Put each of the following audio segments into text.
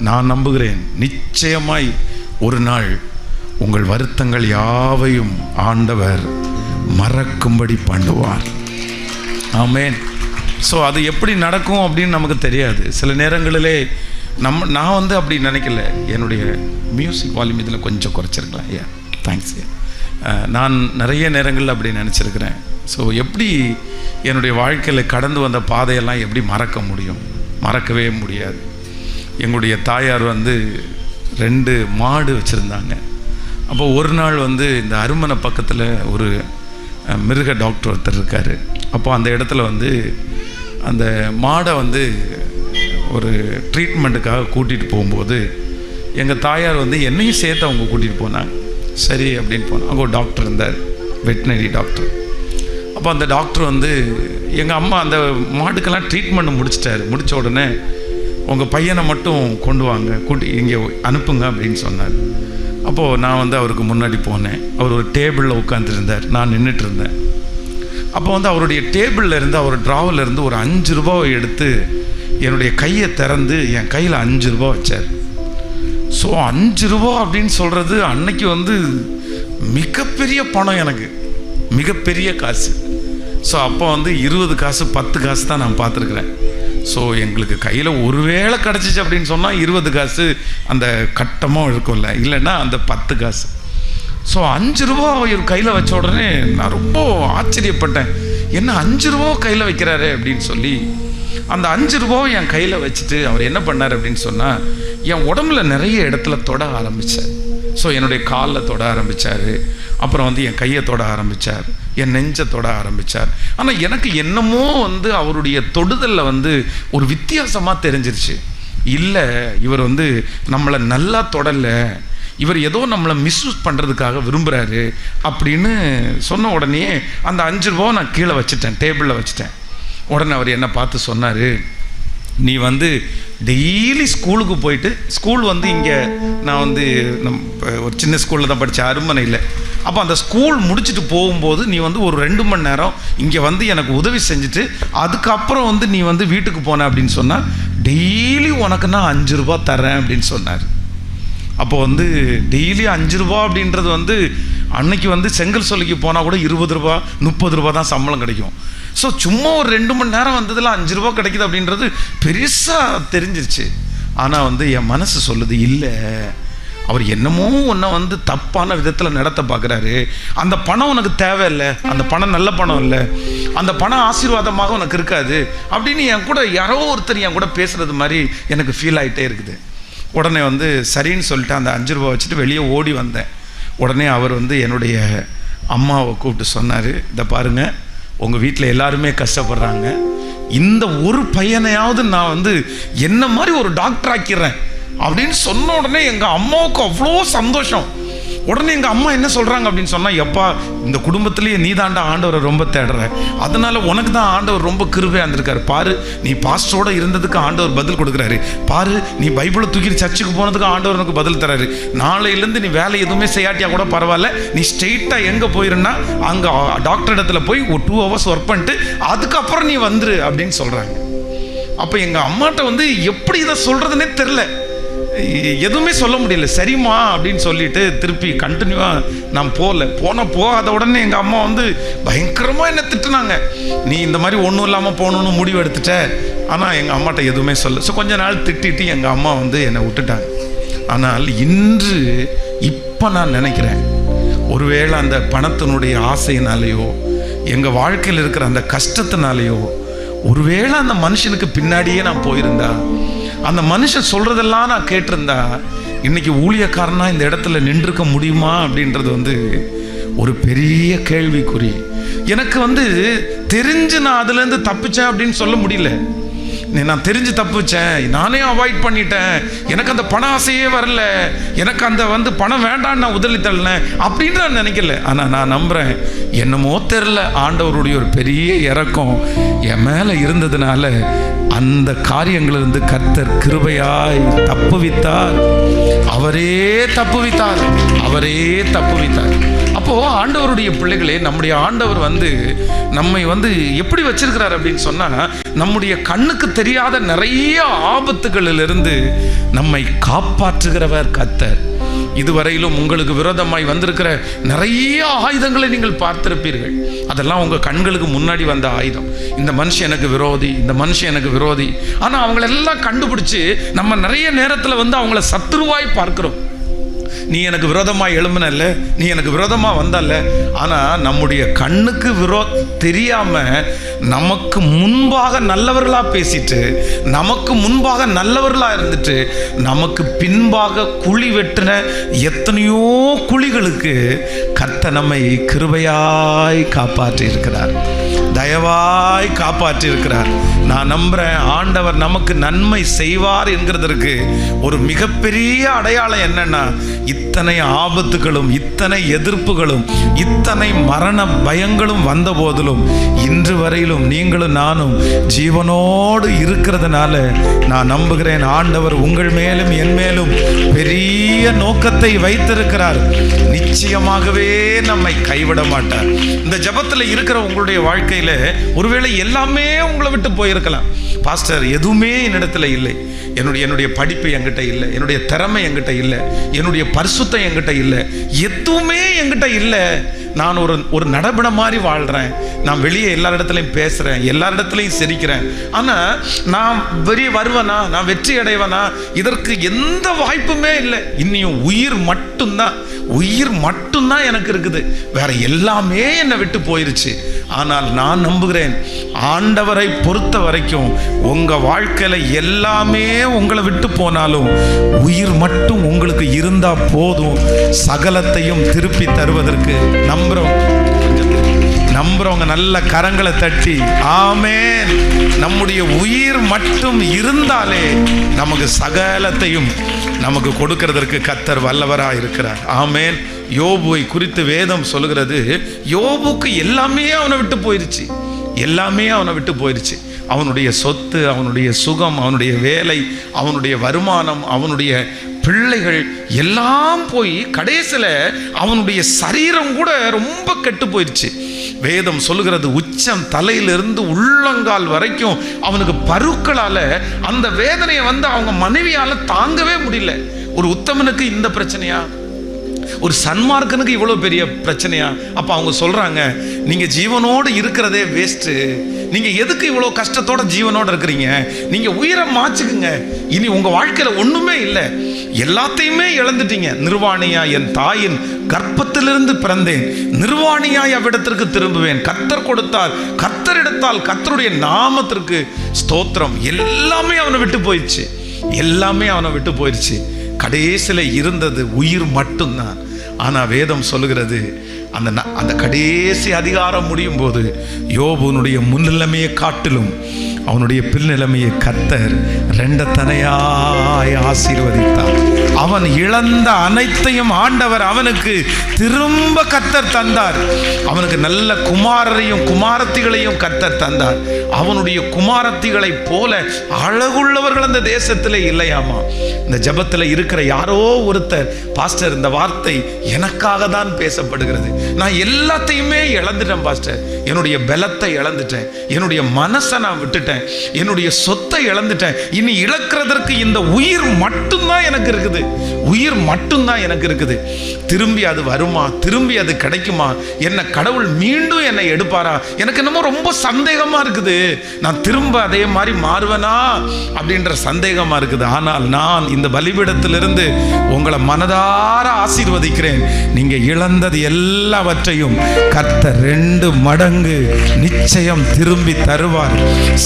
நான் நம்புகிறேன், நிச்சயமாய் ஒரு நாள் உங்கள் வருத்தங்கள் யாவையும் ஆண்டவர் மறக்கும்படி பண்ணுவார். ஆமென். ஸோ அது எப்படி நடக்கும் அப்படின்னு நமக்கு தெரியாது. சில நேரங்களிலே நான் வந்து அப்படி நினைக்கல. என்னுடைய மியூசிக் வால்யூம் இதில் கொஞ்சம் குறைச்சிருக்கலாம். ஐயா தேங்க்ஸ். நான் நிறைய நேரங்களில் அப்படி நினச்சிருக்கிறேன். ஸோ எப்படி என்னுடைய வாழ்க்கையில் கடந்து வந்த பாதையெல்லாம் எப்படி மறக்க முடியும்? மறக்கவே முடியாது. எங்களுடைய தாயார் வந்து 2 மாடு வச்சுருந்தாங்க. அப்போ ஒரு நாள் வந்து இந்த அருமனை பக்கத்தில் ஒரு மிருக டாக்டர் ஒருத்தர் இருக்கார். அப்போ அந்த இடத்துல வந்து அந்த மாடை வந்து ஒரு ட்ரீட்மெண்ட்டுக்காக கூட்டிகிட்டு போகும்போது எங்கள் தாயார் வந்து என்னையும் சேர்த்து அவங்க கூட்டிகிட்டு போனாங்க. சரி அப்படின்னு போனோம். அங்கே ஒரு டாக்டர் இருந்தார், வெட்டினரி டாக்டர். அப்போ அந்த டாக்டர் வந்து எங்கள் அம்மா அந்த மாடுக்கெல்லாம் ட்ரீட்மெண்ட் முடிச்சிட்டாரு. முடித்த உடனே உங்கள் பையனை மட்டும் கொண்டு வாங்க, கூட்டி இங்கே அனுப்புங்க அப்படின்னு சொன்னார். அப்போது நான் வந்து அவருக்கு முன்னாடி போனேன். அவர் ஒரு டேபிளில் உட்காந்துருந்தார், நான் நின்றுட்டு இருந்தேன். அப்போ வந்து அவருடைய டேபிளில் இருந்து அவர் ட்ராவில் இருந்து ஒரு 5 ரூபாவை எடுத்து என்னுடைய கையை திறந்து என் கையில் 5 ரூபா வச்சார். ஸோ 5 ரூபா அப்படின்னு சொல்கிறது அன்னைக்கு வந்து மிகப்பெரிய பணம், எனக்கு மிகப்பெரிய காசு. ஸோ அப்போ வந்து 20 காசு 10 காசு தான் நான் பார்த்துருக்குறேன். ஸோ எங்களுக்கு கையில் ஒரு வேளை கிடச்சிச்சு அப்படின்னு சொன்னால் 20 காசு அந்த கட்டமாக இருக்கும்ல, இல்லைன்னா அந்த 10 காசு. ஸோ 5 ரூபா அவர் கையில் வச்ச உடனே நான் ரொம்ப ஆச்சரியப்பட்டேன். என்ன 5 ரூபா கையில் வைக்கிறாரு அப்படின்னு சொல்லி அந்த 5 ரூபாவை என் கையில் வச்சுட்டு அவர் என்ன பண்ணார் அப்படின்னு சொன்னால் என் உடம்புல நிறைய இடத்துல தொட ஆரம்பித்தார். ஸோ என்னுடைய காலில் தொட ஆரம்பித்தார், அப்புறம் வந்து என் கையை தொட ஆரம்பித்தார், என் நெஞ்சை தொட ஆரம்பித்தார். ஆனால் எனக்கு என்னமோ வந்து அவருடைய தொடுதலில் வந்து ஒரு வித்தியாசமாக தெரிஞ்சிருச்சு. இல்லை, இவர் வந்து நம்மளை நல்லா தொடலை, இவர் ஏதோ நம்மளை மிஸ்யூஸ் பண்ணுறதுக்காக விரும்புகிறாரு அப்படின்னு சொன்ன உடனே அந்த 5 ரூபாவை நான் கீழே வச்சுட்டேன், டேபிளில் வச்சுட்டேன். உடனே அவர் என்ன பார்த்து சொன்னார், நீ வந்து டெய்லி ஸ்கூலுக்கு போயிட்டு, ஸ்கூல் வந்து இங்கே நான் வந்து ஒரு சின்ன ஸ்கூலில் தான் படித்தேன், அருமனையில். அப்போ அந்த ஸ்கூல் முடிச்சுட்டு போகும்போது நீ வந்து ஒரு 2 மணி நேரம் இங்கே வந்து எனக்கு உதவி செஞ்சுட்டு அதுக்கப்புறம் வந்து நீ வந்து வீட்டுக்கு போன அப்படின்னு சொன்னால் டெய்லி உனக்கு நான் 5 ரூபா தரேன் அப்படின்னு சொன்னார். அப்போ வந்து டெய்லி 5 ரூபா அப்படின்றது வந்து அன்னைக்கு வந்து செங்கல் சொல்லிக்கு போனால் கூட 20 ரூபா 30 ரூபா தான் சம்பளம் கிடைக்கும். ஸோ சும்மா ஒரு 2 மணி நேரம் வந்ததில் 5 ரூபா கிடைக்குது அப்படின்றது பெருசாக தெரிஞ்சிருச்சு. ஆனால் வந்து என் மனசு சொல்லுது, இல்லை, அவர் என்னமோ உன்னை வந்து தப்பான விதத்தில் நடத்த பார்க்குறாரு. அந்த பணம் உனக்கு தேவையில்லை, அந்த பணம் நல்ல பணம் இல்லை, அந்த பணம் ஆசீர்வாதமாக உனக்கு இருக்காது அப்படின்னு என் கூட யாரோ ஒருத்தர் என் கூட பேசுகிறது மாதிரி எனக்கு ஃபீல் ஆகிட்டே இருக்குது. உடனே வந்து சரின்னு சொல்லிட்டு அந்த 5 ரூபா வச்சுட்டு வெளியே ஓடி வந்தேன். உடனே அவர் வந்து என்னுடைய அம்மாவை கூப்பிட்டு சொன்னார், இதை பாருங்கள், உங்கள் வீட்டில் எல்லாருமே கஷ்டப்படுறாங்க, இந்த ஒரு பையனையாவது நான் வந்து என்ன மாதிரி ஒரு டாக்டர் ஆக்கிடுறேன் அப்படின்னு சொன்ன உடனே எங்கள் அம்மாவுக்கு அவ்வளோ சந்தோஷம். உடனே எங்கள் அம்மா என்ன சொல்கிறாங்க அப்படின்னு சொன்னால், எப்பா, இந்த குடும்பத்திலேயே நீ தாண்டா ஆண்டவரை ரொம்ப தேடுற, அதனால் உனக்கு தான் ஆண்டவர் ரொம்ப கிருபையாக இருந்திருக்காரு பாரு, நீ பாஸ்டரோடு இருந்ததுக்கு ஆண்டவர் பதில் கொடுக்குறாரு பாரு, நீ பைபிளை தூக்கிட்டு சர்ச்சுக்கு போனதுக்கு ஆண்டவர் உனக்கு பதில் தராரு, நாளையிலேருந்து நீ வேலை எதுவுமே செய்யாட்டியா கூட பரவாயில்ல, நீ ஸ்ட்ரெயிட்டாக எங்கே போயிருன்னா அங்கே டாக்டர் இடத்துல போய் ஒரு 2 hours ஒர்க் பண்ணிட்டு அதுக்கப்புறம் நீ வந்துரு அப்படின்னு சொல்கிறாங்க. அப்போ எங்கள் அம்மாட்ட வந்து எப்படி இதை சொல்கிறதுனே தெரில, எதுவுமே சொல்ல முடியல. சரிம்மா அப்படின்னு சொல்லிட்டு திருப்பி கண்டினியூவாக நான் போகாத உடனே எங்கள் அம்மா வந்து பயங்கரமாக என்ன திட்டுனாங்க, நீ இந்த மாதிரி ஒன்றும் இல்லாமல் போகணுன்னு முடிவு எடுத்துட்ட. ஆனால் எங்கள் அம்மாட்ட எதுவுமே சொல்ல. ஸோ கொஞ்ச நாள் திட்டிட்டு எங்கள் அம்மா வந்து என்னை விட்டுட்டாங்க. ஆனால் இன்று இப்போ நான் நினைக்கிறேன், ஒருவேளை அந்த பணத்தினுடைய ஆசையினாலேயோ எங்கள் வாழ்க்கையில் இருக்கிற அந்த கஷ்டத்தினாலேயோ ஒருவேளை அந்த மனுஷனுக்கு பின்னாடியே நான் போயிருந்தா, அந்த மனுஷன் சொல்கிறதெல்லாம் நான் கேட்டிருந்தா, இன்றைக்கி ஊழியக்காரனா இந்த இடத்துல நின்றுக்க முடியுமா அப்படின்றது வந்து ஒரு பெரிய கேள்விக்குறி. எனக்கு வந்து தெரிஞ்சு நான் அதுலேருந்து தப்பிச்சேன் அப்படின்னு சொல்ல முடியல. நான் தெரிஞ்சு தப்பிச்சேன், நானே அவாய்ட் பண்ணிட்டேன், எனக்கு அந்த பண ஆசையே வரல, எனக்கு அந்த வந்து பணம் வேண்டான்னு நான் உதறி தள்ளினேன் அப்படின்னு நான் நினைக்கல. ஆனால் நான் நம்புகிறேன், என்னமோ தெரில, ஆண்டவருடைய ஒரு பெரிய இரக்கம் என் மேலே இருந்ததுனால அந்த காரியங்களிலிருந்து கர்த்தர் கிருபையாய் தப்புவித்தார். அவரே தப்புவித்தார். அப்போ அப்போ ஆண்டவருடைய பிள்ளைகளே, நம்முடைய ஆண்டவர் நம்மை எப்படி வச்சிருக்கிறார் அப்படின்னு சொன்னா, நம்முடைய கண்ணுக்கு தெரியாத நிறைய ஆபத்துகளிலிருந்து நம்மை காப்பாற்றுகிறவர் கர்த்தர். இதுவரையிலும் உங்களுக்கு விரோதமாய் வந்திருக்கிற நிறைய ஆயுதங்களை நீங்கள் பார்த்திருப்பீர்கள். அதெல்லாம் உங்க கண்களுக்கு முன்னாடி வந்த ஆயுதம். இந்த மனுஷன் எனக்கு விரோதி, இந்த மனுஷன் எனக்கு விரோதி. ஆனா அவங்களெல்லாம் கண்டுபிடிச்சு நம்ம நிறைய நேரத்துல அவங்கள சத்துருவாய் பார்க்கிறோம். நீ எனக்கு விரோதமாக எழும்பினல்ல, நீ எனக்கு விரோதமாக வந்தல்ல. ஆனால் நம்முடைய கண்ணுக்கு தெரியாம நமக்கு முன்பாக நல்லவர்களாக பேசிட்டு, நமக்கு முன்பாக நல்லவர்களாக இருந்துட்டு, நமக்கு பின்பாக குழி வெட்டின எத்தனையோ குழிகளுக்கு கர்த்தர் நம்மை கிருபையாய் காப்பாற்றி இருக்கிறார், தயவாய் காப்பாற்றி இருக்கிறார். நான் நம்புறேன், ஆண்டவர் நமக்கு நன்மை செய்வார் என்கிறதற்கு ஒரு மிகப்பெரிய அடையாளம் என்னன்னா, இத்தனை ஆபத்துகளும், இத்தனை எதிர்ப்புகளும், இத்தனை மரண பயங்களும் வந்த போதிலும் இன்று வரையிலும் நீங்களும் நானும் ஜீவனோடு இருக்கிறதுனால நான் நம்புகிறேன், ஆண்டவர் உங்கள் மேலும் என் மேலும் பெரிய நோக்கத்தை வைத்திருக்கிறார். நிச்சயமாகவே நம்மை கைவிட மாட்டார். இந்த ஜெபத்தில் இருக்கிற உங்களுடைய வாழ்க்கையில ஒருவேளை எல்லாமே உங்களை விட்டு போயிருக்கலாம். பாஸ்டர், எதுவுமே என்னிடத்துல இல்லை, என்னுடைய படிப்பு என்கிட்ட இல்லை, என்னுடைய திறமை என்கிட்ட இல்லை, என்னுடைய பரிசுத்தம் என்கிட்ட இல்லை, எதுவுமே என்கிட்ட இல்லை. நான் ஒரு நடபட மாதிரி வாழ்கிறேன், நான் வெளியே எல்லா இடத்துலையும் பேசுகிறேன், எல்லா இடத்துலையும் சிரிக்கிறேன். ஆனால் நான் வெளியே வருவேனா, நான் வெற்றி அடைவேனா, இதற்கு எந்த வாய்ப்புமே இல்லை. இன்னும் உயிர் மட்டும்தான் எனக்கு இருக்குது, வேற எல்லாமே என்னை விட்டு போயிருச்சு. ஆனால் நான் நம்புகிறேன், ஆண்டவரை பொறுத்த வரைக்கும் உங்க வாழ்க்கையில எல்லாமே உங்களை விட்டு போனாலும் உயிர் மட்டும் உங்களுக்கு இருந்தா போதும், சகலத்தையும் திருப்பி தருவதற்கு. நம்புறவங்க நல்ல கரங்களை தட்டி ஆமென். நம்முடைய உயிர் மட்டும் இருந்தாலே நமக்கு சகலத்தையும் நமக்கு கொடுக்கிறதற்கு கர்த்தர் வல்லவராக இருக்கிறார். ஆமென். யோபுவை குறித்து வேதம் சொல்லுகிறது, யோபுக்கு எல்லாமே அவனை விட்டு போயிருச்சு, எல்லாமே அவனை விட்டு போயிருச்சு. அவனுடைய சொத்து, அவனுடைய சுகம், அவனுடைய வேலை, அவனுடைய வருமானம், அவனுடைய பிள்ளைகள் எல்லாம் போய் கடைசியில் அவனுடைய சரீரம் கூட ரொம்ப கெட்டு போயிடுச்சு. வேதம் சொல்லுகிறது, உச்சம் தலையிலிருந்து உள்ளங்கால் வரைக்கும் அவனுக்கு பருக்களால அந்த வேதனையை அவங்க மனைவியால தாங்கவே முடியல. ஒரு உத்தமனுக்கு இந்த பிரச்சனையா, ஒரு சன்மார்க்கனுக்கு இவ்வளவு பெரிய பிரச்சனையா? அப்ப அவங்க சொல்றாங்க, நீங்க ஜீவனோடு இருக்கிறதே வேஸ்ட், நீங்க எதுக்கு இவ்வளவு கஷ்டத்தோட ஜீவனோட இருக்கிறீங்க? நீங்க உயிரை மாச்சுக்குங்க, இனி உங்க வாழ்க்கையில ஒண்ணுமே இல்லை, எல்லாத்தையுமே இழந்துட்டீங்க. நிர்வாணியா என் தாயின் கர்ப்பத்திலிருந்து பிறந்தேன், நிர்வாணியாய் அவ்விடத்திற்கு திரும்புவேன். கர்த்தர் கொடுத்தார், கர்த்தர் எடுத்தால், கர்த்தருடைய நாமத்திற்கு ஸ்தோத்திரம். எல்லாமே அவனை விட்டு போயிடுச்சு, எல்லாமே அவனை விட்டு போயிடுச்சு. கடைசியில் இருந்தது உயிர் மட்டும்தான். ஆனால் வேதம் சொல்லுகிறது, அந்த கடைசி அதிகாரம் முடியும் போது யோபுனுடைய முன்னிலைமையை காட்டிலும் அவனுடைய பின்னிலைமையை கர்த்தர் இரண்டத்தனையாய் ஆசீர்வதித்தார். அவன் இழந்த அனைத்தையும் ஆண்டவர் அவனுக்கு திரும்ப கர்த்தர் தந்தார். அவனுக்கு நல்ல குமாரரையும் குமாரத்திகளையும் கர்த்தர் தந்தார். அவனுடைய குமாரத்திகளை போல அழகுள்ளவர்கள் அந்த தேசத்திலே இல்லையாமா. இந்த ஜெபத்தில் இருக்கிற யாரோ ஒருத்தர், பாஸ்டர் இந்த வார்த்தை எனக்காக தான் பேசப்படுகிறது, நான் எல்லாத்தையுமே இழந்துட்டேன் பாஸ்டர், என்னுடைய பலத்தை இழந்துட்டேன், என்னுடைய மனசை நான் விட்டுட்டேன், என்னுடைய சொத்தை இழந்துட்டேன், இனி இழக்கிறதற்கு இந்த உயிர் மட்டும்தான் எனக்கு இருக்குது, உயிர் மட்டும்தான் எனக்கு இருக்குது. திரும்பி அது வருமா, திரும்பி அது கிடைக்குமா, என்ன கடவுள் மீண்டும் என்னை எடுப்பாரா, எனக்கு என்னமோ ரொம்ப சந்தேகமா இருக்குது, நான் திரும்ப அதே மாதிரி மாறுவேனா அப்படின்ற சந்தேகமா இருக்குது. ஆனால் நான் இந்த பலிபீடத்திலிருந்து உங்களை மனதார ஆசீர்வதிக்கிறேன். நீங்க இழந்தது எல்லாவற்றையும் கர்த்தர் 2 மடங்கு நிச்சயம் திரும்பி தருவார்,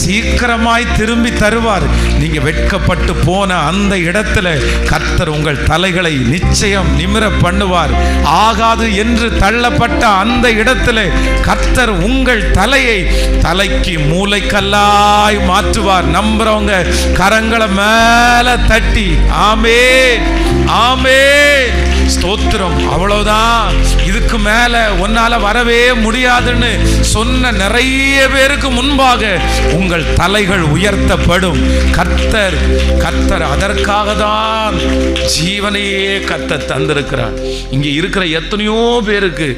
சீக்கிரமாய் திரும்பி தருவார். நீங்க வெட்கப்பட்டு போன அந்த இடத்துல கர்த்தர் உங்கள் தலைகளை நிச்சயம் நிமிர பண்ணுவார். ஆகாது என்று தள்ளப்பட்ட அந்த இடத்துல கர்த்தர் உங்கள் தலைக்கு மூளைக்கல்லாய் மாற்றுவார். நம்புறவங்க கரங்களை மேல தட்டி ஆமென், ஆமென். ஸ்தோத்திரம், அவ்வளவுதான், இதுக்கு மேல உன்னால வரவே முடியாதுன்னு சொன்ன நிறைய பேருக்கு முன்பாக உங்கள் தலைகள் உயர்த்தப்படும். கர்த்தர் அதற்காக தான் ஜீவனையே கர்த்தர் தந்திருக்கிறார். இங்கே இருக்கிற எத்தனையோ பேருக்கு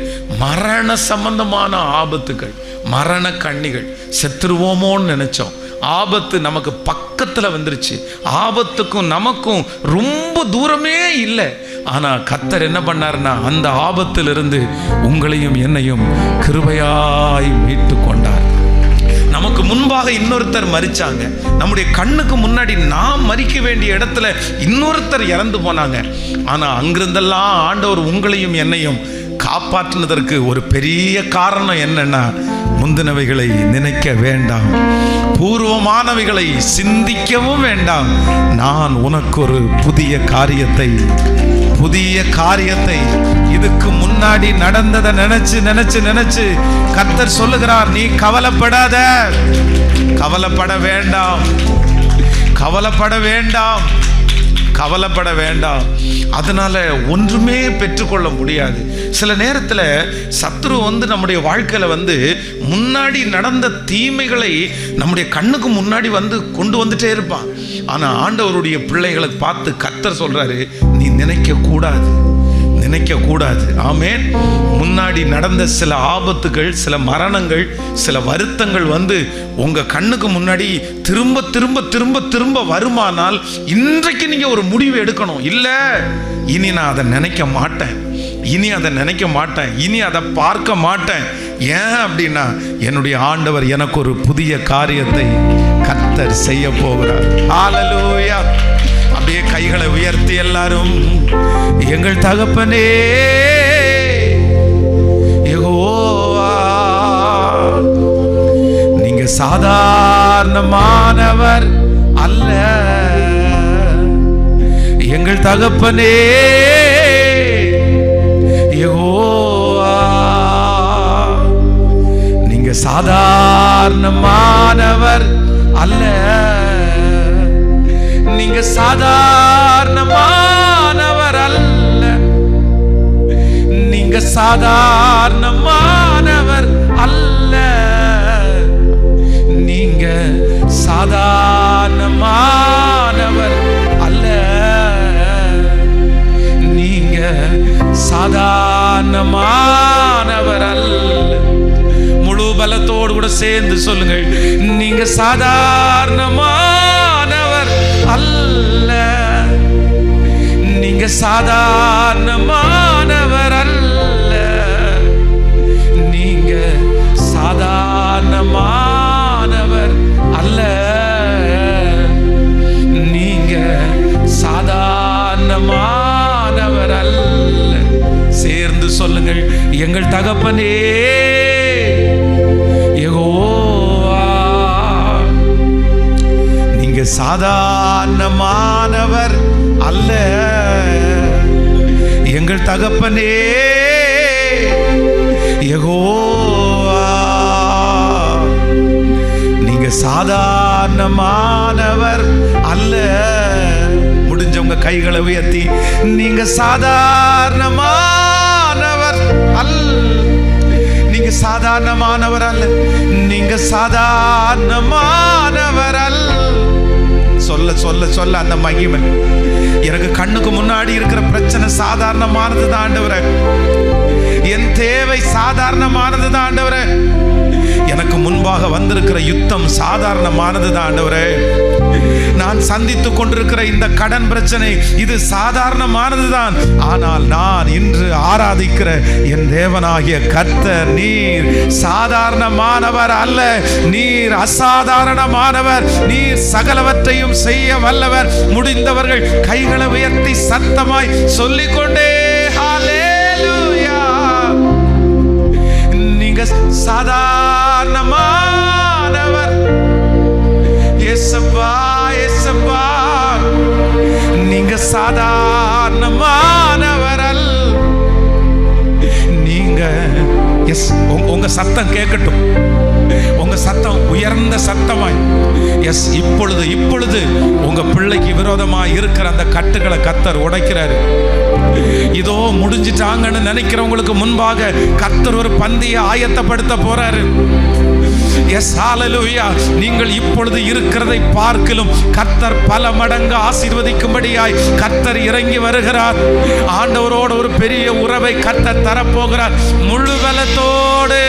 மரண சம்பந்தமான ஆபத்துகள், மரண கண்ணிகள், செத்துருவோமோன்னு நினைச்சோம், ஆபத்து நமக்கு பக்கத்தில் வந்துருச்சு, ஆபத்துக்கும் நமக்கும் ரொம்ப தூரமே இல்லை. ஆனால் கர்த்தர் என்ன பண்ணாருன்னா அந்த ஆபத்திலிருந்து உங்களையும் என்னையும் கிருபையாய் மீட்டு கொண்டார். நமக்கு முன்பாக இன்னொருத்தர் மரிச்சாங்க, நம்முடைய கண்ணுக்கு முன்னாடி நாம் மரிக்க வேண்டிய இடத்துல இன்னொருத்தர் இறந்து போனாங்க. ஆனால் அங்கிருந்தெல்லாம் ஆண்டவர் உங்களையும் என்னையும் காப்பாற்றினதற்கு ஒரு பெரிய காரணம் என்னன்னா, முந்தினவைகளை நினைக்க வேண்டாம், பூர்வமானவைகளை சிந்திக்கவும் வேண்டாம், நான் உனக்கு ஒரு புதிய காரியத்தை இதுக்கு முன்னாடி நடந்ததை நினைச்சு நினைச்சு நினைச்சு கர்த்தர் சொல்லுகிறார், நீ கவலைப்படாத, கவலைப்பட வேண்டாம். அதனால ஒன்றுமே பெற்றுக்கொள்ள முடியாது. சில நேரத்தில் சத்துரு நம்முடைய வாழ்க்கையில முன்னாடி நடந்த தீமைகளை நம்முடைய கண்ணுக்கு முன்னாடி கொண்டு வந்துட்டே இருப்பான். ஆனா ஆண்டவருடைய பிள்ளைகளை பார்த்து கர்த்தர் சொல்றாரு, நீ நினைக்க கூடாது. ஆமென். முன்னாடி நடந்த சில ஆபத்துகள், சில மரணங்கள், சில வருத்தங்கள் உங்க கண்ணுக்கு முன்னாடி திரும்ப திரும்ப திரும்ப திரும்ப வருமானால் இன்றைக்கு நீங்க ஒரு முடிவு எடுக்கணும். இல்ல, இனி நான் அதை நினைக்க மாட்டேன், இனி அதை பார்க்க மாட்டேன். ஏன் அப்படின்னா, என்னுடைய ஆண்டவர் எனக்கு ஒரு புதிய காரியத்தை கர்த்தர் செய்ய போகிறார். ஹல்லேலூயா. அப்படியே கைகளை உயர்த்தி எல்லாரும், எங்கள் தகப்பனே யெகோவா, நீங்க சாதாரணமானவர் அல்ல. எங்கள் தகப்பனே யெகோவா, நீங்க சாதாரணமானவர் அல்ல. நீங்க சாதாரணமானவர் அல்ல. நீங்க சாதாரணமானவர் அல்ல. நீங்க சாதாரணமானவர் அல்ல. நீங்க சாதாரணமானவர் அல்ல. முழு பலத்தோடு கூட சேர்ந்து சொல்லுங்கள், நீங்க சாதாரணமானவர் அல்ல. நீங்க சாதாரணமானவர் அல்ல. நீங்க சாதாரணமானவர் அல்ல. நீங்க சாதாரணமானவர் அல்ல. சேர்ந்து சொல்லுங்கள், எங்கள் தகப்பனே யெகோவா, நீங்க சாதாரணமானவர் அல்ல. எங்கள் தகப்பனே யெகோவா, நீங்க சாதாரணமானவர் அல்ல. முடிஞ்சவங்க கைகளை உயர்த்தி, நீங்க சாதாரணமானவர் அல்ல. நீங்க சாதாரணமானவர் அல்ல. நீங்க சாதாரணமானவர் அல்ல. சொல்ல சொல்ல சொல்ல அந்த மகிமை, எனக்கு கண்ணுக்கு முன்னாடி இருக்கிற பிரச்சனை சாதாரணமானது தான் ஆண்டவரே. என் தேவை சாதாரணமானது தான் ஆண்டவரே. எனக்கு முன்பாக வந்திருக்கிற யுத்தம் சாதாரணமானது தான் ஆண்டவரே. நான் சந்தித்துக் கொண்டிருக்கிற இந்த கடன் பிரச்சனை இது சாதாரணமானது தான். ஆனால் நான் இன்று ஆராதிக்கிற என் தேவனாகிய கர்த்தர், நீர் சாதாரணமானவர் அல்ல. நீர் அசாதாரணமானவர். நீர் சகலவற்றையும் செய்ய வல்லவர். முடிந்தவர்கள் கைகளை உயர்த்தி சத்தமாய் சொல்லிக்கொண்டே ஹல்லேலூயா. நீங்க சாதாரணமானவர். இயேசுவா, இயேசுவா, நீங்க சாதாரணமானவர் அல்ல. நீங்க உங்க சத்தம் கேட்கட்டும். உங்க சத்தம் உயர்ந்த சத்தமாய், இப்பொழுது உங்க பிள்ளைக்கு விரோதமாய் இருக்கிற அந்த கட்டுகளை கர்த்தர் உடைக்கிறாரு. இதோ முடிஞ்சிட்டாங்கன்னு நினைக்கிறவங்களுக்கு முன்பாக கர்த்தர் ஒரு பந்தியை ஆயத்தப்படுத்த போறாரு. எஸ், ஹல்லேலூயா. நீங்கள் இப்பொழுது இருக்கிறதை பார்க்கிலும் கர்த்தர் பல மடங்கு ஆசீர்வதிக்கும்படியாய் கர்த்தர் இறங்கி வருகிறார். ஆண்டவரோட ஒரு பெரிய உறவை கர்த்தர் தரப்போகிறார். முழு பலத்தோடு.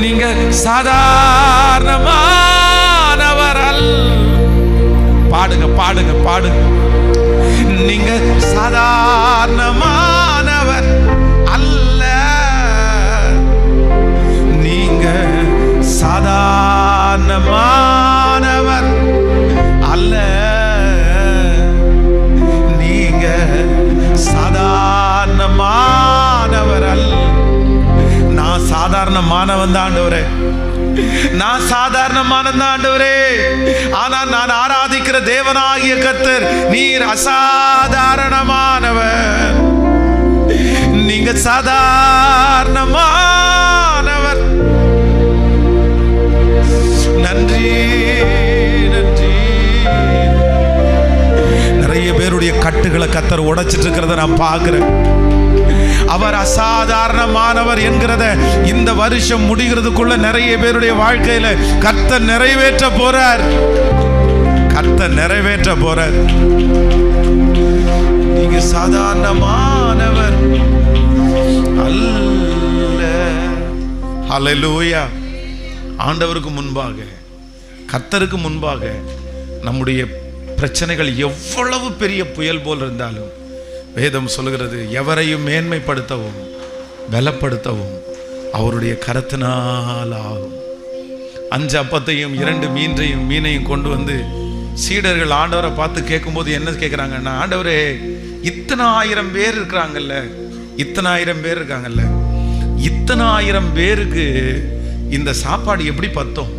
நீங்க சாதாரணமானவர் அல்ல. பாடுங்க பாடுங்க பாடுங்க. நீங்க சாதாரணமானவர் அல்ல. நீங்க சாதாரணமானவர் அல்ல. நீங்க சாதாரணமானவர் அல்ல. நான் சாதாரணமானவன் தான் ஆண்டவரே, நான் சாதாரணமானவன் தான் ஆண்டவரே. ஆனால் நான் ஆராதிக்கிற தேவனாகிய கர்த்தர் நீர் அசாதாரணமானவர். நீங்க சாதாரணமானவர். நன்றி நன்றி. நிறைய பேருடைய கட்டுகளை கர்த்தர் உடைச்சிட்டு இருக்கிறத நான் பார்க்கிறேன். அவர் அசாதாரணமானவர் என்கிறத இந்த வருஷம் முடிகிறதுக்குள்ள நிறைய பேருடைய வாழ்க்கையில கர்த்தர் நிறைவேற்ற போறார். கர்த்தர் நிறைவேற்ற போறார். நீங்க சாதாரணமானவர் அல்ல. ஹல்லேலூயா. ஆண்டவருக்கு முன்பாக, கர்த்தருக்கு முன்பாக நம்முடைய பிரச்சனைகள் எவ்வளவு பெரிய புயல் போல் இருந்தாலும் வேதம் சொல்கிறது, எவரையும் மேன்மைப்படுத்தவும் பலப்படுத்தவும் அவருடைய கரத்தினால் ஆகும். 5 அப்பத்தையும் 2 மீனையும் கொண்டு வந்து சீடர்கள் ஆண்டவரை பார்த்து கேட்கும்போது என்ன கேட்குறாங்கன்னா, ஆண்டவரே, இத்தனை 1000 பேர் இருக்கிறாங்கல்ல, இத்தனை 1000 பேர் இருக்காங்கல்ல, இத்தனை 1000 பேருக்கு இந்த சாப்பாடு எப்படி பத்தும்?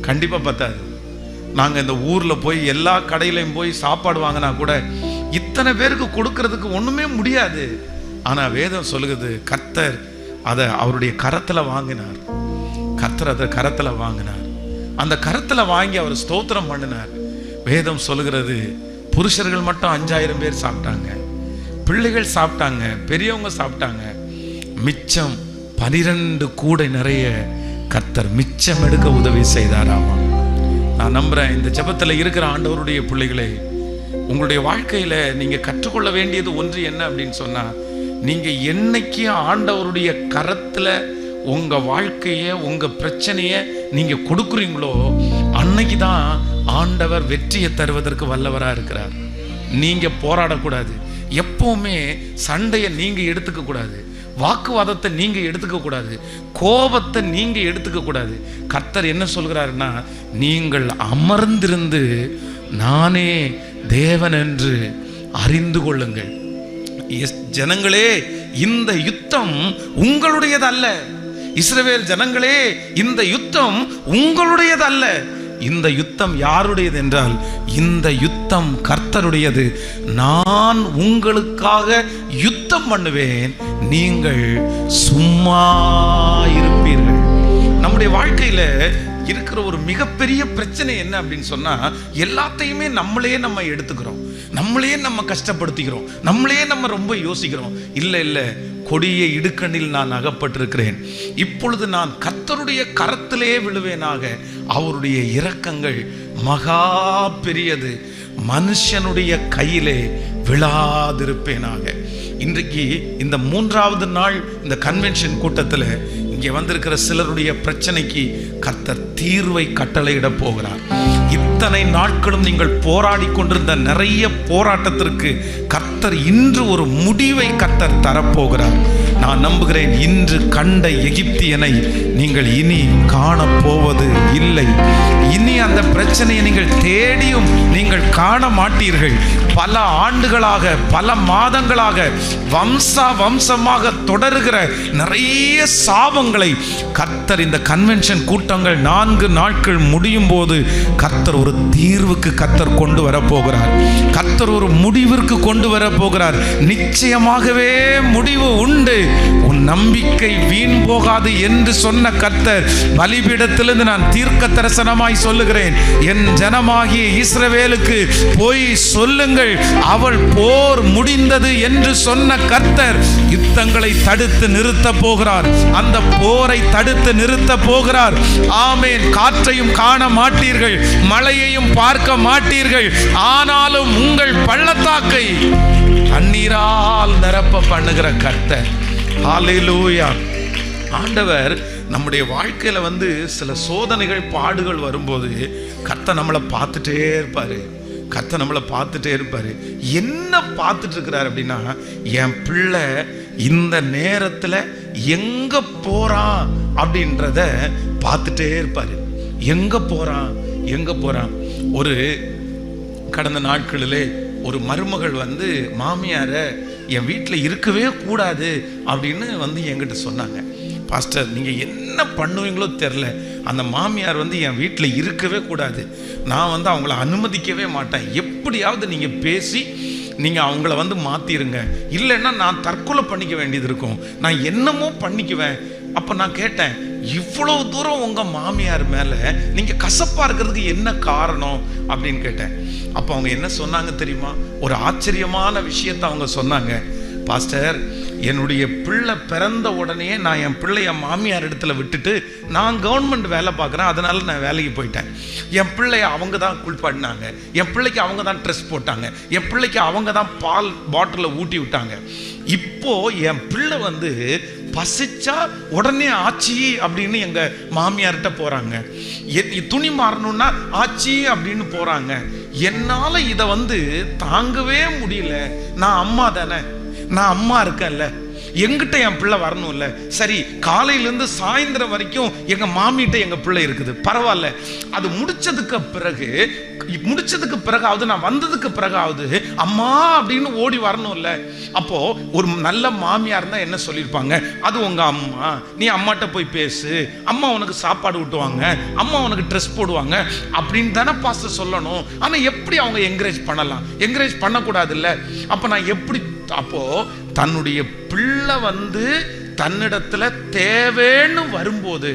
கண்டிப்பாக பத்தாது. நாங்கள் இந்த ஊரில் போய் எல்லா கடையிலையும் போய் சாப்பாடு வாங்கினா கூட இத்தனை பேருக்கு கொடுக்கறதுக்கு ஒன்றுமே முடியாது. ஆனால் வேதம் சொல்லுகிறது, கர்த்தர் அதை அவருடைய கரத்தில் வாங்கினார். கர்த்தர் அதை கரத்தில் வாங்கினார். அந்த கரத்தில் வாங்கி அவர் ஸ்தோத்திரம் பண்ணினார். வேதம் சொல்லுகிறது, புருஷர்கள் மட்டும் 5000 பேர் சாப்பிட்டாங்க, பிள்ளைகள் சாப்பிட்டாங்க, பெரியவங்க சாப்பிட்டாங்க. மிச்சம் 12 கூடை நிறைய கர்த்தர் மிச்சம் எடுக்க உதவி செய்தாராமா. நான் நம்புறேன், இந்த ஜெபத்தில் இருக்கிற ஆண்டவருடைய பிள்ளைகளே, உங்களுடைய வாழ்க்கையில நீங்க கற்றுக்கொள்ள வேண்டியது ஒன்று என்ன அப்படின்னு சொன்னா, நீங்க என்னைக்கு ஆண்டவருடைய கரத்துல உங்க வாழ்க்கைய, உங்க பிரச்சனைய நீங்க கொடுக்குறீங்களோ, அன்னைக்கு தான் ஆண்டவர் வெற்றியை தருவதற்கு வல்லவரா இருக்கிறார். நீங்க போராடக்கூடாது. எப்பவுமே சண்டையை நீங்க எடுத்துக்க கூடாது. வாக்குவாதத்தை நீங்க எடுத்துக்க கூடாது. கோபத்தை நீங்க எடுத்துக்க கூடாது. கர்த்தர் என்ன சொல்கிறாருன்னா, நீங்கள் அமர்ந்திருந்து நானே தேவன் என்று அறிந்து கொள்ளுங்கள். ஜனங்களே, இந்த யுத்தம் உங்களுடையதல்ல. இஸ்ரவேல் ஜனங்களே, இந்த யுத்தம் உங்களுடையதல்ல. இந்த யுத்தம் யாருடையது என்றால், இந்த யுத்தம் கர்த்தருடையது. நான் உங்களுக்காக யுத்தம் பண்ணுவேன், நீங்கள் சும்மா இருப்பீர்கள். நம்முடைய வாழ்க்கையில இருக்கிற ஒரு மிகப்பெரிய பிரச்சனை என்ன அப்படின்னு சொன்னா, எல்லாத்தையுமே நம்ம எடுத்துக்கிறோம், நம்மளே நம்ம கஷ்டப்படுத்திக்கிறோம், நம்மளே நம்ம ரொம்ப யோசிக்கிறோம். இல்லை, கொடிய இடுக்கண்ணில் நான் அகப்பட்டிருக்கிறேன், இப்பொழுது நான் கர்த்தருடைய கரத்திலே விழுவேனாக. அவருடைய இரக்கங்கள் மகா பெரியது, மனுஷனுடைய கையிலே விழாதிருப்பேனாக. இன்றைக்கு இந்த 3வது நாள் இந்த கன்வென்ஷன் கூட்டத்தில் இங்கே வந்திருக்கிற சிலருடைய பிரச்சனைக்கு கர்த்தர் தீர்வை கட்டளையிட போகிறார். இத்தனை நாட்களும் நீங்கள் போராடி கொண்டிருந்த நிறைய போராட்டத்திற்கு கர்த்தர் இன்று ஒரு முடிவை கர்த்தர் தரப்போகிறார். நான் நம்புகிறேன், இன்று கண்ட எகிப்தியனை நீங்கள் இனி காணப்போவது இல்லை. இனி அந்த பிரச்சனையை நீங்கள் தேடியும் நீங்கள் காண மாட்டீர்கள். பல ஆண்டுகளாக, பல மாதங்களாக வம்சமாக தொடருகிற நிறைய சாபங்களை கர்த்தர் இந்த கன்வென்ஷன் கூட்டங்கள் 4 நாட்கள் முடியும் போது கர்த்தர் ஒரு தீர்வுக்கு கர்த்தர் கொண்டு வர போகிறார். கர்த்தர் ஒரு முடிவிற்கு கொண்டு வர போகிறார். நிச்சயமாகவே முடிவு உண்டு. உன் நம்பிக்கை வீண் போகாது என்று சொன்ன கர்த்தர் பலிபீடத்திலிருந்து நான் தீர்க்க தரிசனமாய் சொல்லுகிறேன், என் ஜனமாகிய இஸ்ரவேலுக்கு போய் சொல்லுங்கள், அவள் போர் முடிந்தது என்று சொன்ன கர்த்தர் யுத்தங்களை தடுத்து நிறுத்த போகிறார். அந்த போரை தடுத்து நிறுத்த போகிறார். ஆமென். காற்றையும் காண மாட்டீர்கள், மழையையும் பார்க்க மாட்டீர்கள், ஆனாலும் உங்கள் பள்ளத்தாக்கை தண்ணீரால் நிரப்ப பண்ணுகிற கர்த்தர். ஹல்லேலூயா. ஆண்டவர் நம்முடைய வாழ்க்கையில சில சோதனைகள் பாடுகள் வரும்போது கர்த்தர் நம்மளை பார்த்துட்டே இருப்பாரு. கர்த்தர் நம்மளை பார்த்துட்டே இருப்பாரு. என்ன பார்த்துட்டு இருக்கிறார் அப்படின்னா, என் பிள்ளை இந்த நேரத்தில் எங்க போறான் அப்படின்றத பார்த்துட்டே இருப்பாரு. எங்க போறான் எங்க போறான். ஒரு கடந்த நாட்களிலே ஒரு மருமகள் மாமியாரை என் வீட்டில் இருக்கவே கூடாது அப்படின்னு என்கிட்ட சொன்னாங்க. பாஸ்டர், நீங்கள் என்ன பண்ணுவீங்களோ தெரில, அந்த மாமியார் என் வீட்டில் இருக்கவே கூடாது, நான் அவங்கள அனுமதிக்கவே மாட்டேன், எப்படியாவது நீங்கள் பேசி நீங்கள் அவங்கள மாற்றிருங்க, இல்லைன்னா நான் தற்கொலை பண்ணிக்க வேண்டியது இருக்கும், நான் என்னமோ பண்ணிக்குவேன். அப்போ நான் கேட்டேன், இவ்வளோ தூரம் உங்கள் மாமியார் மேலே நீங்கள் கசப்பாக இருக்கிறதுக்கு என்ன காரணம் அப்படின்னு கேட்டேன். அப்போ அவங்க என்ன சொன்னாங்க தெரியுமா? ஒரு ஆச்சரியமான விஷயத்தை அவங்க சொன்னாங்க. பாஸ்டர், என்னுடைய பிள்ளை பிறந்த உடனே நான் என் பிள்ளைய மாமியார் இடத்துல விட்டுட்டு நான் கவர்மெண்ட் வேலை பார்க்குறேன், அதனால நான் வேலைக்கு போயிட்டேன். என் பிள்ளைய அவங்க தான் குளிப்பாட்டினாங்க, என் பிள்ளைக்கு அவங்க தான் ட்ரெஸ் போட்டாங்க, என் பிள்ளைக்கு அவங்க தான் பால் பாட்டிலில் ஊட்டி விட்டாங்க. இப்போ என் பிள்ளை பசிச்சா உடனே ஆச்சி அப்படின்னு எங்க மாமியார்கிட்ட போறாங்க, துணி மாறணும்னா ஆச்சி அப்படின்னு போறாங்க. என்னால இதை தாங்கவே முடியல. நான் அம்மா தானே, நான் அம்மா இருக்கேன்ல, எங்கிட்ட என் பிள்ளை வரணும்ல. சரி, காலையிலேருந்து சாயந்தரம் வரைக்கும் எங்க மாமிகிட்ட எங்க பிள்ளை இருக்குது, பரவாயில்ல. அது முடிச்சதுக்கு பிறகாவது நான் வந்ததுக்கு பிறகாவது அம்மா அப்படின்னு ஓடி வரணும்ல. அப்போ ஒரு நல்ல மாமியார் இருந்தா என்ன சொல்லியிருப்பாங்க? அது உங்க அம்மா, நீ அம்மாட்ட போய் பேசு, அம்மா உனக்கு சாப்பாடு ஊட்டுவாங்க, அம்மா உனக்கு ட்ரெஸ் போடுவாங்க அப்படின்னு தானே பாஸ்டர் சொல்லணும். ஆனா எப்படி அவங்க என்கரேஜ் பண்ணலாம்? என்கரேஜ் பண்ணக்கூடாது இல்ல. அப்ப நான் எப்படி? அப்போ தன்னுடைய பிள்ளை தன்னிடத்துல தேவைன்னு வரும்போது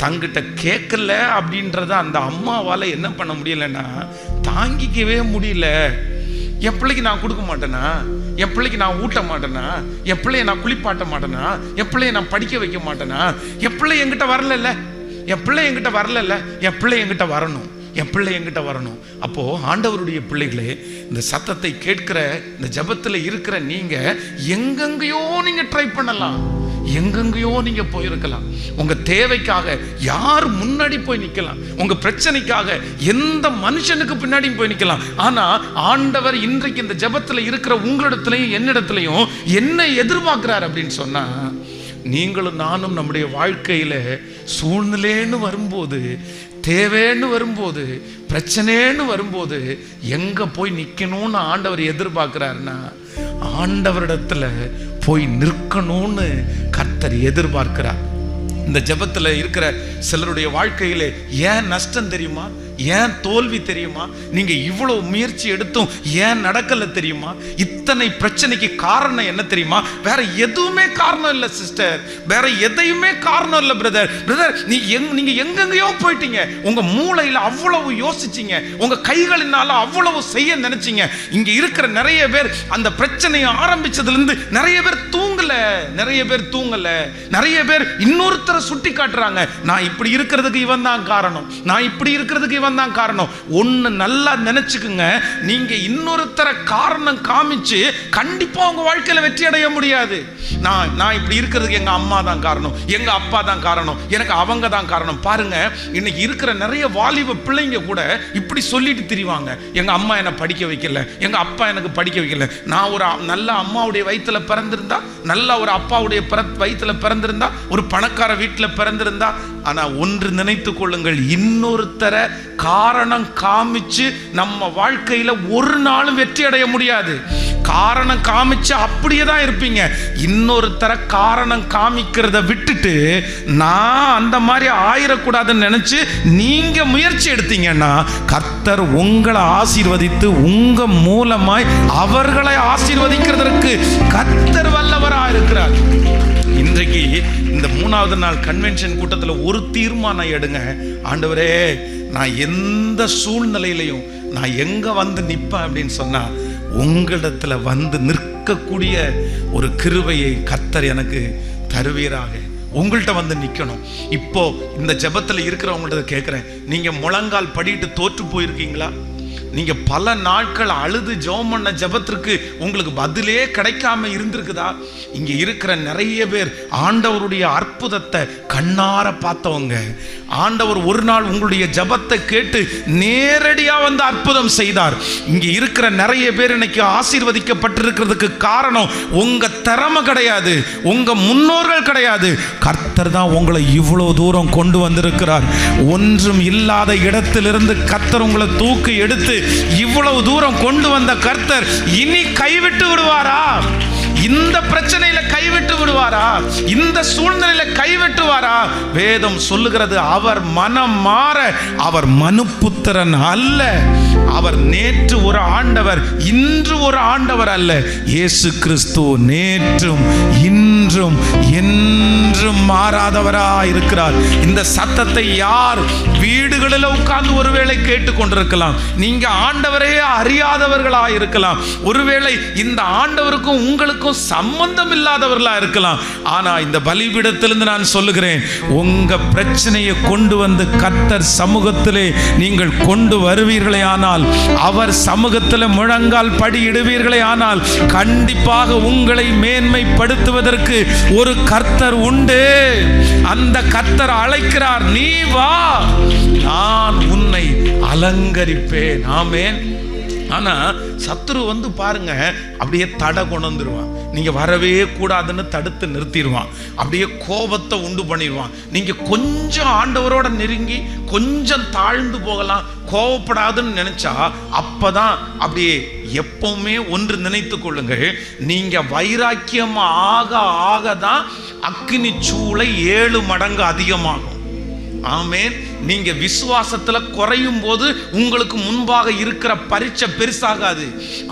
தங்கிட்ட கேட்கல அப்படின்றத அந்த அம்மாவால என்ன பண்ண முடியலன்னா தாங்கிக்கவே முடியல. என் பிள்ளைக்கு நான் கொடுக்க மாட்டேனா? என் பிள்ளைக்கு நான் ஊட்ட மாட்டேனா? என் பிள்ளைய நான் குளிப்பாட்ட மாட்டேனா? என் பிள்ளைய நான் படிக்க வைக்க மாட்டேனா? என் பிள்ளை என்கிட்ட வரல, என் பிள்ளை என்கிட்ட வரல, என் பிள்ளை என்கிட்ட வரணும், என் பிள்ளை என்கிட்ட வரணும். அப்போ ஆண்டவருடைய பிள்ளைகளே, இந்த சத்தத்தை கேட்கிற, இந்த ஜபத்தில் இருக்கிற நீங்க எங்கெங்கயோ நீங்க ட்ரை பண்ணலாம், எங்கெங்கயோ நீங்க போயிருக்கலாம். உங்க தேவைக்காக யார் முன்னாடி போய் நிக்கலாம், உங்க பிரச்சனைக்காக எந்த மனுஷனுக்கு பின்னாடி போய் நிக்கலாம். ஆனா ஆண்டவர் இன்றைக்கு இந்த ஜபத்தில் இருக்கிற உங்களிடத்திலையும் என்னிடத்திலையும் என்ன எதிர்பார்க்கிறார் அப்படின்னு சொன்னா, நீங்களும் நானும் நம்முடைய வாழ்க்கையில சூழ்நிலைன்னு வரும்போது, தேவைன்னு வரும்போது, பிரச்சனைன்னு வரும்போது எங்க போய் நிக்கணும்னு ஆண்டவர் எதிர்பார்க்கிறாருன்னா, ஆண்டவரிடத்துல போய் நிற்கணும்னு கர்த்தர் எதிர்பார்க்கிறார். இந்த ஜெபத்துல இருக்கிற சிலருடைய வாழ்க்கையிலே ஏன் நஷ்டம் தெரியுமா? ஏன் தோல்வி தெரியுமா? நீங்க இவ்வளவு முயற்சி எடுத்தும் ஏன் நடக்கல தெரியுமா? இத்தனை பிரச்சனைக்கு காரணம் என்ன தெரியுமா? வேற எதுவுமே காரணம் இல்லை சிஸ்டர், வேற எதையுமே காரணம் இல்லை பிரதர். நீங்க எங்கெங்கயோ போயிட்டீங்க, உங்க மூளையில அவ்வளவு யோசிச்சீங்க, உங்க கைகளினால அவ்வளவு செய்ய நினைச்சீங்க. இங்க இருக்கிற நிறைய பேர் அந்த பிரச்சனையை ஆரம்பிச்சதுல இருந்து நிறைய பேர் தூங்கல, நிறைய பேர் இன்னொருத்தரை சுட்டி காட்டுறாங்க, நான் இப்படி இருக்கிறதுக்கு இவன் தான் காரணம், நான் இப்படி இருக்கிறதுக்கு இவன் தான் காரணம். ஒன்னு நல்லா நினைச்சுக்குங்க, நீங்க இன்னொருத்தர காரணம் காமிச்சு கண்டிப்பா உங்க வாழ்க்கையில வெற்றி அடைய முடியாது. நான் இப்படி இருக்கிறதுக்கு எங்க அம்மா தான் காரணம், எங்க அப்பா தான் காரணம், எனக்கு அவங்க தான் காரணம். பாருங்க, இன்னைக்கு இருக்கிற நிறைய வாலிப பிள்ளைங்க கூட இப்படி சொல்லிட்டு திரிவாங்க, எங்க அம்மா என்னை படிக்க வைக்கல, எங்க அப்பா எனக்கு படிக்க வைக்கல. நான் ஒரு நல்ல அம்மாவுடைய வயிற்றுல பிறந்திருந்தா, நல்ல ஒரு அப்பாவுடைய வயிற்றுல பிறந்திருந்தா, ஒரு பணக்கார வீட்டில் பிறந்திருந்தா. ஆனா ஒன்று நினைத்து கொள்ளுங்கள், இன்னொருத்தர காரணம் காமிச்சு நம்ம வாழ்க்கையில ஒரு நாளும் வெற்றி அடைய முடியாது. காரணம் காமிச்சு அப்படியே தான் இருப்பீங்க. இன்னொருத்தர காரணம் காமிக்கிறத விட்டுட்டு நான் அந்த மாதிரி ஆயிடக்கூடாதுன்னு நினைச்சு நீங்க முயற்சி எடுத்தீங்கன்னா கர்த்தர் உங்களை ஆசீர்வதித்து உங்க மூலமாய் அவர்களை ஆசீர்வதிக்கிறதற்கு கர்த்தர் வல்லவரா இருக்கிறார். இன்றைக்கு இந்த 3வது நாள் கன்வென்ஷன் கூட்டத்தில் ஒரு தீர்மானம் எடுங்க. ஆண்டவரே, நான் எந்த சூழ்நிலையிலையும் நான் எங்க வந்து நிற்பேன் அப்படின்னு சொன்னா உங்களிடத்துல வந்து நிற்கக்கூடிய ஒரு கிருபையை கர்த்தர் எனக்கு தருவீராக. உங்கள்கிட்ட வந்து நிற்கணும். இப்போ இந்த ஜெபத்தில் இருக்கிறவங்கள்ட்ட கேட்குறேன், நீங்க முழங்கால் படிட்டு தோற்று போயிருக்கீங்களா? நீங்க பல நாட்கள் அழுது ஜெபம் பண்ண ஜெபத்திற்கு உங்களுக்கு பதிலே கிடைக்காம இருந்திருக்குதா? இங்க இருக்கிற நிறைய பேர் ஆண்டவருடைய அற்புதத்தை கண்ணார பார்த்தவங்க. ஆண்டவர் ஒரு நாள் உங்களுடைய ஜெபத்தை கேட்டு நேரடியா வந்து அற்புதம் செய்தார். இங்க இருக்கிற நிறைய பேர் இன்னைக்கு ஆசீர்வதிக்கப்பட்டிருக்கிறதுக்கு காரணம் உங்க திறமை கிடையாது, உங்க முன்னோர்கள் கிடையாது. கர்த்தர் தான் உங்களை இவ்வளவு தூரம் கொண்டு வந்திருக்கிறார். ஒன்றும் இல்லாத இடத்திலிருந்து கர்த்தர் உங்களை தூக்கி எடுத்து இவ்வளவு தூரம் கொண்டு வந்த கர்த்தர் இனி கைவிட்டு விடுவாரா? இந்த பிரச்சனையில கைவிட்டு விடுவாரா? இந்த சூழ்நிலையில கைவிட்டுவாரா? வேதம் சொல்லுகிறது, அவர் மனம் மாற அவர் மனுப்புத்திரன் அல்ல. அவர் நேற்று ஒரு ஆண்டவர், இன்று ஒரு ஆண்டவர் அல்ல. இயேசு கிறிஸ்து நேற்றும் இன்றும் என்றும் மாறாதவரா இருக்கிறார். இந்த சத்தத்தை யார் வீடுகளில் உட்கார்ந்து ஒருவேளை கேட்டுக்கொண்டிருக்கலாம். நீங்க ஆண்டவரே அறியாதவர்களா இருக்கலாம். ஒருவேளை இந்த ஆண்டவருக்கும் உங்களுக்கும் சம்பந்தம் இல்லாதவர்களா இருக்கலாம். ஆனா இந்த பலிபீடத்திலிருந்து நான் சொல்லுகிறேன், உங்க பிரச்சனையை கொண்டு வந்து கர்த்தர் சமூகத்திலே நீங்கள் கொண்டு வருவீர்களே ஆனால், அவர் சமூகத்தில் முழங்கால் படியிடுவீர்களே ஆனால், கண்டிப்பாக உங்களை மேன்மைப்படுத்துவதற்கு ஒரு கர்த்தர் உண்டு. அந்த கர்த்தர் அழைக்கிறார், நீ வா, நான் உன்னை அலங்கரிப்பேன். ஆமென். ஆனா சத்துரு வந்து பாருங்க, அப்படியே தடை கொண்டுருவான். நீங்க வரவே கூடாதுன்னு தடுத்து நிறுத்திடுவான். அப்படியே கோபத்தை உண்டு பண்ணிடுவான். நீங்க கொஞ்சம் ஆண்டவரோட நெருங்கி கொஞ்சம் தாழ்ந்து போகலாம், கோபப்படாதுன்னு நினைச்சா அப்பதான் அப்படியே. எப்பவுமே ஒன்று நினைத்து கொள்ளுங்கள், நீங்க வைராக்கியம் ஆக ஆகதான் அக்கினி சூளை 7 மடங்கு அதிகமாகும். ஆமென். நீங்க விசுவாசத்துல குறையும் போது உங்களுக்கு முன்பாக இருக்கிற பரீட்சை பெருசாகாது.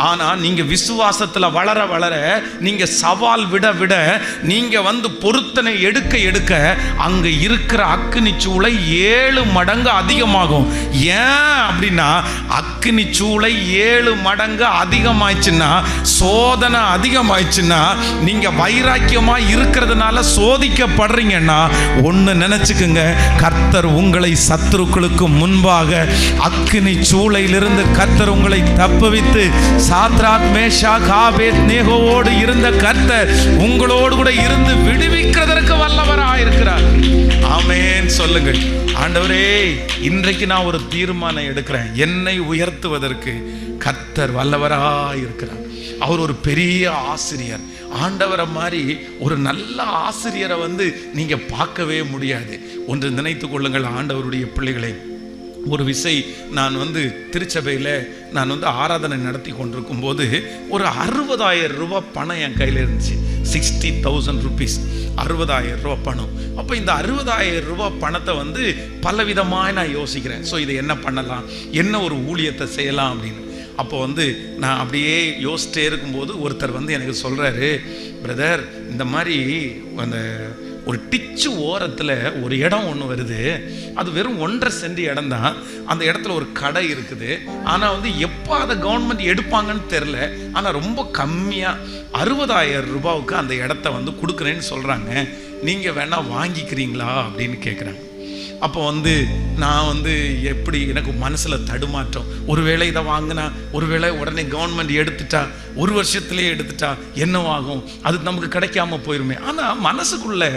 ஆனா நீங்க விசுவாசத்துல வளர வளர, நீங்க சவால் விட விட, நீங்க வந்து பொருத்தனை எடுக்க எடுக்க அங்க இருக்கிற அக்கினி சூளை 7 மடங்கு அதிகமாகும். ஏன் அப்படின்னா, அக்கினி சூளை 7 மடங்கு அதிகமாயிடுச்சுன்னா, சோதனை அதிகமாயிடுச்சுன்னா, நீங்க வைராக்கியமா இருக்கிறதுனால சோதிக்கப்படுறீங்கன்னா ஒன்னு நினைச்சுக்குங்க, கர்த்தர் உங்களை சத்துருக்களுக்கு முன்பாக அக்கினி சூளையிலிருந்து கர்த்தர் உங்களை தப்புவித்து, சாத்ராக் மேஷாக் ஆபேத்நேகோவோடு இருந்த கர்த்தர் உங்களோடு கூட இருந்து விடுவிக்கிறதற்கு வல்லவராயிருக்கிறார். ஆமென். சொல்லுங்கள், ஆண்டவரே, இன்றைக்கு நான் ஒரு தீர்மானம் எடுக்கிறேன், என்னை உயர்த்துவதற்கு கர்த்தர் வல்லவராயிருக்கிறார். அவர் ஒரு பெரிய ஆசிரியர். ஆண்டவரை மாதிரி ஒரு நல்ல ஆசிரியரை வந்து நீங்க பார்க்கவே முடியாது. ஒன்று நினைத்து கொள்ளுங்கள், ஆண்டவருடைய பிள்ளைகளை. ஒரு விசை நான் வந்து திருச்சபையில் நான் வந்து ஆராதனை நடத்தி கொண்டிருக்கும் போது ஒரு 60,000 ரூபாய் பணம் என் கையில் இருந்துச்சு. 60,000 rupees, 60,000 ரூபாய் பணம். அப்போ இந்த 60,000 ரூபாய் பணத்தை வந்து பலவிதமாக நான் யோசிக்கிறேன். ஸோ இதை என்ன பண்ணலாம், என்ன ஒரு ஊழியத்தை செய்யலாம் அப்படின்னு. அப்போ வந்து நான் அப்படியே யோசிச்சிட்டே இருக்கும்போது ஒருத்தர் வந்து எனக்கு சொல்கிறாரு, பிரதர், இந்த மாதிரி அந்த ஒரு டிச்சு ஓரத்தில் ஒரு இடம் ஒன்று வருது, அது வெறும் 1.5 சென்ட் இடம் தான். அந்த இடத்துல ஒரு கடை இருக்குது. ஆனால் வந்து எப்போ அதை கவர்மெண்ட் எடுப்பாங்கன்னு தெரில. ஆனால் ரொம்ப கம்மியாக 60,000 ரூபாவுக்கு அந்த இடத்த வந்து கொடுக்குறேன்னு சொல்கிறாங்க. நீங்கள் வேணால் வாங்கிக்கிறீங்களா அப்படின்னு கேட்குறாங்க. அப்போ வந்து நான் வந்து எப்படி, எனக்கு மனசில் தடுமாற்றம். ஒருவேளை இதை வாங்கினா, ஒருவேளை உடனே கவர்மெண்ட் எடுத்துட்டா, 1 வருஷத்துலேயே எடுத்துட்டா என்னவாகும், அது நமக்கு கிடைக்காம போயிருமே. ஆனால் மனசுக்குள்ளே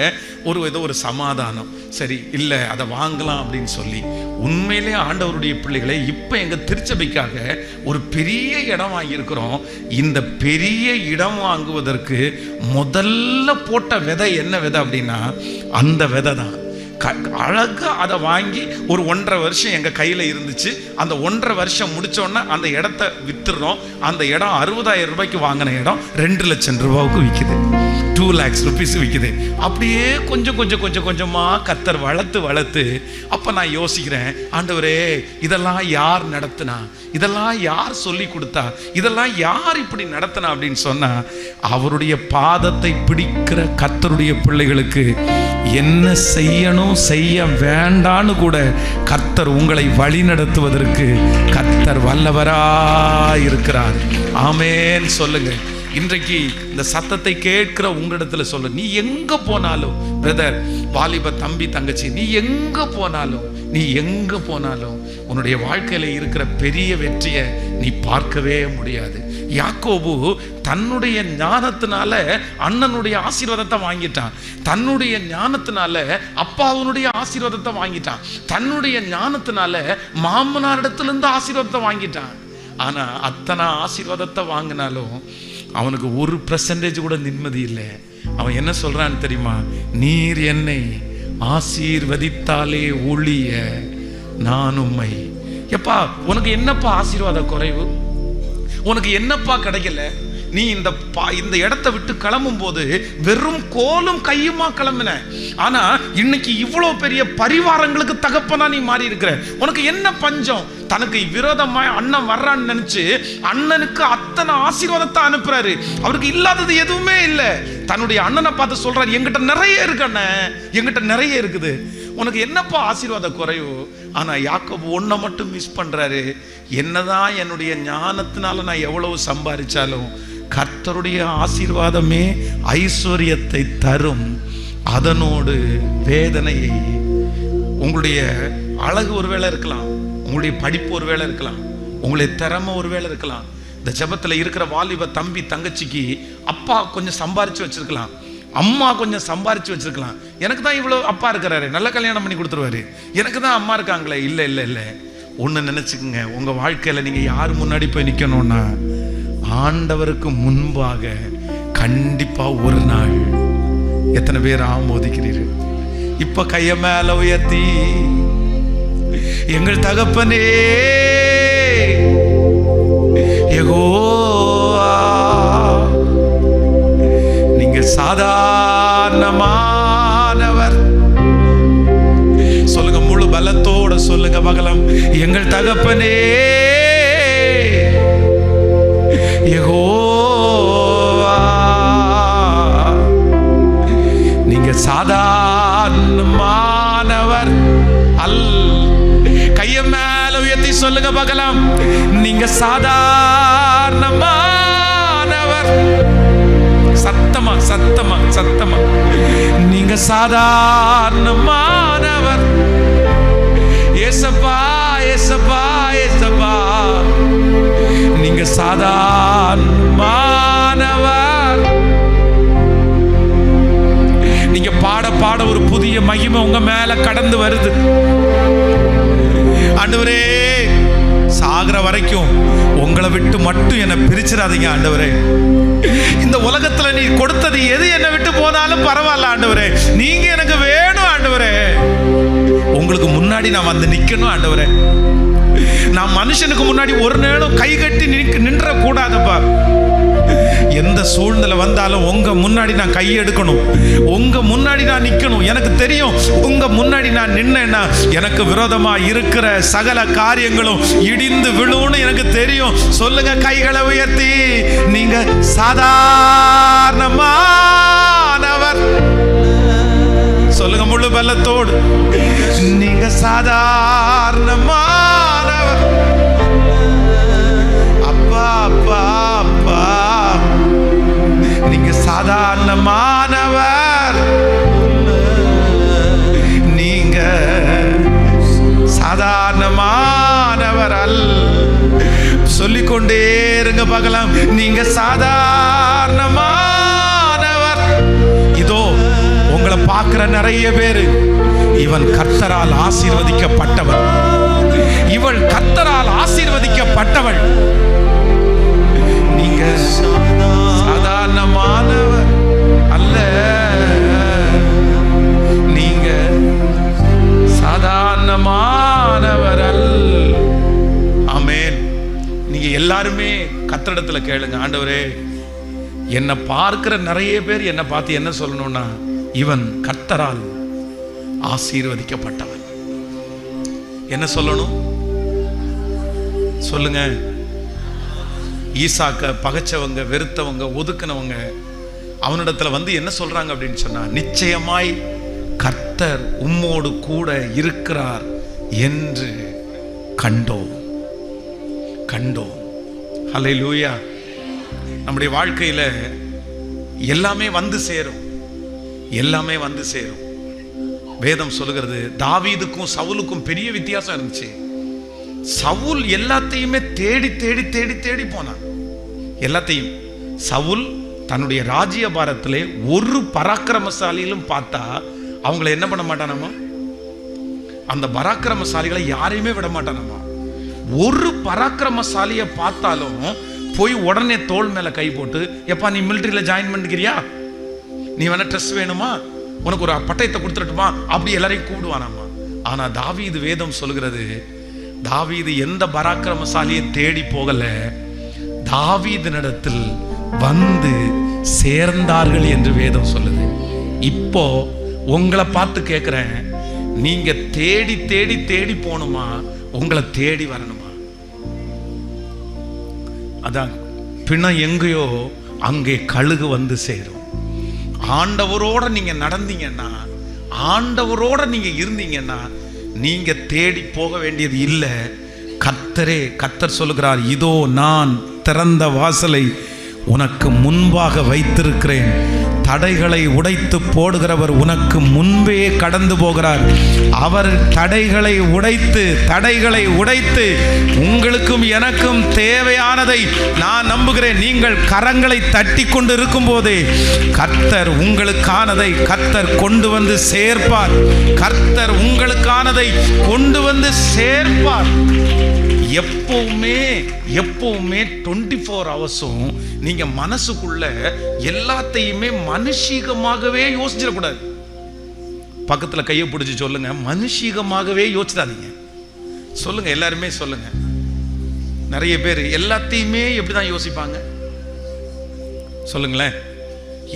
ஏதோ ஒரு சமாதானம், சரி இல்லை அதை வாங்கலாம் அப்படின்னு சொல்லி. உண்மையிலே ஆண்டவருடைய பிள்ளைகளை, இப்போ எங்கள் திருச்சபைக்காக ஒரு பெரிய இடம் வாங்கியிருக்கிறோம். இந்த பெரிய இடம் வாங்குவதற்கு முதல்ல போட்ட விதை என்ன விதை அப்படின்னா, அந்த விதை தான். அழகாக அதை வாங்கி ஒரு 1.5 வருஷம் எங்கள் கையில் இருந்துச்சு. அந்த 1.5 வருஷம் முடித்தோன்னே அந்த இடத்த விற்றுறோம். அந்த இடம் 60,000 ரூபாய்க்கு வாங்கின இடம் 2 லட்சம் ரூபாவுக்கு விற்கிது. 2 lakhs rupees விற்கிது. அப்படியே கொஞ்சம் கொஞ்சம் கொஞ்சம் கொஞ்சமாக கர்த்தர் வளர்த்து அப்போ நான் யோசிக்கிறேன், ஆண்டவரே இதெல்லாம் யார் நடத்தினா, இதெல்லாம் யார் சொல்லி கொடுத்தா, இதெல்லாம் யார் இப்படி நடத்தினா அப்படின்னு சொன்னா, அவருடைய பாதத்தை பிடிக்கிற கர்த்தருடைய பிள்ளைகளுக்கு என்ன செய்யணும் செய்ய வேண்டான்னு கூட கர்த்தர் உங்களை வழி நடத்துவதற்கு கர்த்தர் வல்லவராயிருக்கிறார். ஆமென் சொல்லுங்க. இன்றைக்கு இந்த சத்தத்தை கேட்கிற உங்களிடத்துல சொல்ல, நீ எங்க போனாலும் பிரதர், வாலிப தம்பி தங்கச்சி, நீ எங்க போனாலும் உன்னுடைய வாழ்க்கையில இருக்கிற பெரிய வெற்றியை நீ பார்க்கவே முடியாது. யாக்கோபு தன்னுடைய ஞானத்தினால அண்ணனுடைய ஆசீர்வாதத்தை வாங்கிட்டான். தன்னுடைய ஞானத்தினால அப்பாவுடைய ஆசீர்வாதத்தை வாங்கிட்டான். தன்னுடைய ஞானத்தினால மாமனாரிடத்திலிருந்து ஆசீர்வாதத்தை வாங்கிட்டான். ஆனா அத்தனை ஆசீர்வாதத்தை வாங்கினாலும் அவனுக்கு 1% கூட நிம்மதி இல்லை. அவன் என்ன சொல்றான்னு தெரியுமா? நீர் என்னை ஆசீர்வதித்தாலே ஒழிய நான் உம்மை. எப்பா உனக்கு என்னப்பா ஆசீர்வாத குறைவு? உனக்கு என்னப்பா கிடைக்கல? நீ இந்த இடத்தை விட்டு கிளம்பும் போது வெறும் கோலும் கையுமா கிளம்பின. ஆனா இன்னைக்கு இவ்வளவு பெரிய பரிவாரங்களுக்கு தகப்பனா நீ மாறி இருக்கிற. உனக்கு என்ன பஞ்சம்? தனக்கு விரோதமா அண்ணன் வர்றான்னு நினைச்சு அண்ணனுக்கு அத்தனை ஆசீர்வாதத்தை அனுப்புறாரு. அவருக்கு இல்லாதது எதுவுமே இல்லை. தன்னுடைய அண்ணனை பார்த்து சொல்றாரு, என்கிட்ட நிறைய இருக்கு அண்ணன், என்கிட்ட நிறைய இருக்குது. உனக்கு என்னப்பா ஆசீர்வாத குறைவு? ஆனா யாக்கோபு ஒன்றை மட்டும் மிஸ் பண்றாரு. என்னதான் என்னுடைய ஞானத்தினால நான் எவ்வளவு சம்பாதிச்சாலும் கர்த்தருடைய ஆசீர்வாதமே ஐஸ்வர்யத்தை தரும். அதனோடு வேதனையை. உங்களுடைய அழகு ஒருவேளை இருக்கலாம், உங்களுடைய படிப்பு ஒருவேளை இருக்கலாம், உங்களுடைய திறமை ஒருவேளை இருக்கலாம். இந்த ஜெபத்தில் இருக்கிற வாலிப தம்பி தங்கச்சிக்கு அப்பா கொஞ்சம் சம்பாரிச்சு வச்சிருக்கலாம், அம்மா கொஞ்சம் சம்பாரிச்சு வச்சிருக்கலாம். எனக்கு தான் இவ்வளோ அப்பா இருக்கிறாரு, நல்ல கல்யாணம் பண்ணி கொடுத்துருவாரு, எனக்கு தான் அம்மா இருக்காங்களே. இல்லை இல்லை இல்லை, ஒன்று நினச்சிக்கோங்க, உங்கள் வாழ்க்கையில் நீங்கள் யார் முன்னாடி போய் நிற்கணும்னா ஆண்டவருக்கு முன்பாக கண்டிப்பாக ஒரு நாள். எத்தனை பேர் ஆமோதிக்கிறீர்கள்? இப்போ கையை மேலே உயர்த்தி, எங்கள் தகப்பனே யெகோவா, நீங்க சாதாரணமானவர். சொல்லுங்க, முழு பலத்தோட சொல்லுங்க பகலம். எங்கள் தகப்பனே யெகோவா, நீங்க சாதாரணமானவர் அல்ல. கைய மேல உயர்த்தி சொல்லுங்க பகலம், நீங்க சாதாரணமானவர். சத்தமா சத்தமா சத்தமா, நீங்க சாதாரணமானவர். ஏசப்பா ஏசப்பா ஏசப்பா, நீங்க சாதாரணமானவர். நீங்க பாட பாட ஒரு புதிய மகிமை உங்க மேல கடந்து வருது. ஆண்டவரே, சாகிற வரைக்கும் உங்களை விட்டு மட்டும் என்னை பிரிச்சிடாதீங்க ஆண்டவரே. இந்த உலகத்துல நீ கொடுத்தது எது என்னை விட்டு போனாலும் பரவாயில்ல ஆண்டவரே, நீங்க எனக்கு வேணும் ஆண்டவரே. உங்களுக்கு முன்னாடி நான் வந்து நிக்கணும் ஆண்டவரே. நான் மனுஷனுக்கு முன்னாடி ஒரு நேரம் கை கட்டி நின்ற கூடாதுப்பா. எந்த சூழ்நிலை வந்தாலும் உங்க முன்னாடி நான் கையெடுக்கணும், உங்க முன்னாடி நான் நிக்கணும். எனக்கு தெரியும், உங்க முன்னாடி நான் நின்னேன்னா எனக்கு விரோதமா இருக்கிற சகல காரியங்களும் இடிந்து விழுன்னு எனக்கு தெரியும். சொல்லுங்க கைகளை உயர்த்தி, நீங்க சாதாரணமானவர். சொல்லுங்க முழு பலத்தோடு, நீங்க சாதாரணமானவர். அப்பா அப்பா அப்பா, நீங்க சாதாரணமானவர். நீங்க சாதாரணமானவர் அல்ல. சொல்லிக்கொண்டே இருங்க பார்க்கலாம், நீங்க சாதாரணமானவர். இதோ உங்களை பார்க்கிற நிறைய பேரு, இவன் கர்த்தரால் ஆசீர்வதிக்கப்பட்டவன், இவள் கர்த்தரால் ஆசீர்வதிக்கப்பட்டவள். நீங்க சாதாரணமானவர் அல்ல, நீங்க கர்த்தரிடத்துல கேளுங்க, ஆண்டவரே என்னை பார்க்கிற நிறைய பேர் என்னை பார்த்து என்ன சொல்லணும்னா, இவன் கர்த்தரால் ஆசீர்வதிக்கப்பட்டவன். என்ன சொல்லணும் சொல்லுங்க? ஈசாக்க பகைச்சவங்க, வெறுத்தவங்க, ஒதுக்குனவங்க அவனிடத்துல வந்து என்ன சொல்றாங்க அப்படின்னு சொன்னா, நிச்சயமாய் கர்த்தர் உம்மோடு கூட இருக்கிறார் என்று கண்டோம். ஹல்லேலூயா. நம்முடைய வாழ்க்கையில எல்லாமே வந்து சேரும். வேதம் சொல்லுகிறது, தாவீதுக்கும் சவுலுக்கும் பெரிய வித்தியாசம் இருந்துச்சு. சவுல் எல்லாத்தையுமே தேடி தேடி தேடி தேடி போனான். எல்லாத்தையும் சவுல் தன்னுடைய ராஜ்யபாரத்திலே ஒரு பராக்கிரமசாலியிலும் பார்த்தா அவங்கள என்ன பண்ண மாட்டானாமா, அந்த பராக்கிரமசாலிகளை யாரையுமே விட மாட்டானாமா. ஒரு பராக்கிரமசாலியை பார்த்தாலும் போய் உடனே தோள் மேல கை போட்டு, எப்பா நீ மிலிட்டரியில ஜாயின் பண்ணிக்கிறியா, நீ வேணா ட்ரெஸ் வேணுமா, உனக்கு ஒரு பட்டயத்தை கொடுத்துட்டுமா, அப்படி எல்லாரையும் கூப்பிடுவானாமா. ஆனா தாவீது, வேதம் சொல்கிறது, தாவீது எந்த பராக்கிரமசாலியை தேடி போகல, தாவீதினிடத்தில் வந்து சேர்ந்தார்கள் என்று வேதம் சொல்லுது. இப்போ உங்களை பார்த்து கேட்கிறேன், நீங்க தேடி தேடி தேடி போகணுமா, உங்களை தேடி வரணுமா? அதான் பிணம் எங்கேயோ அங்கே கழுகு வந்து சேரும். ஆண்டவரோட நீங்க நடந்தீங்கன்னா, ஆண்டவரோட நீங்க இருந்தீங்கன்னா, நீங்க தேடி போக வேண்டியது இல்லை. கர்த்தர் சொல்லுகிறார், இதோ நான் திறந்த வாசலை உனக்கு முன்பாக வைத்திருக்கிறேன், தடைகளை உடைத்து போடுகிறவர் உனக்கு முன்பே கடந்து போகிறார். அவர் தடைகளை உடைத்து உங்களுக்கும் எனக்கும் தேவையானதை நான் நம்புகிறேன். நீங்கள் கரங்களை தட்டி கொண்டு இருக்கும் போதே கர்த்தர் உங்களுக்கானதை கர்த்தர் கொண்டு வந்து சேர்ப்பார். கர்த்தர் உங்களுக்கானதை கொண்டு வந்து சேர்ப்பார். எப்பவுமே 24 ஹவர்ஸும் நீங்க மனசுக்குள்ள எல்லாத்தையுமே மனுஷீகமாகவே யோசிச்சிடக்கூடாது. பக்கத்துல கையை பிடிச்சி சொல்லுங்க, மனுஷீகமாகவே யோசிச்சிடாதீங்க. சொல்லுங்க, எல்லாருமே சொல்லுங்க. நிறைய பேர் எல்லாத்தையுமே எப்படிதான் யோசிப்பாங்க சொல்லுங்களேன்?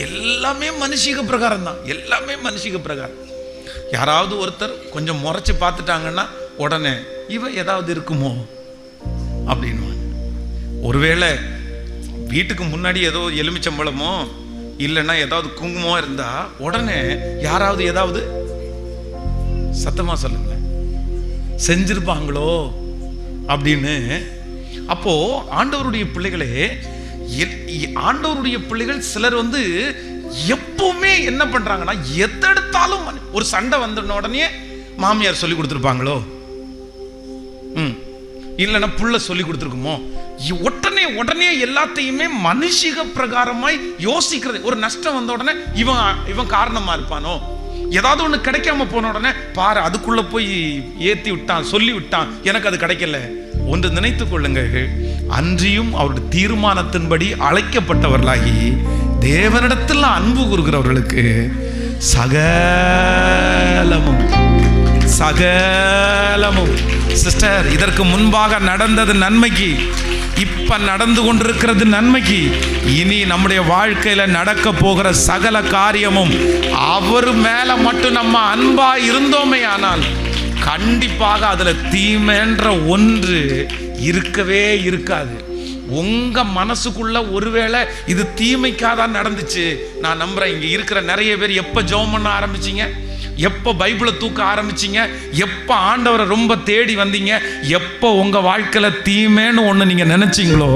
எல்லாமே மனுஷீக பிரகாரம் தான், எல்லாமே மனுஷீக பிரகாரம். யாராவது ஒருத்தர் கொஞ்சம் முறைச்சு பார்த்துட்டாங்கன்னா உடனே இவன் ஏதாவது இருக்குமோ அப்படின்னு. ஒருவேளை வீட்டுக்கு முன்னாடி ஏதோ எலுமிச்சம்பழமோ இல்லைன்னா ஏதாவது குங்குமோ இருந்தா உடனே யாராவது ஏதாவது சத்தமா சொல்லுங்க செஞ்சிருப்பாங்களோ அப்படின்னு. அப்போ ஆண்டவருடைய பிள்ளைகள் சிலர் வந்து எப்பவுமே என்ன பண்றாங்கன்னா, எதெடுத்தாலும் ஒரு சண்டை வந்த உடனே மாமியார் சொல்லி கொடுத்துருப்பாங்களோ, இல்லைன்னா புள்ள சொல்லி கொடுத்துருக்குமோ, உடனே எல்லாத்தையுமே மனுஷிக பிரகாரமாய் யோசிக்கிறது. ஒரு நஷ்டம் வந்த உடனே இவன் காரணமா இருப்பானோ, ஏதாவது ஒண்ணு கிடைக்காம போன உடனே பாரு அதுக்குள்ள போய் ஏத்தி விட்டான், சொல்லி விட்டான், எனக்கு அது கிடைக்கல. ஒன்று நினைத்துக் கொள்ளுங்கள், அன்றியும் அவருடைய தீர்மானத்தின்படி அழைக்கப்பட்டவர்களாகி தேவனிடத்தில் அன்பு கூறுகிறவர்களுக்கு சகலமும் சிஸ்டர், இதற்கு முன்பாக நடந்தது நன்மைக்கு, இப்ப நடந்து கொண்டிருக்கிறது நன்மைக்கு, இனி நம்முடைய வாழ்க்கையில நடக்க போகிற சகல காரியமும் அவர் மேல மட்டும் நம்ம அன்பா இருந்தோமே ஆனால் கண்டிப்பாக அதுல தீமைன்ற ஒன்று இருக்கவே இருக்காது. உங்க மனசுக்குள்ள ஒருவேளை இது தீமைக்காதான் நடந்துச்சு, நான் நம்புறேன் இங்க இருக்கிற நிறைய பேர் எப்ப ஜெபம் பண்ண ஆரம்பிச்சீங்க, எப்போ பைபிளை தூக்க ஆரம்பிச்சிங்க, எப்போ ஆண்டவரை ரொம்ப தேடி வந்தீங்க, எப்போ உங்கள் வாழ்க்கையில் தீமைன்னு ஒன்று நீங்கள் நினச்சிங்களோ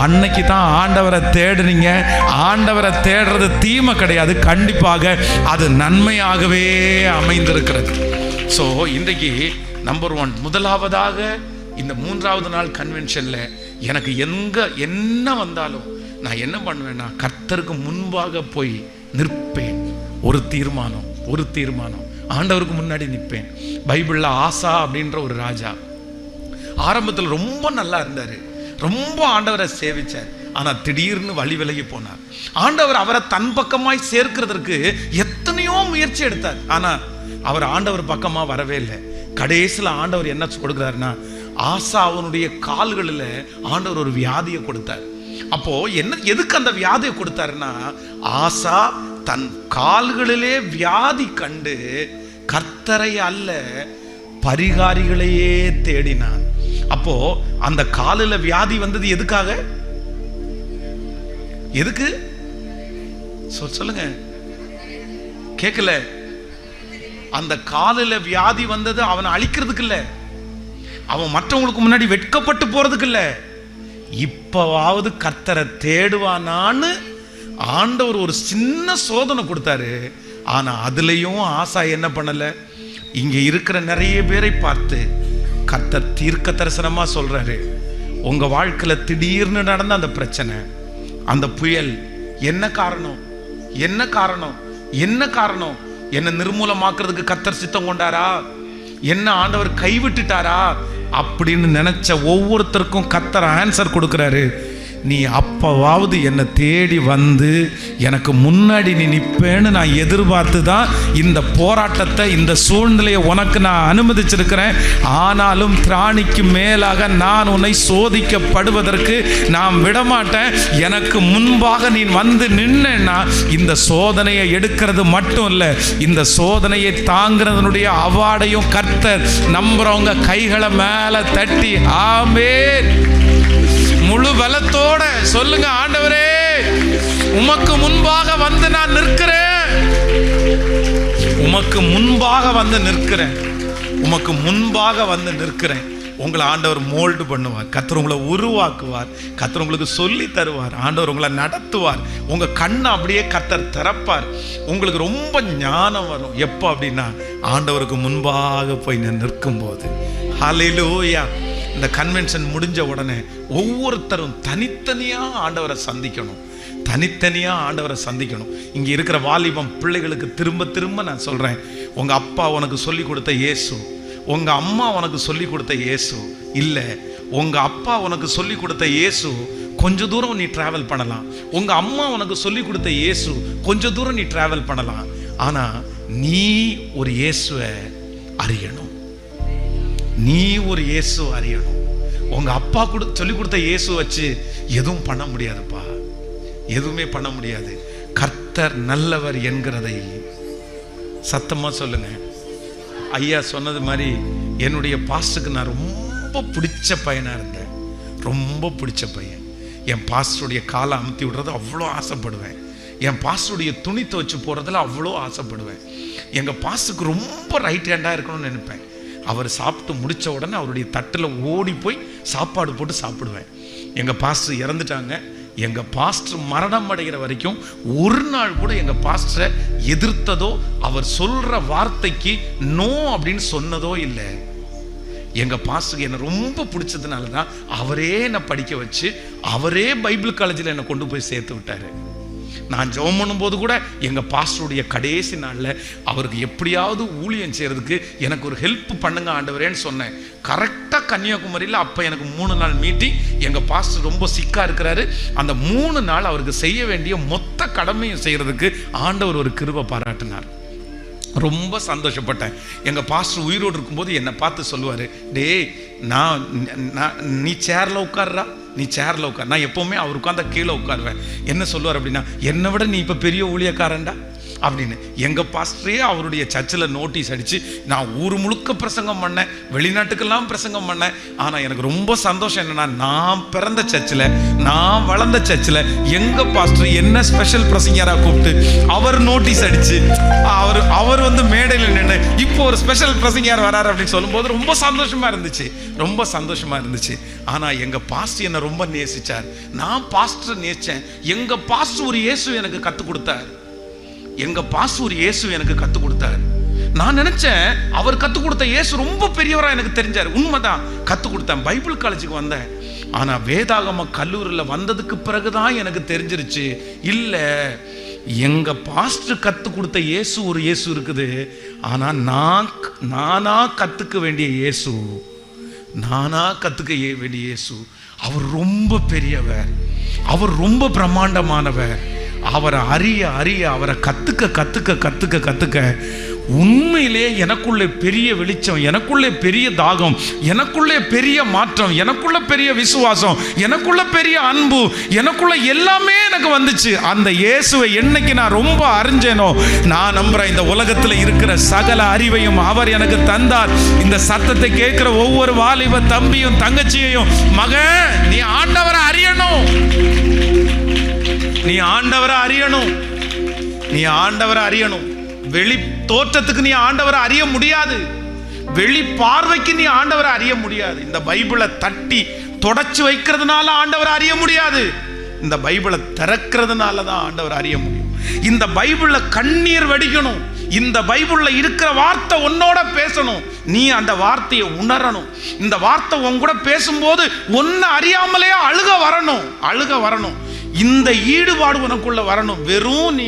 அன்னைக்கு தான் ஆண்டவரை தேடுனீங்க. ஆண்டவரை தேடுறது தீமை கிடையாது, கண்டிப்பாக அது நன்மையாகவே அமைந்திருக்கிறது. ஸோ இன்றைக்கு நம்பர் 1, முதலாவதாக இந்த 3வது நாள் கன்வென்ஷனில் எனக்கு என்ன வந்தாலும் நான் என்ன பண்ணுவேன்னா, கர்த்தருக்கு முன்பாக போய் நிற்பேன். ஒரு தீர்மானம் ஆண்டவருக்கு முன்னாடி நிற்பேன். பைபிள்ல ஆசா அப்படின்ற ஒரு ராஜா ஆரம்பத்தில் ரொம்ப நல்லா இருந்தாரு, ரொம்ப ஆண்டவரை சேவிச்சார். ஆனா திடீர்னு வழி விலகி போனார். ஆண்டவர் அவரை தன் பக்கமாய் சேர்க்கிறதுக்கு எத்தனையோ முயற்சி எடுத்தார். ஆனா அவர் ஆண்டவர் பக்கமா வரவே இல்லை. கடைசியில் ஆண்டவர் என்ன கொடுக்கிறாருன்னா, ஆசா அவனுடைய கால்களில் ஆண்டவர் ஒரு வியாதியை கொடுத்தார். அப்போ என்ன, எதுக்கு அந்த வியாதியை கொடுத்தாருன்னா, ஆசா தன் கால்களிலே வியாதி கண்டு கர்த்தரை அல்ல பரிகாரிகளையே தேடினான். அப்போ அந்த காலில் வியாதி வந்தது எதுக்காக? எதுக்கு சொல்லுங்க, கேட்கல. அந்த காலில் வியாதி வந்தது அவனை அழிக்கிறதுக்கு இல்ல, அவன் மற்றவங்களுக்கு முன்னாடி வெட்கப்பட்டு போறதுக்கு இல்ல, இப்பவாவது கர்த்தரை தேடுவானான்னு ஆண்டவர் ஒரு சின்ன சோதனை கொடுத்தாரு. ஆனா அதுலயும் ஆசா என்ன பண்ணல, இங்க இருக்கிற நிறைய பேரை பார்த்து கர்த்தர் தீர்க்க தரிசனமா சொல்றாரு, உங்க வாழ்க்கையில திடீர்னு நடந்த அந்த பிரச்சனை, அந்த புயல் என்ன காரணம், என்ன காரணம், என்ன காரணம்? என்ன நிர்மூலமாக்குறதுக்கு கர்த்தர் சித்தம் கொண்டாரா? என்ன ஆண்டவர் கைவிட்டுட்டாரா அப்படின்னு நினைச்ச ஒவ்வொருத்தருக்கும் கர்த்தர் ஆன்சர் கொடுக்கிறாரு. நீ அப்பவாவது என்னை தேடி வந்து எனக்கு முன்னாடி நீ நிற்பேன்னு நான் எதிர்பார்த்து தான் இந்த போராட்டத்தை, இந்த சூழ்நிலையை உனக்கு நான் அனுமதிச்சிருக்கிறேன். ஆனாலும் திராணிக்கு மேலாக நான் உன்னை சோதிக்கப்படுவதற்கு நான் விடமாட்டேன். எனக்கு முன்பாக நீ வந்து நின்னா இந்த சோதனையை எடுக்கிறது மட்டும் இல்லை, இந்த சோதனையை தாங்கிறதனுடைய அவார்டையும் கர்த்தர் நம்புறவங்க கைகளை மேல தட்டி ஆமென் முழு பலத்தோட சொல்லுங்க, ஆண்டவரே உமக்கு முன்பாக வந்து நான் நிற்கிறேன், உமக்கு முன்பாக வந்து நிற்கிறேன், உமக்கு முன்பாக வந்து நிற்கிறேன். உங்களை ஆண்டவர் மோல்டு பண்ணுவார், கர்த்தர் உங்களை உருவாக்குவார், கர்த்தர் உங்களுக்கு சொல்லி தருவார், ஆண்டவர் உங்களை நடத்துவார், உங்க கண்ணை அப்படியே கர்த்தர் திறப்பார், உங்களுக்கு ரொம்ப ஞானம் வரும். எப்போ அப்படின்னா ஆண்டவருக்கு முன்பாக போய் நிற்கும் போது. ஹல்லேலூயா. இந்த கன்வென்ஷன் முடிஞ்ச உடனே ஒவ்வொருத்தரும் தனித்தனியா ஆண்டவரை சந்திக்கணும், தனித்தனியா ஆண்டவரை சந்திக்கணும். இங்க இருக்கிற வாலிபம் பிள்ளைகளுக்கு திரும்ப திரும்ப நான் சொல்றேன், உங்க அப்பா உனக்கு சொல்லி கொடுத்த இயேசு, உங்க அம்மா உனக்கு சொல்லி கொடுத்த இயேசு இல்ல, உங்க அப்பா உனக்கு சொல்லி கொடுத்த இயேசு கொஞ்ச தூரம் நீ டிராவல் பண்ணலாம், உங்க அம்மா உனக்கு சொல்லி கொடுத்த இயேசு கொஞ்ச தூரம் நீ டிராவல் பண்ணலாம். ஆனா நீ ஒரு இயேசுவை அறியணும், நீ ஒரு இயேசு அறியணும். உங்க அப்பா சொல்லி கொடுத்த இயேசு வச்சு எதுவும் பண்ண முடியாதுப்பா, எதுவுமே பண்ண முடியாது. கர்த்தர் நல்லவர் என்கிறதை சத்தமா சொல்லுங்க. ஐயா சொன்னது மாதிரி என்னுடைய பாஸ்டருக்கு நான் ரொம்ப பிடிச்ச பையனா இருந்தேன், ரொம்ப பிடிச்ச பையன். என் பாஸ்டருடைய காலை அமுத்தி விடுறது அவ்வளோ ஆசைப்படுவேன், என் பாஸ்டருடைய துணி துவச்சு போறதுல அவ்வளோ ஆசைப்படுவேன். எங்க பாஸ்டருக்கு ரொம்ப ரைட் ஹேண்டா இருக்கணும்னு நினைப்பேன். அவர் சாப்பிட்டு முடித்த உடனே அவருடைய தட்டில் ஓடி போய் சாப்பாடு போட்டு சாப்பிடுவேன். எங்கள் பாஸ்டர் இறந்துட்டாங்க, எங்கள் பாஸ்டர் மரணம் அடைகிற வரைக்கும் ஒரு நாள் கூட எங்கள் பாஸ்டரை எதிர்த்ததோ அவர் சொல்கிற வார்த்தைக்கு நோ அப்படின்னு சொன்னதோ இல்லை. எங்கள் பாஸ்டருக்கு என்னை ரொம்ப பிடிச்சதுனால தான் அவரே என்னை படிக்க வச்சு அவரே பைபிள் காலேஜில் என்னை கொண்டு போய் சேர்த்து விட்டார். நான் ஜெபம் பண்ணும்போது கூட எங்கள் பாஸ்டருடைய கடைசி நாளில் அவருக்கு எப்படியாவது ஊழியம் செய்கிறதுக்கு எனக்கு ஒரு ஹெல்ப் பண்ணுங்க ஆண்டவரேன்னு சொன்னேன். கரெக்டாக கன்னியாகுமரியில் அப்போ எனக்கு 3 நாள் மீட்டிங். எங்கள் பாஸ்டர் ரொம்ப சிக்காக இருக்கிறாரு. அந்த 3 நாள் அவருக்கு செய்ய வேண்டிய மொத்த கடமையும் செய்கிறதுக்கு ஆண்டவர் ஒரு கிருபை பாராட்டினார். ரொம்ப சந்தோஷப்பட்டேன். எங்கள் பாஸ்டர் உயிரோடு இருக்கும்போது என்னை பார்த்து சொல்லுவார், டேய் நீ சேரில் உட்கார்றா, நீ சேரில் உட்கார். நான் எப்போவுமே அவர் உட்கார்ந்தா கீழே உட்காருவேன். என்ன சொல்லுவார் அப்படின்னா, என்னை விட நீ இப்போ பெரிய ஊழியக்காரன்டா அப்படின்னு. எங்கள் பாஸ்டரே அவருடைய சர்ச்சில் நோட்டீஸ் அடித்து நான் ஊர் முழுக்க பிரசங்கம் பண்ணேன், வெளிநாட்டுக்கெல்லாம் பிரசங்கம் பண்ணேன். ஆனால் எனக்கு ரொம்ப சந்தோஷம் என்னென்னா, நான் பிறந்த சர்ச்சில், நான் வளர்ந்த சர்ச்சில் எங்கள் பாஸ்டர் என்ன ஸ்பெஷல் பிரசங்கராக கூப்பிட்டு அவர் நோட்டீஸ் அடித்து அவர் வந்து மேடையில் நின்று இப்போ ஒரு ஸ்பெஷல் பிரசங்கர் வராரு அப்படின்னு சொல்லும்போது ரொம்ப சந்தோஷமாக இருந்துச்சு, ரொம்ப சந்தோஷமாக இருந்துச்சு. ஆனால் எங்கள் பாஸ்டர் என்னை ரொம்ப நேசித்தார், நான் பாஸ்டர் நேசித்தேன். எங்கள் பாஸ்டர் ஒரு இயேசு எனக்கு கற்றுக் கொடுத்தார், எங்க பாஸ்டர் இயேசு எனக்கு கற்றுக் கொடுத்தார். நான் நினைச்சேன் அவர் கற்றுக் கொடுத்த இயேசு ரொம்ப பெரியவரா எனக்கு தெரிஞ்சார். உண்மைதான், கற்றுக் கொடுத்தேன். பைபிள் காலேஜுக்கு வந்தேன். ஆனா வேதாகம கல்லூரியில் வந்ததுக்கு பிறகுதான் எனக்கு தெரிஞ்சிருச்சு, இல்ல எங்க பாஸ்டர் கற்றுக் கொடுத்த இயேசு ஒரு இயேசு இருக்குது. ஆனா நானா கத்துக்க வேண்டிய இயேசு, நானா கத்துக்க வேண்டிய இயேசு அவர் ரொம்ப பெரியவர், அவர் ரொம்ப பிரம்மாண்டமானவர். அவரை அறிய அறிய அவரை கத்துக்க கத்துக்க கத்துக்க கத்துக்க உண்மையிலே எனக்குள்ளே பெரிய வெளிச்சம், எனக்குள்ளே பெரிய தாகம், எனக்குள்ளே பெரிய மாற்றம், எனக்குள்ள பெரிய விசுவாசம், எனக்குள்ள பெரிய அன்பு, எனக்குள்ள எல்லாமே எனக்கு வந்துச்சு. அந்த இயேசுவை என்னைக்கு நான் ரொம்ப அறிஞ்சேனோ, நான் நம்புறேன் இந்த உலகத்தில் இருக்கிற சகல அறிவையும் அவர் எனக்கு தந்தார். இந்த சத்தத்தை கேட்கிற ஒவ்வொரு வாலிப தம்பியும் தங்கச்சியையும், மகன் நீ ஆண்டவரை அறியணும், நீ ஆண்டவரை அறியணும், நீ ஆண்டவரை அறியணும். வெளி தோற்றத்துக்கு நீ ஆண்டவரை அறிய முடியாது, வெளி பார்வைக்கு நீ ஆண்டவரை அறிய முடியாது. இந்த பைபிளை தட்டி தொடச்சு வைக்கிறதுனால ஆண்டவரை அறிய முடியாது. இந்த பைபிளை திறக்கிறதுனால தான் ஆண்டவரை அறிய முடியும். இந்த பைபிள்ல கண்ணீர் வடிக்கணும். இந்த பைபிள்ல இருக்கிற வார்த்தை உன்னோட பேசணும். நீ அந்த வார்த்தையை உணரணும். இந்த வார்த்தை உன் கூட பேசும்போது ஒன்னு அறியாமலே அழுக வரணும். இந்த ஈடுபாடு உனக்குள்ள வரணும். வெறும் நீ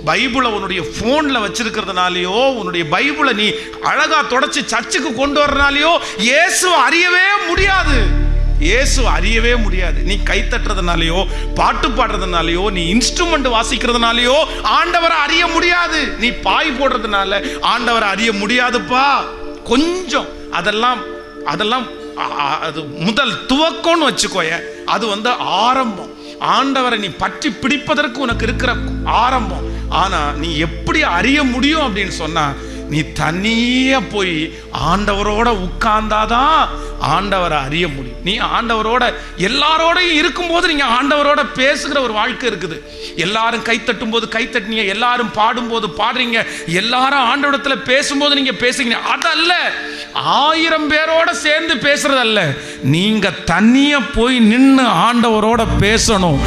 பைபிளை உன்னுடைய போன்ல வச்சிருக்கிறதுனாலயோ, உன்னுடைய பைபிளை நீ அழகா தொடச்சு சர்ச்சுக்கு கொண்டு வர்றதுனாலயோ இயேசு அறியவே முடியாது. இயேசு அறியவே முடியாது. நீ கை தட்டுறதுனாலயோ, பாட்டு பாடுறதுனாலயோ, நீ இன்ஸ்ட்ருமெண்ட் வாசிக்கிறதுனாலயோ ஆண்டவரை அறிய முடியாது. நீ பாய் போடுறதுனால ஆண்டவரை அறிய முடியாதுப்பா. கொஞ்சம் அதெல்லாம் அது முதல் துவக்கம்னு வச்சுக்கோய. அது ஆரம்பம். ஆண்டவரை நீ பற்றி பிடிப்பதற்கு உனக்கு இருக்கிற ஆரம்பம். ஆனா நீ எப்படி அறிய முடியும் அப்படின்னு சொன்னா, நீ தனியா போய் ஆண்டவரோட உட்கார்ந்தாதான் ஆண்டவரை அறிய முடியும். நீ ஆண்டவரோட எல்லாரோடையும் இருக்கும்போது நீங்க ஆண்டவரோட பேசுகிற ஒரு வாழ்க்கை இருக்குது. எல்லாரும் கை தட்டும் போது கை தட்டினீங்க, எல்லாரும் பாடும்போது பாடுறீங்க, எல்லாரும் ஆண்டவரத்துல பேசும்போது நீங்க பேசுறீங்க. அதல்ல, 1000 பேரோட சேர்ந்து பேசுறது அல்ல. நீங்க தனியா போய் நின்று ஆண்டவரோட பேசணும்,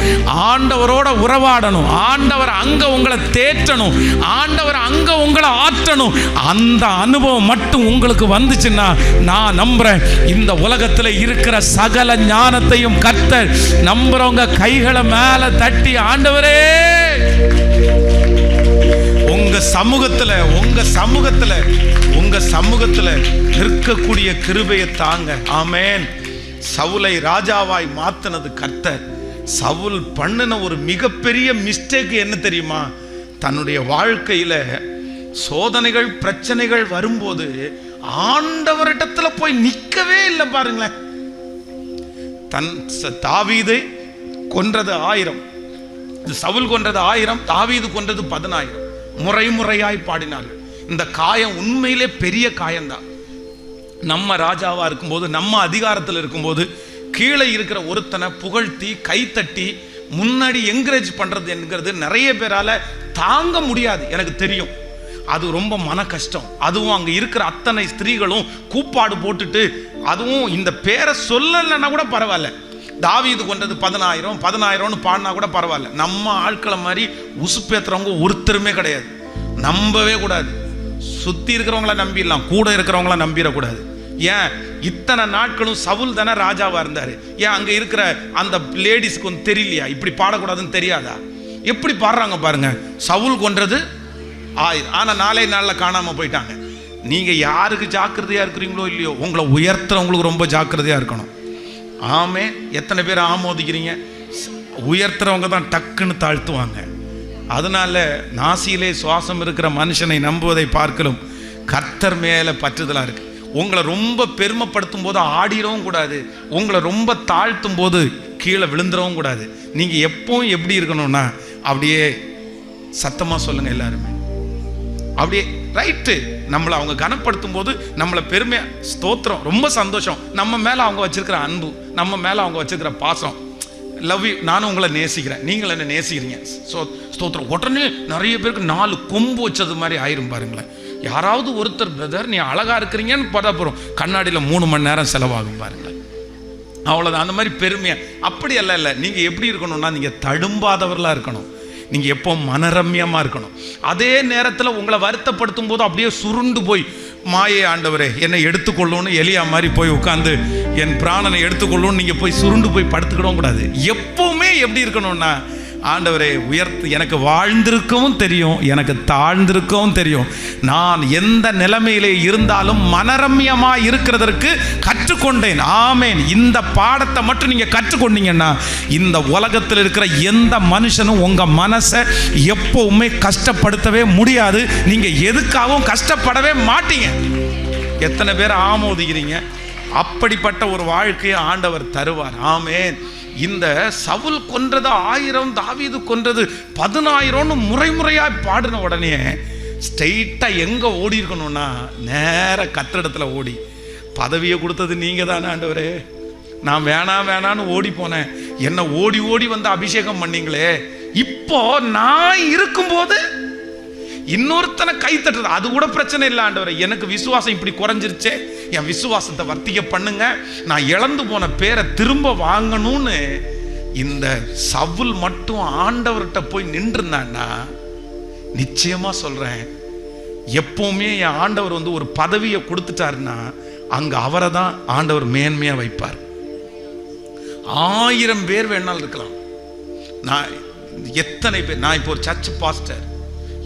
ஆண்டவரோட உறவாடணும், ஆண்டவர் அங்க உங்களை தேற்றணும், ஆண்டவர் அங்க உங்களை ஆற்றணும். அந்த அனுபவம் மட்டும் உங்களுக்கு வந்துச்சுன்னா நான் நம்புறேன் இந்த உலகத்துல இருக்கிற சகல ஞானத்தையும் கர்த்தர் நம்புறவங்க கைகளை மேல தட்டி, ஆண்டவரே உங்க சமூகத்துல இருக்கக்கூடிய கிருபையை தாங்க. ஆமென். சவுலை ராஜாவாய் மாத்தினது கர்த்தர். சவுல் பண்ணின ஒரு மிகப்பெரிய மிஸ்டேக் என்ன தெரியுமா? தன்னுடைய வாழ்க்கையில சோதனைகள் பிரச்சனைகள் வரும்போது ஆண்டவரிடத்துல போய் நிக்கவே இல்லை. பாருங்களேன், தாவீது கொன்றது 1000, சவுல் கொன்றது 1000, தாவீது கொன்றது 10000. முறையாய் பாடினார்கள். இந்த காயம் உண்மையிலே பெரிய காயம்தான். நம்ம ராஜாவா இருக்கும்போது, நம்ம அதிகாரத்தில் இருக்கும்போது, கீழே இருக்கிற ஒருத்தனை புகழ்த்தி கைத்தட்டி முன்னாடி என்கரேஜ் பண்றது என்கிறது நிறைய பேரால தாங்க முடியாது. எனக்கு தெரியும், அது ரொம்ப மன கஷ்டம். அதுவும் அங்க இருக்கிற அத்தனை ஸ்திரீகளும் கூப்பாடு போட்டுட்டு, அதுவும் இந்த பேரை சொல்லலைன்னா கூட பரவாயில்ல, தாவீது கொண்டது 10000 பாடினா கூட பரவாயில்ல. நம்ம ஆட்களை மாதிரி உசுப்பேத்துறவங்க ஒருத்தருமே கிடையாது. நம்பவே கூடாது. சுத்தி இருக்கிறவங்கள நம்பிடலாம், கூட இருக்கிறவங்கள நம்பிடக்கூடாது. ஏன் இத்தனை நாட்களும் சவுல் தானே ராஜாவா இருந்தாரு? ஏன் அங்க இருக்கிற அந்த லேடிஸ்க்கு தெரியலையா இப்படி பாடக்கூடாதுன்னு? தெரியாதா? எப்படி பாடுறாங்க பாருங்க. சவுல் கொன்றது 1000, ஆனா 4 நாள்ல காணாம போயிட்டாங்க. நீங்க யாருக்கு ஜாக்கிரதையா இருக்கிறீங்களோ இல்லையோ, உங்களை உயர்த்துறவங்களுக்கு ரொம்ப ஜாக்கிரதையா இருக்கணும். ஆமே. எத்தனை பேர் ஆமோதிக்கிறீங்க? உயர்த்துறவங்க தான் டக்குன்னு தாழ்த்துவாங்க. அதனால நாசியிலே சுவாசம் இருக்கிற மனுஷனை நம்புவதை பார்க்கலும் கர்த்தர் மேல பற்றுதலா இருக்கு. உங்களை ரொம்ப பெருமைப்படுத்தும் போது ஆடிடவும் கூடாது, உங்களை ரொம்ப தாழ்த்தும் போது கீழே விழுந்துடவும் கூடாது. நீங்க எப்பவும் எப்படி இருக்கணும்னா, அப்படியே சத்தமா சொல்லுங்க எல்லாருமே, அப்படியே ரைட்டு. நம்மளை அவங்க கனப்படுத்தும் போது நம்மளை பெருமை ஸ்தோத்திரம், ரொம்ப சந்தோஷம். நம்ம மேல அவங்க வச்சிருக்கிற அன்பு, நம்ம மேல அவங்க வச்சிருக்கிற பாசம், லவ் யூ, நானும் உங்களை நேசிக்கிறேன், நீங்கள் என்ன நேசிக்கிறீங்க, ஸ்தோத்திரம். உடனே நிறைய பேருக்கு 4 கொம்பு வச்சது மாதிரி ஆயிரும். பாருங்களேன், யாராவது ஒருத்தர் பிரதர் நீ அழகா இருக்கிறீங்கன்னு பார்த்தா போறோம், கண்ணாடியில் 3 மணி நேரம் செலவாகும். பாருங்களேன், அவ்வளோதான். அந்த மாதிரி பெருமையா அப்படி அல்ல. நீங்க எப்படி இருக்கணும்னா, நீங்க தழும்பாதவர்களா இருக்கணும். நீங்க எப்போ மனரம்யமா இருக்கணும். அதே நேரத்தில் உங்களை வருத்தப்படுத்தும் போது அப்படியே சுருண்டு போய், மாயே ஆண்டவரே என்னை எடுத்துக்கொள்ளும்னு எலியா மாதிரி போய் உட்காந்து என் பிராணனை எடுத்துக்கொள்ளும்னு நீங்க போய் சுருண்டு போய் படுத்துக்கிடவும் கூடாது. எப்பவுமே எப்படி இருக்கணும்னா, ஆண்டவரே உயர்த்து, எனக்கு வாழ்ந்திருக்கவும் தெரியும், எனக்கு தாழ்ந்திருக்கவும் தெரியும். நான் எந்த நிலைமையிலே இருந்தாலும் மனரம்யமாக இருக்கிறதற்கு கற்றுக்கொண்டேன். ஆமேன். இந்த பாடத்தை மட்டும் நீங்கள் கற்றுக்கொண்டீங்கன்னா இந்த உலகத்தில் இருக்கிற எந்த மனுஷனும் உங்கள் மனசை எப்பவுமே கஷ்டப்படுத்தவே முடியாது. நீங்கள் எதுக்காகவும் கஷ்டப்படவே மாட்டீங்க. எத்தனை பேர் ஆமோதிக்கிறீங்க? அப்படிப்பட்ட ஒரு வாழ்க்கையை ஆண்டவர் தருவார். ஆமேன். இந்த சவுல் கொன்றது 1000, தாவீது கொன்றது 10,000 முறையாக பாடின உடனே ஸ்ட்ரெயிட்டா எங்க ஓடி இருக்கணும்னா நேர கத்திடத்துல ஓடி, பதவியை கொடுத்தது நீங்க தானே ஆண்டவரே, நான் வேணான்னு ஓடி போனேன், என்ன ஓடி ஓடி வந்து அபிஷேகம் பண்ணீங்களே, இப்போ நான் இருக்கும்போது இன்னொருத்தனை கை தட்டுறது அது கூட பிரச்சனை இல்லை ஆண்டவரே, எனக்கு விசுவாசம் இப்படி குறைஞ்சிருச்சே, என் விசுவாசத்தை வர்த்திக்க பண்ணுங்க, நான் இழந்து போன பேரை திரும்ப வாங்கணும்னு இந்த சவுல் மட்டும் ஆண்டவர்கிட்ட போய் நின்றுருந்தான்னா, நிச்சயமா சொல்றேன், எப்பவுமே என் ஆண்டவர் வந்து ஒரு பதவியை கொடுத்துட்டாருன்னா அங்க அவரை தான் ஆண்டவர் மேன்மையா வைப்பார். 1000 பேர் வேணாலும் இருக்கலாம். நான் எத்தனை பேர், நான் இப்போ ஒரு சர்ச் பாஸ்டர்,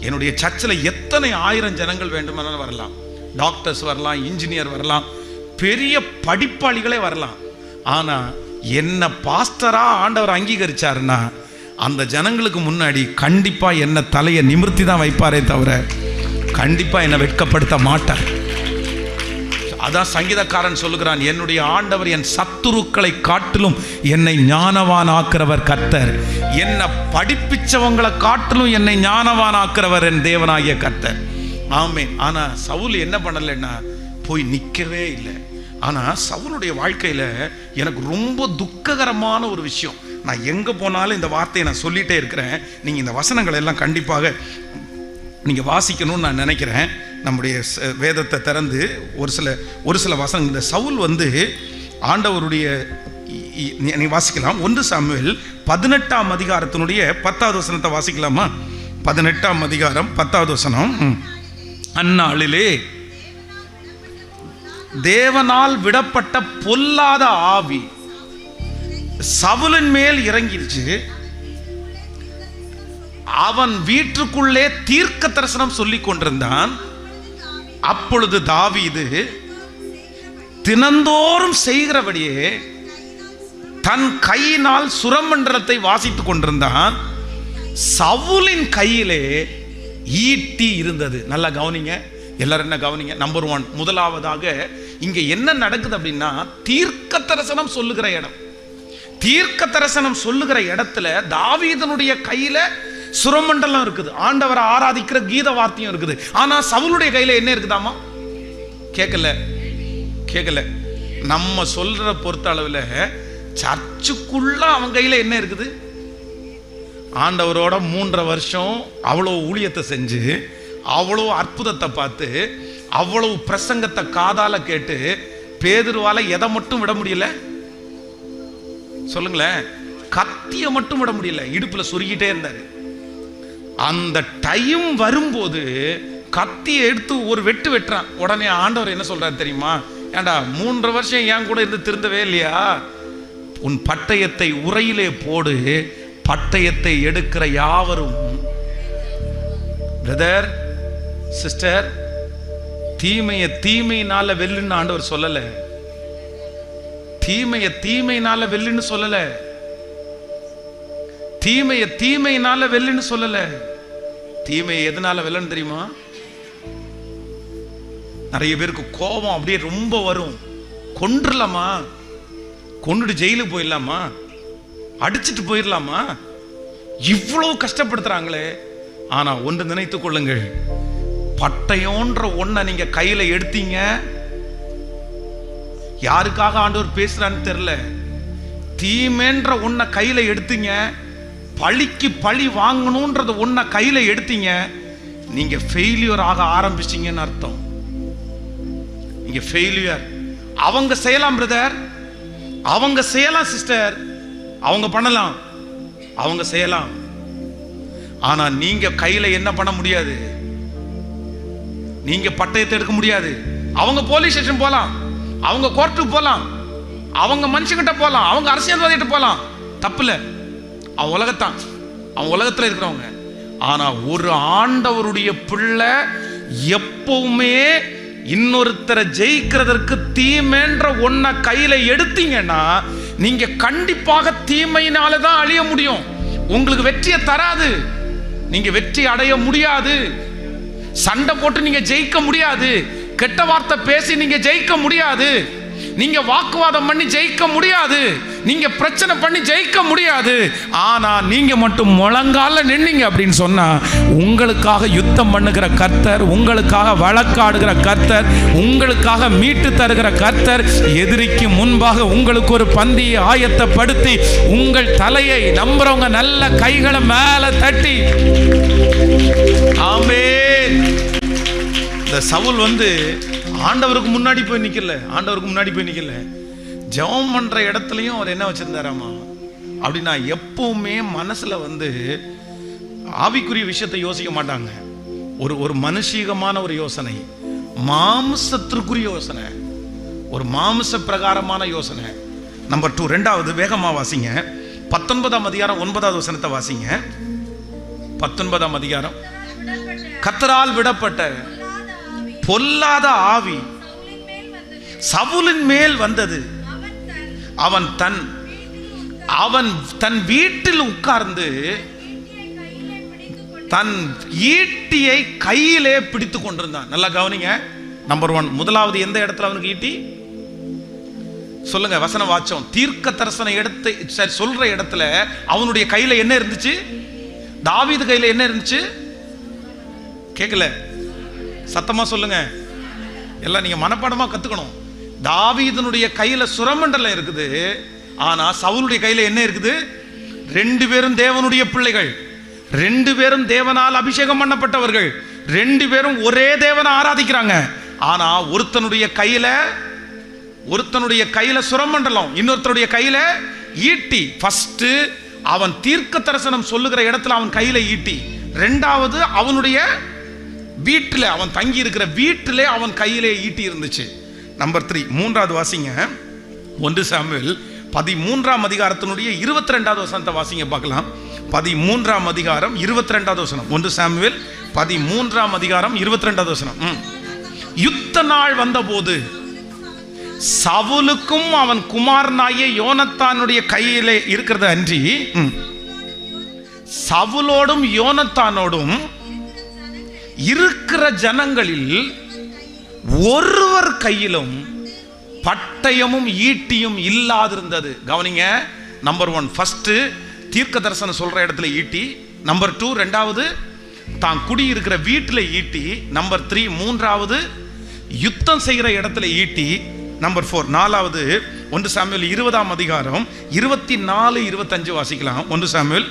என்னுடைய சர்ச்சில் எத்தனை 1000 ஜனங்கள் வேண்டுமானாலும் வரலாம், டாக்டர்ஸ் வரலாம், இன்ஜினியர் வரலாம், பெரிய படிப்பாளிகளே வரலாம். ஆனால் என்ன பாஸ்டரா ஆண்டவர் அங்கீகரிச்சாருன்னா அந்த ஜனங்களுக்கு முன்னாடி கண்டிப்பாக என்ன தலையை நிமிர்த்தி தான் வைப்பாரே தவிர கண்டிப்பாக என்னை வெட்கப்படுத்த மாட்டார். அதான் சங்கீதக்காரன் சொல்லுகிறான், என்னுடைய ஆண்டவர் என் சத்துருக்களை காட்டிலும் என்னை ஞானவான் ஆக்கிறவர் கர்த்தர், என்னை படிப்பிச்சவங்களை காட்டிலும் என்னை ஞானவான் ஆக்கிறவர் என் தேவனாகிய கர்த்தர். ஆமென். ஆனா சவுல் என்ன பண்ணலைன்னா போய் நிற்கவே இல்லை. ஆனா சவுலுடைய வாழ்க்கையில எனக்கு ரொம்ப துக்ககரமான ஒரு விஷயம், நான் எங்க போனாலும் இந்த வார்த்தையை நான் சொல்லிட்டே இருக்கிறேன், நீங்க இந்த வசனங்களை எல்லாம் கண்டிப்பாக நீங்க வாசிக்கணும்னு நான் நினைக்கிறேன். நம்முடைய வேதத்தை திறந்து ஒரு சில வசனங்கள், இந்த சவுல் வந்து ஆண்டவருடைய, நீ வாசிக்கலாம் 1 சாமுவேல் 18ஆம் அதிகாரத்தினுடைய 10வது வசனத்தை வாசிக்கலாமா? 18ஆம் அதிகாரம் 10வது வசனம். அந்நாளிலே தேவனால் விடப்பட்ட பொல்லாத ஆவி சவுலின் மேல் இறங்கிருச்சு, அவன் வீட்டுக்குள்ளே தீர்க்க தரிசனம் சொல்லிக் கொண்டிருந்தான். அப்பொழுது தாவீது தினந்தோறும் செய்கிறபடியே தன் கையினால் சுரமண்டலத்தை வாசித்துக் கொண்டிருந்தான். சவுலின் கையிலே ஈட்டி இருந்தது. நல்லா கவனிங்க, எல்லாரும் என்ன கவனிங்க. நம்பர் 1, முதலாவதாக இங்க என்ன நடக்குது அப்படின்னா, தீர்க்க தரிசனம் சொல்லுகிற இடம், தீர்க்க தரிசனம் சொல்லுகிற இடத்துல தாவீதனுடைய கையில சுரமண்டலம் இருக்குது, ஆண்டவரை ஆராதிக்கிற கீத வார்த்தையும் இருக்குது. ஆனா சவுலுடைய கையில என்ன இருக்குதாமா? கேட்கல. நம்ம சொல்ற பொறுத்த அளவுல சர்ச்சுக்குள்ள அவன் கையில என்ன இருக்குது? ஆண்டவரோட 3.5 வருஷம் அவ்வளவு ஊழியத்தை செஞ்சு, அவ்வளவு அற்புதத்தை பார்த்து, அவ்வளவு பிரசங்கத்தை காதால கேட்டு, பேதுருவால எதை மட்டும் விட முடியல சொல்லுங்களேன்? கத்திய மட்டும் விட முடியல, இடுப்புல சொருகிட்டே இருந்தாரு. அந்த டைம் வரும்போது கத்தியை எடுத்து ஒரு வெட்டு வெட்டுறான். உடனே ஆண்டவர் என்ன சொல்றாரு தெரியுமா? ஏண்டா 3.5 வருஷம் என் கூட இருந்து திருந்தவே இல்லையா? உன் பட்டயத்தை உரையிலே போடு, பட்டயத்தை எடுக்கிற யாவரும். பிரதர் சிஸ்டர், தீமையை தீமையினால வெல்லுன்னு ஆண்டவர் சொல்லல, தீமையை தீமையினால வெல்லுன்னு சொல்லல, தீமையை தீமையினால வெல்லுன்னு சொல்லல. தீமையை எதனால வெல்லன்னு தெரியுமா? நிறைய பேருக்கு கோபம் அப்படியே ரொம்ப வரும். கொன்றுலாமா? கொன்னுட்டு ஜெயிலுக்கு போயிடலாமா? அடிச்சுட்டு போயிடலாமா? இவ்வளவு கஷ்டப்படுத்துறாங்களே. ஆனா ஒன்று நினைத்துக் கொள்ளுங்கள், பட்டயோன்ற ஒன்றை நீங்க கையில எடுத்தீங்க, யாருக்காக ஆண்டவர் பேசுறான்னு தெரியல, தீமைன்ற ஒன்றை கையில எடுத்தீங்க, பழிக்கு பழி வாங்கணும்ன்றது ஒன்றை கையில எடுத்தீங்க, நீங்க ஃபெயிலியர் ஆக ஆரம்பிச்சிங்கன்னு அர்த்தம். நீங்க ஃபெயிலியர். அவங்க செய்யலாம் பிரதர், அவங்க செய்யலாம் சிஸ்டர், அவங்க பண்ணலாம், அவங்க செய்யலாம். ஆனா நீங்க கையில என்ன பண்ண முடியாது? நீங்க பட்டயத்தை எடுக்க முடியாது. அவங்க போலீஸ் ஸ்டேஷன் போலாம், அவங்க கோர்ட்டுக்கு போலாம், அவங்க மனுஷங்கிட்ட போலாம், அவங்க அரசியல்வாதிகிட்ட போலாம், தப்புல. அவன் உலகத்தான், அவன் உலகத்தில் இருக்கிறவங்க. ஆனா ஒரு ஆண்டவருடைய பிள்ளை எப்பவுமே இன்னொருத்தரை ஜெயிக்கிறதற்கு தீமைன்ற ஒன்ன கையில எடுத்தீங்கன்னா நீங்க கண்டிப்பாக தீமையினால தான் அழிய முடியும். உங்களுக்கு வெற்றியை தராது, நீங்க வெற்றி அடைய முடியாது. சண்டை போட்டு நீங்க ஜெயிக்க முடியாது, கெட்ட வார்த்தை பேசி நீங்க ஜெயிக்க முடியாது, நீங்க வாக்குவாதம் பண்ணி ஜெயிக்க முடியாது, நீங்க பிரச்சனை பண்ணி ஜெயிக்க முடியாது. ஆனா நீங்க மட்டும் முழங்கால நின்னீங்க அப்படின்னு சொன்னா உங்களுக்காக யுத்தம் பண்ணுகிற கர்த்தர், உங்களுக்காக வழக்காடுகிற கர்த்தர், உங்களுக்காக மீட்டு தருகிற கர்த்தர் எதிரிக்கு முன்பாக உங்களுக்கு ஒரு பந்தியை ஆயத்தப்படுத்தி உங்கள் தலையை நம்புறவங்க நல்ல கைகளை மேல தட்டி ஆமென். இந்த சவுல் ஆண்டவருக்கு முன்னாடி போய் நிக்கல, ஜெபம் பண்ற இடத்துலயும் அவர் என்ன வச்சிருந்தாராமா அப்படின்னா, எப்பவுமே மனசுல ஆவிக்குரிய விஷயத்தை யோசிக்க மாட்டாங்க. ஒரு மனுஷீகமான ஒரு யோசனை, மாம்சத்திற்குரிய யோசனை, ஒரு மாம்ச பிரகாரமான யோசனை. நம்பர் 2, ரெண்டாவது வேகமா வாசிங்க. 19ஆம் அதிகாரம் 9வது வசனத்தை வாசிங்க. 19ஆம் அதிகாரம். கர்த்தரால் விடப்பட்ட பொல்லாத ஆவி சவுலின் மேல் வந்தது. அவன் தன் வீட்டில் உட்கார்ந்து தன் ஈட்டியை கையிலே பிடித்துக் கொண்டிருந்தான். நல்லா கவனிங்க. நம்பர் 1, முதலாவது எந்த இடத்துல அவனுக்கு ஈட்டி சொல்லுங்க, வசனம் வாச்சோம். தீர்க்க தரிசன எடுத்து சொல்ற இடத்துல அவனுடைய கையில என்ன இருந்துச்சு? தாவீது கையில என்ன இருந்துச்சு? கேட்கல, சத்தமா சொல்லுங்க. எல்லாம் நீங்க மனப்பாடமா கத்துக்கணும். தாவீதனுடைய கையில சுரமண்டலம் இருக்குது, ஆனா சவுலுடைய கையில என்ன இருக்குது? 2 பேரும் தேவனுடைய பிள்ளைகள், 2 பேரும் தேவனால் அபிஷேகம் பண்ணப்பட்டவர்கள், 2 பேரும் ஒரே தேவனை ஆராதிக்கிறாங்க. ஆனா ஒருத்தனுடைய கையில சுரமண்டலம், இன்னொருத்தருடைய கையில ஈட்டி. ஃபர்ஸ்ட் அவன் தீர்க்க தரிசனம் சொல்லுகிற இடத்துல அவன் கையில ஈட்டி, 2வது அவனுடைய வீட்டில், அவன் தங்கி இருக்கிற வீட்டிலே அவன் கையிலே ஈட்டி இருந்துச்சு. நம்பர் 3, மூன்றாவது வாசிங்க. 1 சாமுவேல் 13ஆம் அதிகாரத்தினுடைய 22வது வசனத்தை வாசிங்க பார்க்கலாம். 13ஆம் அதிகாரம் 22வது வசனம். 1 சாமுவேல் 13ஆம் அதிகாரம் 22வது வசனம். யுத்த நாள் வந்தபோது சவுலுக்கும் அவன் குமாரனாகிய யோனத்தானுடைய கையிலே இருக்கிறது அன்றி சவுலோடும் யோனத்தானோடும் இருக்கிற ஜனங்களில் ஒருவர் கையிலும் பட்டயமும் ஈட்டியும் இல்லாதிருந்தது. கவனிங்க. நம்பர் 1 ஃபர்ஸ்ட் தீர்க்க தரிசனம் சொல்ற இடத்துல ஈட்டி. நம்பர் 2 ரெண்டாவது தான் குடியிருக்கிற வீட்டில் ஈட்டி. நம்பர் 3 மூன்றாவது யுத்தம் செய்கிற இடத்துல ஈட்டி. நம்பர் 4 நாலாவது 1 சாமுவேல் 20ஆம் அதிகாரம் 24 25 வாசிக்கலாம். 1 சாமுவேல்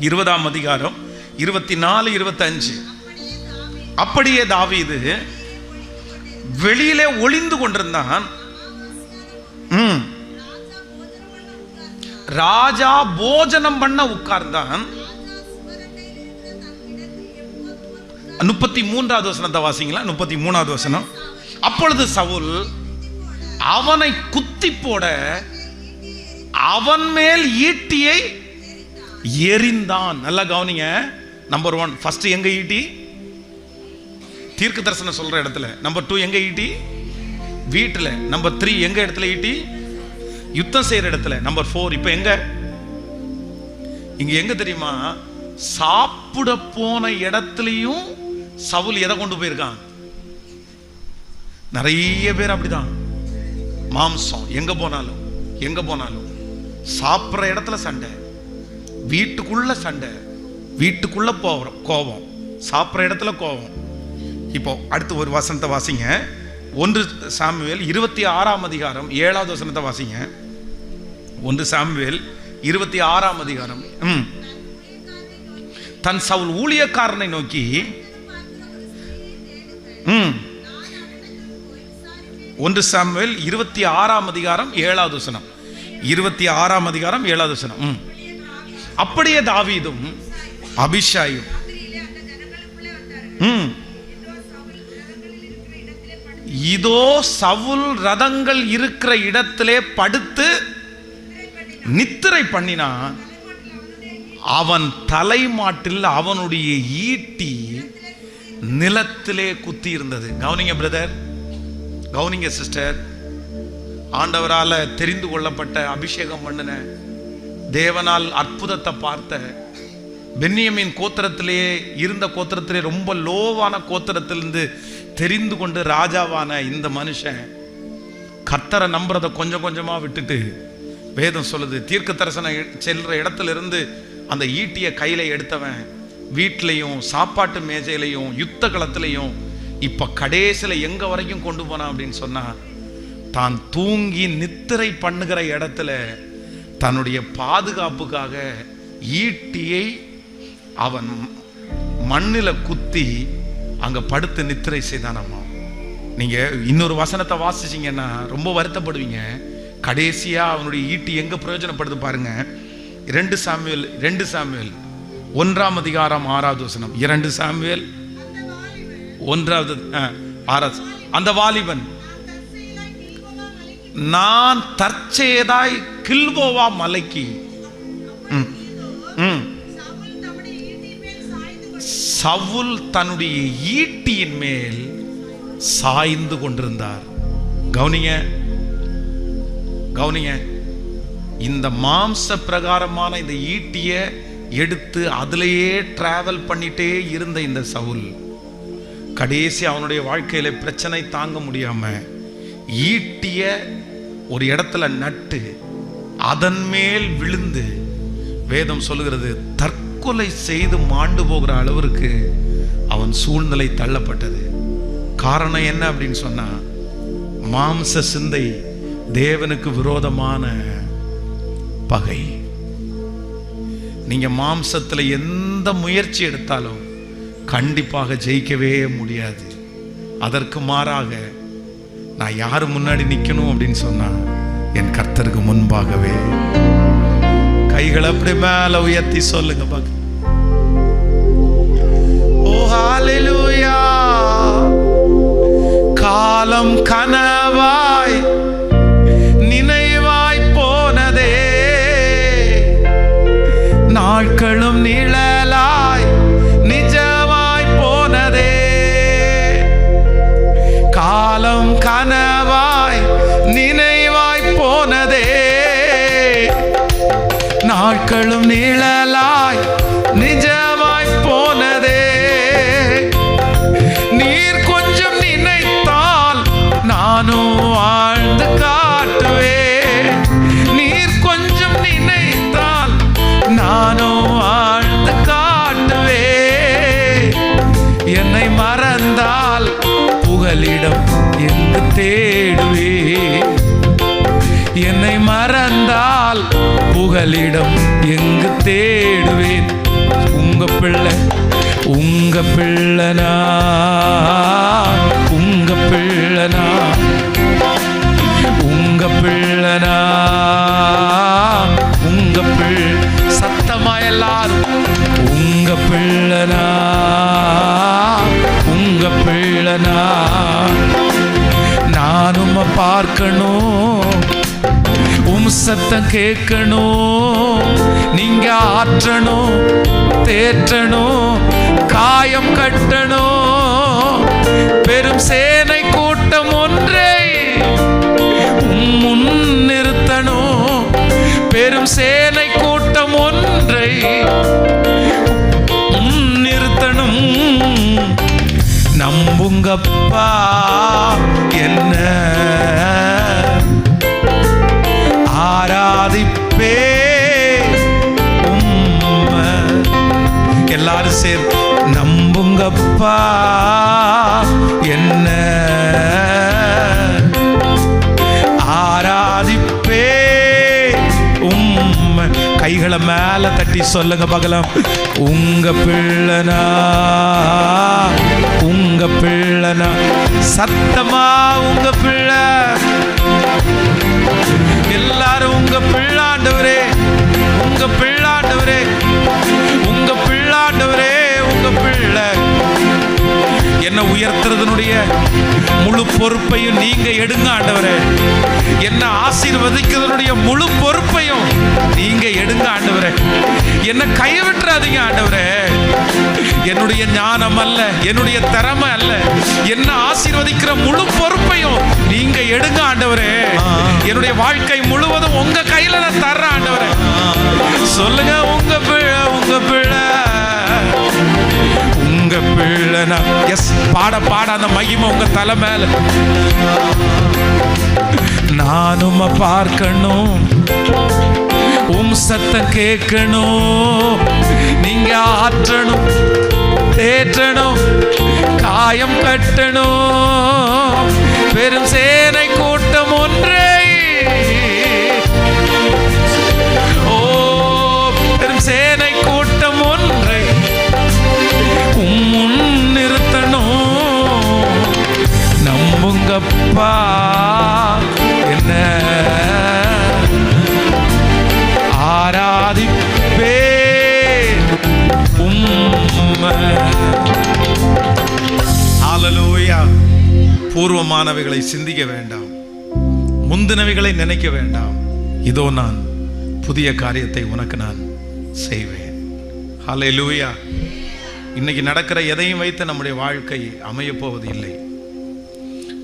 20ஆம் அதிகாரம் 24 25. அப்படியே தாவீது வெளியிலே ஒளிந்து கொண்டிருந்தான். ராஜா போஜனம் பண்ண உட்கார்ந்தான். 33வது வசனத்தை வாசிங்களா. 33வது வசனம். அப்பொழுது சவுல் அவனை குத்தி போட அவன் மேல் ஈட்டியை எறிந்தான். நல்லா கவனிங்க. நம்பர் 1 ஃபர்ஸ்ட் எங்க ஈட்டி? தீர்க்க தரிசனம் சொல்ற இடத்துல. நம்பர் 2 எங்க ஈட்டி? வீட்டில். நம்பர் 3 எங்க இடத்துல ஈட்டி? யுத்தம் செய்யற இடத்துல. நம்பர் 4 இப்ப எங்க தெரியுமா? சாப்பிட போன இடத்துலயும் சவுல் எதை கொண்டு போயிருக்கான்? நிறைய பேர் அப்படிதான். மாம்சம் எங்க போனாலும் சாப்பிட்ற இடத்துல சண்டை, வீட்டுக்குள்ள சண்டை, வீட்டுக்குள்ள கோபம், சாப்பிட்ற இடத்துல கோபம். இப்போ அடுத்து ஒரு வசனத்தை வாசிங்க. 1 சாமுவேல் 26ஆம் அதிகாரம் 7வது வசனத்தை வாசிங்க. 1 சாமுவேல் 26ஆம் அதிகாரம். தன் சவுல் ஊழியக்காரனை நோக்கி 1 சாமுவேல் 26ஆம் அதிகாரம் 7வது வசனம். 26ஆம் அதிகாரம் 7வது வசனம். அப்படியே தாவீதும் அபிஷாயும் இதோ சவுல் ரதங்கள் இருக்கிற இடத்திலே படுத்து நித்திரை பண்ணினான். அவன் தலைமாட்டில் அவனுடைய ஈட்டி நிலத்திலே குத்தி இருந்தது. கவனிங்க பிரதர், கவனிங்க சிஸ்டர். ஆண்டவரால் தெரிந்து கொள்ளப்பட்ட, அபிஷேகம் பண்ணின, தேவனால் அற்புதத்தை பார்த்த, பென்யமீன் கோத்திரத்திலேயே இருந்த கோத்திரத்திலே ரொம்ப லோவான கோத்திரத்திலிருந்து தெரிந்து கொண்டு ராஜாவான இந்த மனுஷன் கர்த்தரை நம்புறதை கொஞ்சம் கொஞ்சமா விட்டுட்டு, வேதம் சொல்லுது, தீர்க்க தரிசனம் செல்ற இடத்துல இருந்து அந்த ஈட்டிய கையில எடுத்தவன் வீட்லையும் சாப்பாட்டு மேஜையிலையும் யுத்த களத்திலையும் இப்ப கடைசியில எங்க வரைக்கும் கொண்டு போனான் அப்படின்னு சொன்னா, தான் தூங்கி நித்திரை பண்ணுகிற இடத்துல தன்னுடைய பாதுகாப்புக்காக ஈட்டியை அவன் மண்ணில குத்தி அங்க படுத்து நித்திரை செய்தானம்மா. நீங்க இன்னொரு வசனத்தை வாசிச்சீங்கன்னா ரொம்ப வருத்தப்படுவீங்க. கடைசியா அவனுடைய ஈட்டி எங்க பிரயோஜனப்படுது பாருங்க. 2 சாமுவேல் 1ஆம் அதிகாரம் 6வது வசனம். 2 சாமுவேல் 1வது 6. அந்த வாலிபன், நான் தற்செயலாய் கில்போவா மலைக்கு சவுல் தன்னுடைய ஈட்டியின் மேல் சாய்ந்து கொண்டிருந்தார். கவனிங்க, கவனிங்க. இந்த மாம்ச பிரகாரமான இந்த ஈட்டிய எடுத்து அதிலேயே டிராவல் பண்ணிட்டே இருந்த இந்த சவுல் கடைசி அவனுடைய வாழ்க்கையில பிரச்சனை தாங்க முடியாம ஈட்டிய ஒரு இடத்துல நட்டு அதன் மேல் விழுந்து, வேதம் சொல்லுகிறது, தற்கொலை செய்து மாண்டு போகிற அளவிற்கு அவன் சூழ்நிலை தள்ளப்பட்டது. காரணம் என்ன அப்படின்னு சொன்னா, மாம்ச சிந்தை, தேவனுக்கு விரோதமான பகை. நீங்க மாம்சத்துல எந்த முயற்சி எடுத்தாலும் கண்டிப்பாக ஜெயிக்கவே முடியாது. அதற்கு மாறாக நான் யாரு முன்னாடி நிக்கணும் அப்படின்னு சொன்னா, என் கர்த்தருக்கு முன்பாகவே. கைகளை அப்படி மேல உயர்த்தி சொல்லுங்க பாக்க. ஓ ஹalleluya. காலம் கனவாய் நினைவாய் போனதே, நாட்களும் நிழலாய் நிஜமாய் போனதே. காலம் கனவாய் நினைவாய் போனதே, நாட்களும் நிழலாய் நிஜமாய் போனதே. நீர் கொஞ்சம் நினைத்தால் நானும் வாழ்ந்து காட்டுவேன். நீர் கொஞ்சம் நினைத்தால் நானும் வாழ்ந்து காட்டுவேன். என்னை மறந்தால் புகலிடம் எங்கு தேடுவேன். என்னை மறந்தால் புகலிடம் எங்கு தேடுவேன். உங்க பிள்ளை, உங்க பிள்ளனா, உங்க பிள்ளனா, உங்க பிள்ளனா, உங்க பிள்ளை. சத்தமா எல்லாரும், உங்க பிள்ளனா, உங்க பிள்ளனா. நானும் பார்க்கணும், உம் சத்தம் கேட்கணும். நீங்க ஆற்றணும், தேற்றணும், காயம் கட்டணும். பெரும் சேனை கூட்டம் ஒன்றை முன் நிறுத்தணும். பெரும் சேனை கூட்டம் ஒன்றை நிறுத்தணும். நம்புங்கப்பா என்ன ஆராதிப்பே உம்மை. எல்லாரும் சேர்ந்து நம்புங்கப்பா என்ன ஆராதிப்பே உம்மை. கைகளை மேல தட்டி சொல்லுங்க பார்க்கலாம். உங்க பிள்ளனா, உங்க பிள்ளனா. சத்தமா உங்க பிள்ளை. எல்லாரும் உங்க பிள்ளாண்டவரே, உங்க பிள்ளாண்டவரே, உங்க பிள்ளாண்டவரே, உங்க பிள்ளை. என்ன உயர்த்துறதனுடைய முழு பொறுப்பையும் நீங்க எடுங்க ஆண்டவரே. என்ன ஆசீர்வதிக்கிறதனுடைய முழு பொறுப்பையும் நீங்க எடுங்க ஆண்டவரே. என்ன கைவிட்டுறாதீங்க ஆண்டவரே. என்னுடைய ஞானம் அல்ல, என்னுடைய திறமை அல்ல, என்ன ஆசீர்வதிக்கிற முழு பொறுப்பையும் நீங்க எடுங்க ஆண்டவரே. என்னுடைய வாழ்க்கை முழுவதும் உங்க கையில நான் தர்றேன் ஆண்டவரே. சொல்லுங்க, உங்க பிள்ளை, உங்க பிள்ளை, உங்க பிள்ளைனா எஸ். பாட பாட அந்த மகிமை உங்க தலை மேல. நானும் பார்க்கணும், சத்தம் கேட்கணும், நீங்க ஆற்றணும், தேற்றணும், காயம் கட்டணும். பெரும் சேனை கூட்டம் ஒன்றே, ஓ பெரும் சேனை கூட்டம் ஒன்றை முன் நிறுத்தணும். நம்புங்கப்பா என்ன ஆராதிப்பே உம்மை. ஹல்லேலூயா. பூர்வமானவைகளை சிந்திக்க வேண்டாம், முந்தினவைகளை நினைக்க வேண்டாம். இதோ நான் புதிய காரியத்தை உனக்கு நான் செய்வேன். ஹல்லேலூயா. இன்னைக்கு நடக்கிற எதையும் வைத்து நம்முடைய வாழ்க்கை அமைய போவது இல்லை.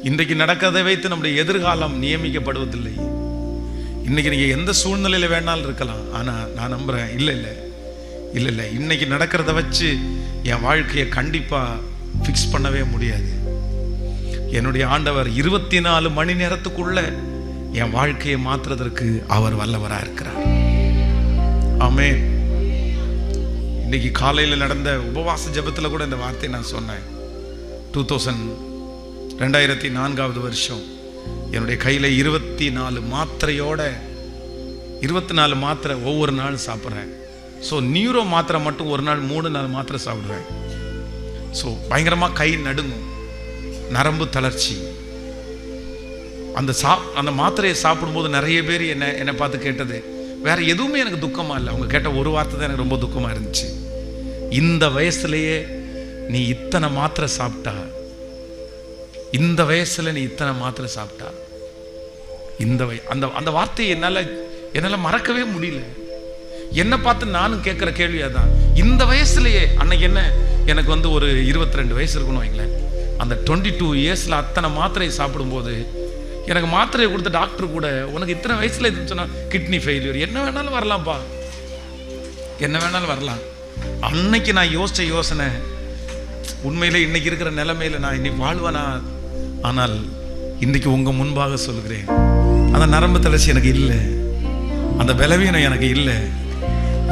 இன்றைக்கு நடக்கிறதை வைத்து நம்முடைய எதிர்காலம் நியமிக்கப்படுவதில்லை. இன்னைக்கு நீங்க எந்த சூழ்நிலையில வேணாலும் இருக்கலாம். ஆனா நான் நம்புறேன், இல்லை இல்லை இல்லை இல்லை, இன்னைக்கு நடக்கிறத வச்சு என் வாழ்க்கையை கண்டிப்பா ஃபிக்ஸ் பண்ணவே முடியாது. என்னுடைய ஆண்டவர் 24 மணி நேரத்துக்குள்ள என் வாழ்க்கையை மாற்றுறதற்கு அவர் வல்லவராக இருக்கிறார். ஆமென். இன்னைக்கு காலையில் நடந்த உபவாச ஜெபத்தில் கூட இந்த வார்த்தையை நான் சொன்னேன். 2004 வருஷம் என்னுடைய கையில் 24 மாத்திரையோட 24 மாத்திரை ஒவ்வொரு நாள் சாப்பிட்றேன். ஸோ நியூரோ மாத்திரை மட்டும் ஒரு நாள் 3-4 மாத்திரை சாப்பிடுவேன். ஸோ பயங்கரமாக கை நடுங்கும், நரம்பு தளர்ச்சி. அந்த மாத்திரையை சாப்பிடும்போது நிறைய பேர் என்னை பார்த்து கேட்டது, வேற எதுவுமே எனக்கு துக்கமா இல்லை, அவங்க கேட்ட ஒரு வார்த்தை தான் எனக்கு ரொம்ப துக்கமாக இருந்துச்சு. இந்த வயசுலேயே நீ இத்தனை மாத்திரை சாப்பிட்டா, இந்த வயசுல நீ இத்தனை மாத்திரை சாப்பிட்டா, அந்த வார்த்தையை என்னால் மறக்கவே முடியல. என்னை பார்த்து நானும் கேட்குற கேள்வி அதான். இந்த வயசுலயே அன்னைக்கு எனக்கு ஒரு 22 வயசு இருக்கணும் வைங்களேன். அந்த 22 இயர்ஸ்ல அத்தனை மாத்திரையை சாப்பிடும்போது எனக்கு மாத்திரையை கொடுத்த டாக்டர் கூட, உனக்கு இத்தனை வயசுல இதுன்னு சொன்னா கிட்னி ஃபெயிலியர், என்ன வேணாலும் வரலாம்ப்பா, என்ன வேணாலும் வரலாம். அன்னைக்கு நான் யோசிச்ச யோசனை, உண்மையிலே இன்னைக்கு இருக்கிற நிலைமையில நான் இன்னைக்கு வாழ்வேனா? ஆனால் இன்னைக்கு உங்க முன்பாக சொல்கிறேன், அந்த நரம்பு தளர்ச்சி எனக்கு இல்லை, அந்த பலவீனம் எனக்கு இல்லை,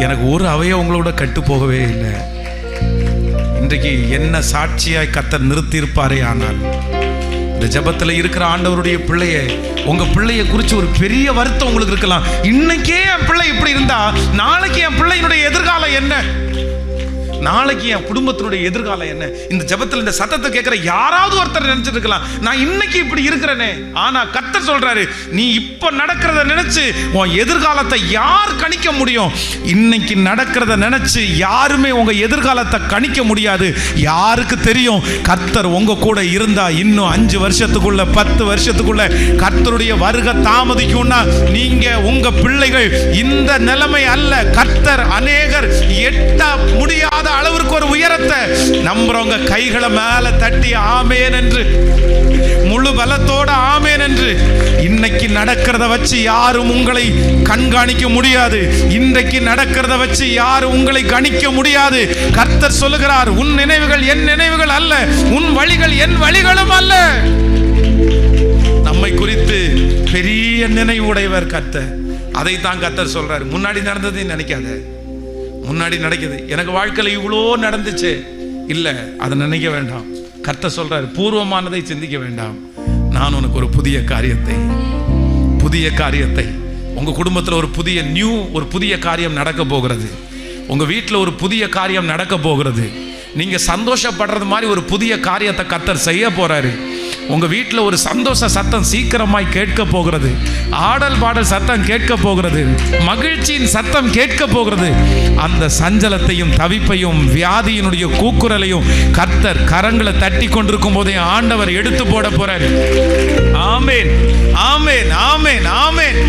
எனக்கு ஒரு அவயவங்களோட கட்டு போகவே இல்லை. இன்றைக்கு என்ன சாட்சியாய் கர்த்தர் நிறுத்தியிருப்பாரே. ஆனால் இந்த ஜெபத்தில் இருக்கிற ஆண்டவருடைய பிள்ளையை, உங்க பிள்ளையை குறித்து ஒரு பெரிய வருத்தம் உங்களுக்கு இருக்கலாம். இன்னைக்கே என் பிள்ளை இப்படி இருந்தா நாளைக்கு என் பிள்ளையினுடைய எதிர்காலம் என்ன, நாளைக்கு என் குடும்பத்தினுடைய எதிர்காலம் என்ன? இந்த ஜெபத்தில் இந்த சத்தத்தை கேட்கிற யாராவது ஒருத்தர் நினைச்சிட்டு இருக்கலாம், நான் இன்னைக்கு இப்படி இருக்கிறேனே. ஆனா கர்த்தர் சொல்றாரு, நீ இப்ப நடக்கிறத நினைச்சு உன் எதிர்காலத்தை யார் கணிக்க முடியும்? இன்னைக்கு நடக்கிறத நினைச்சு யாருமே உங்க எதிர்காலத்தை கணிக்க முடியாது. யாருக்கு தெரியும்? கர்த்தர் உங்க கூட இருந்தா இன்னும் 5 வருஷத்துக்குள்ள 10 வருஷத்துக்குள்ள கர்த்தருடைய வருகை தாமதிக்கும்னா நீங்க உங்க பிள்ளைகள் இந்த நிலைமை அல்ல. கர்த்தர் அநேகர் எட்ட முடியாத அளவிற்கு ஒரு உயரத்தை நம்புறவங்க கைகளை மேல தட்டி ஆமேன் என்று, முழு பலத்தோட ஆமேன் என்று. இன்னைக்கு நடக்கிறத வச்சு யாரும் உங்களை கண்காணிக்க முடியாது. இன்றைக்கு நடக்கிறத வச்சு யாரும் உங்களை கணிக்க முடியாது. கர்த்தர் சொல்லுகிறார், உன் நினைவுகள் என் நினைவுகள் அல்ல, உன் வழிகள் என் வழிகளும் அல்ல. நம்மை குறித்து பெரிய நினைவுடையவர் கர்த்தர். அதைத்தான் கர்த்தர் சொல்றாரு. முன்னாடி நடந்ததை நினைக்காத, முன்னாடி நடக்குது. எனக்கு வாழ்க்கையில் இவ்வளோ நடந்துச்சு இல்லை, அதை நினைக்க வேண்டாம். கர்த்தர் சொல்றாரு, பூர்வமானதை சிந்திக்க வேண்டாம். நான் உனக்கு ஒரு புதிய காரியத்தை உங்க குடும்பத்தில் ஒரு புதிய காரியம் நடக்க போகிறது. உங்க வீட்டில் ஒரு புதிய காரியம் நடக்க போகிறது. நீங்க சந்தோஷப்படுறது மாதிரி ஒரு புதிய காரியத்தை கர்த்தர் செய்ய போறாரு. உங்க வீட்டில் ஒரு சந்தோஷ சத்தம் சீக்கிரமாய் கேட்க போகிறது. ஆடல் பாடல் சத்தம் கேட்க போகிறது. மகிழ்ச்சியின் சத்தம் கேட்க போகிறது. அந்த சஞ்சலத்தையும் தவிப்பையும் வியாதியினுடைய கூக்குரலையும் கர்த்தர் கரங்களை தட்டி கொண்டிருக்கும் போதே ஆண்டவர் எடுத்து போட போறார். ஆமென், ஆமென், ஆமென், ஆமென்.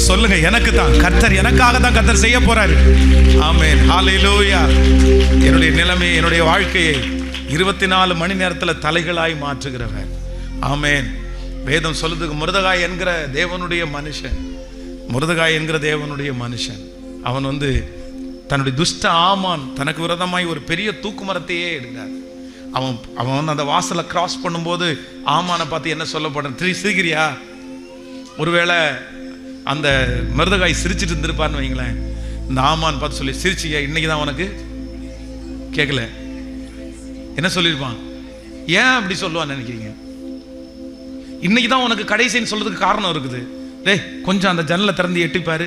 சொல்லுங்க, எனக்கு தான் கர்த்தர், எனக்காக தான் கர்த்தர் செய்ய போறாரு. ஆமென், ஹல்லேலூயா. என்னுடைய நிலைமை, என்னுடைய வாழ்க்கையை 24 மணி நேரத்தில் தலைகளாய் மாற்றுகிறவர். ஆமென். வேதம் சொல்லுறதுக்கு முருதகாய் என்கிற தேவனுடைய மனுஷன், முருதகாய் என்கிற தேவனுடைய மனுஷன், அவன் தன்னுடைய துஷ்ட ஆமான் தனக்கு விரோதமாய் ஒரு பெரிய தூக்கு மரத்தையே எடுத்தார். அவன் அந்த வாசலை கிராஸ் பண்ணும்போது ஆமானை பார்த்து என்ன சொல்லப்படுற, சிரிக்கிறியா? ஒருவேளை அந்த மருதகாய் சிரிச்சிட்டு இருந்திருப்பான்னு வைங்களேன், இந்த ஆமான் பார்த்து சொல்லி, சிரிச்சியா? இன்னைக்கு தான் உனக்கு கேட்கல, என்ன சொல்லியிருப்பான்? ஏன் அப்படி சொல்லுவான்னு நினைக்கிறீங்க? இன்னைக்கு தான் உனக்கு கடைசின்னு சொல்றதுக்கு காரணம் இருக்குது. டேய், கொஞ்சம் அந்த ஜன்னலை திறந்து எட்டிப்பாரு,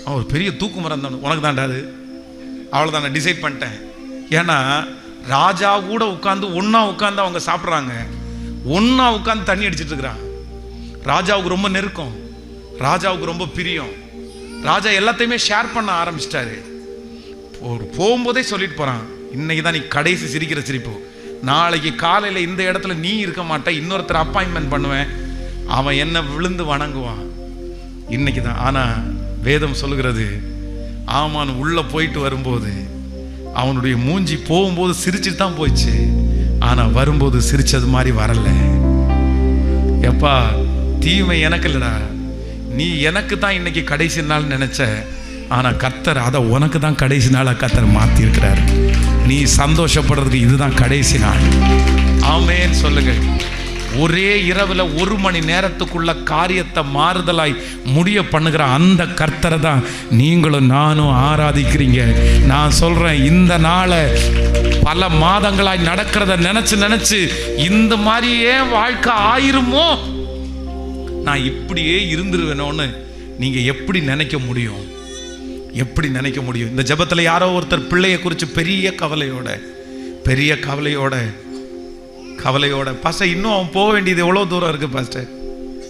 அவன் ஒரு பெரிய தூக்கு மரம் தான் உனக்கு தான்டா அது. அவ்வளோதான், நான் டிசைட் பண்ணிட்டேன். ஏன்னா ராஜா கூட உட்காந்து ஒன்னா உட்காந்து அவங்க சாப்பிட்றாங்க, ஒன்னா உட்காந்து தண்ணி அடிச்சிட்டு இருக்கிறான். ராஜாவுக்கு ரொம்ப நெருக்கம், ராஜாவுக்கு ரொம்ப பிரியம். ராஜா எல்லாத்தையுமே ஷேர் பண்ண ஆரம்பிச்சிட்டாரு. போகும்போதே சொல்லிட்டு போறான், இன்னைக்கு தான் நீ கடைசி சிரிக்கிற சிரிப்பு. நாளைக்கு காலையில் இந்த இடத்துல நீ இருக்க மாட்ட, இன்னொருத்தர் அப்பாயின்மெண்ட் பண்ணுவேன், அவன் என்ன விழுந்து வணங்குவான். இன்னைக்கு தான். ஆனா வேதம் சொல்லுகிறது, ஆமான் உள்ள போயிட்டு வரும்போது அவனுடைய மூஞ்சி போகும்போது சிரிச்சுட்டு தான் போயிடுச்சு, ஆனா வரும்போது சிரிச்சது மாதிரி வரல. எப்பா, தீமை எனக்கு இல்லடா, நீ எனக்கு தான் இன்னைக்கு கடைசி நாள் நினைச்ச, ஆனா கர்த்தர் அதை உனக்கு தான் கடைசி நாளா கர்த்தர் மாத்தி இருக்கிறார். நீ சந்தோஷப்படுறதுக்கு இதுதான் கடைசி நாள். ஆமென் சொல்லுங்க. ஒரே இரவுல 1 மணி நேரத்துக்குள்ள காரியத்தை மாறுதலாய் முடிய பண்ணுகிற அந்த கர்த்தரை தான் நீங்களும் நானும் ஆராதிக்கிறீங்க. நான் சொல்றேன், இந்த நாளை பல மாதங்களாய் நடக்கிறத நினைச்சு இந்த மாதிரியே வாழ்க்கை ஆயிருமோ, நான் இப்படியே இருந்துருவேனோன்னு நீங்க எப்படி நினைக்க முடியும்? எப்படி நினைக்க முடியும்? இந்த ஜெபத்தில் யாரோ ஒருத்தர் பிள்ளையை குறித்து பெரிய கவலையோட பாஸ்டர், இன்னும் அவன் போக வேண்டியது எவ்வளோ தூரம் இருக்கு பாஸ்டர்,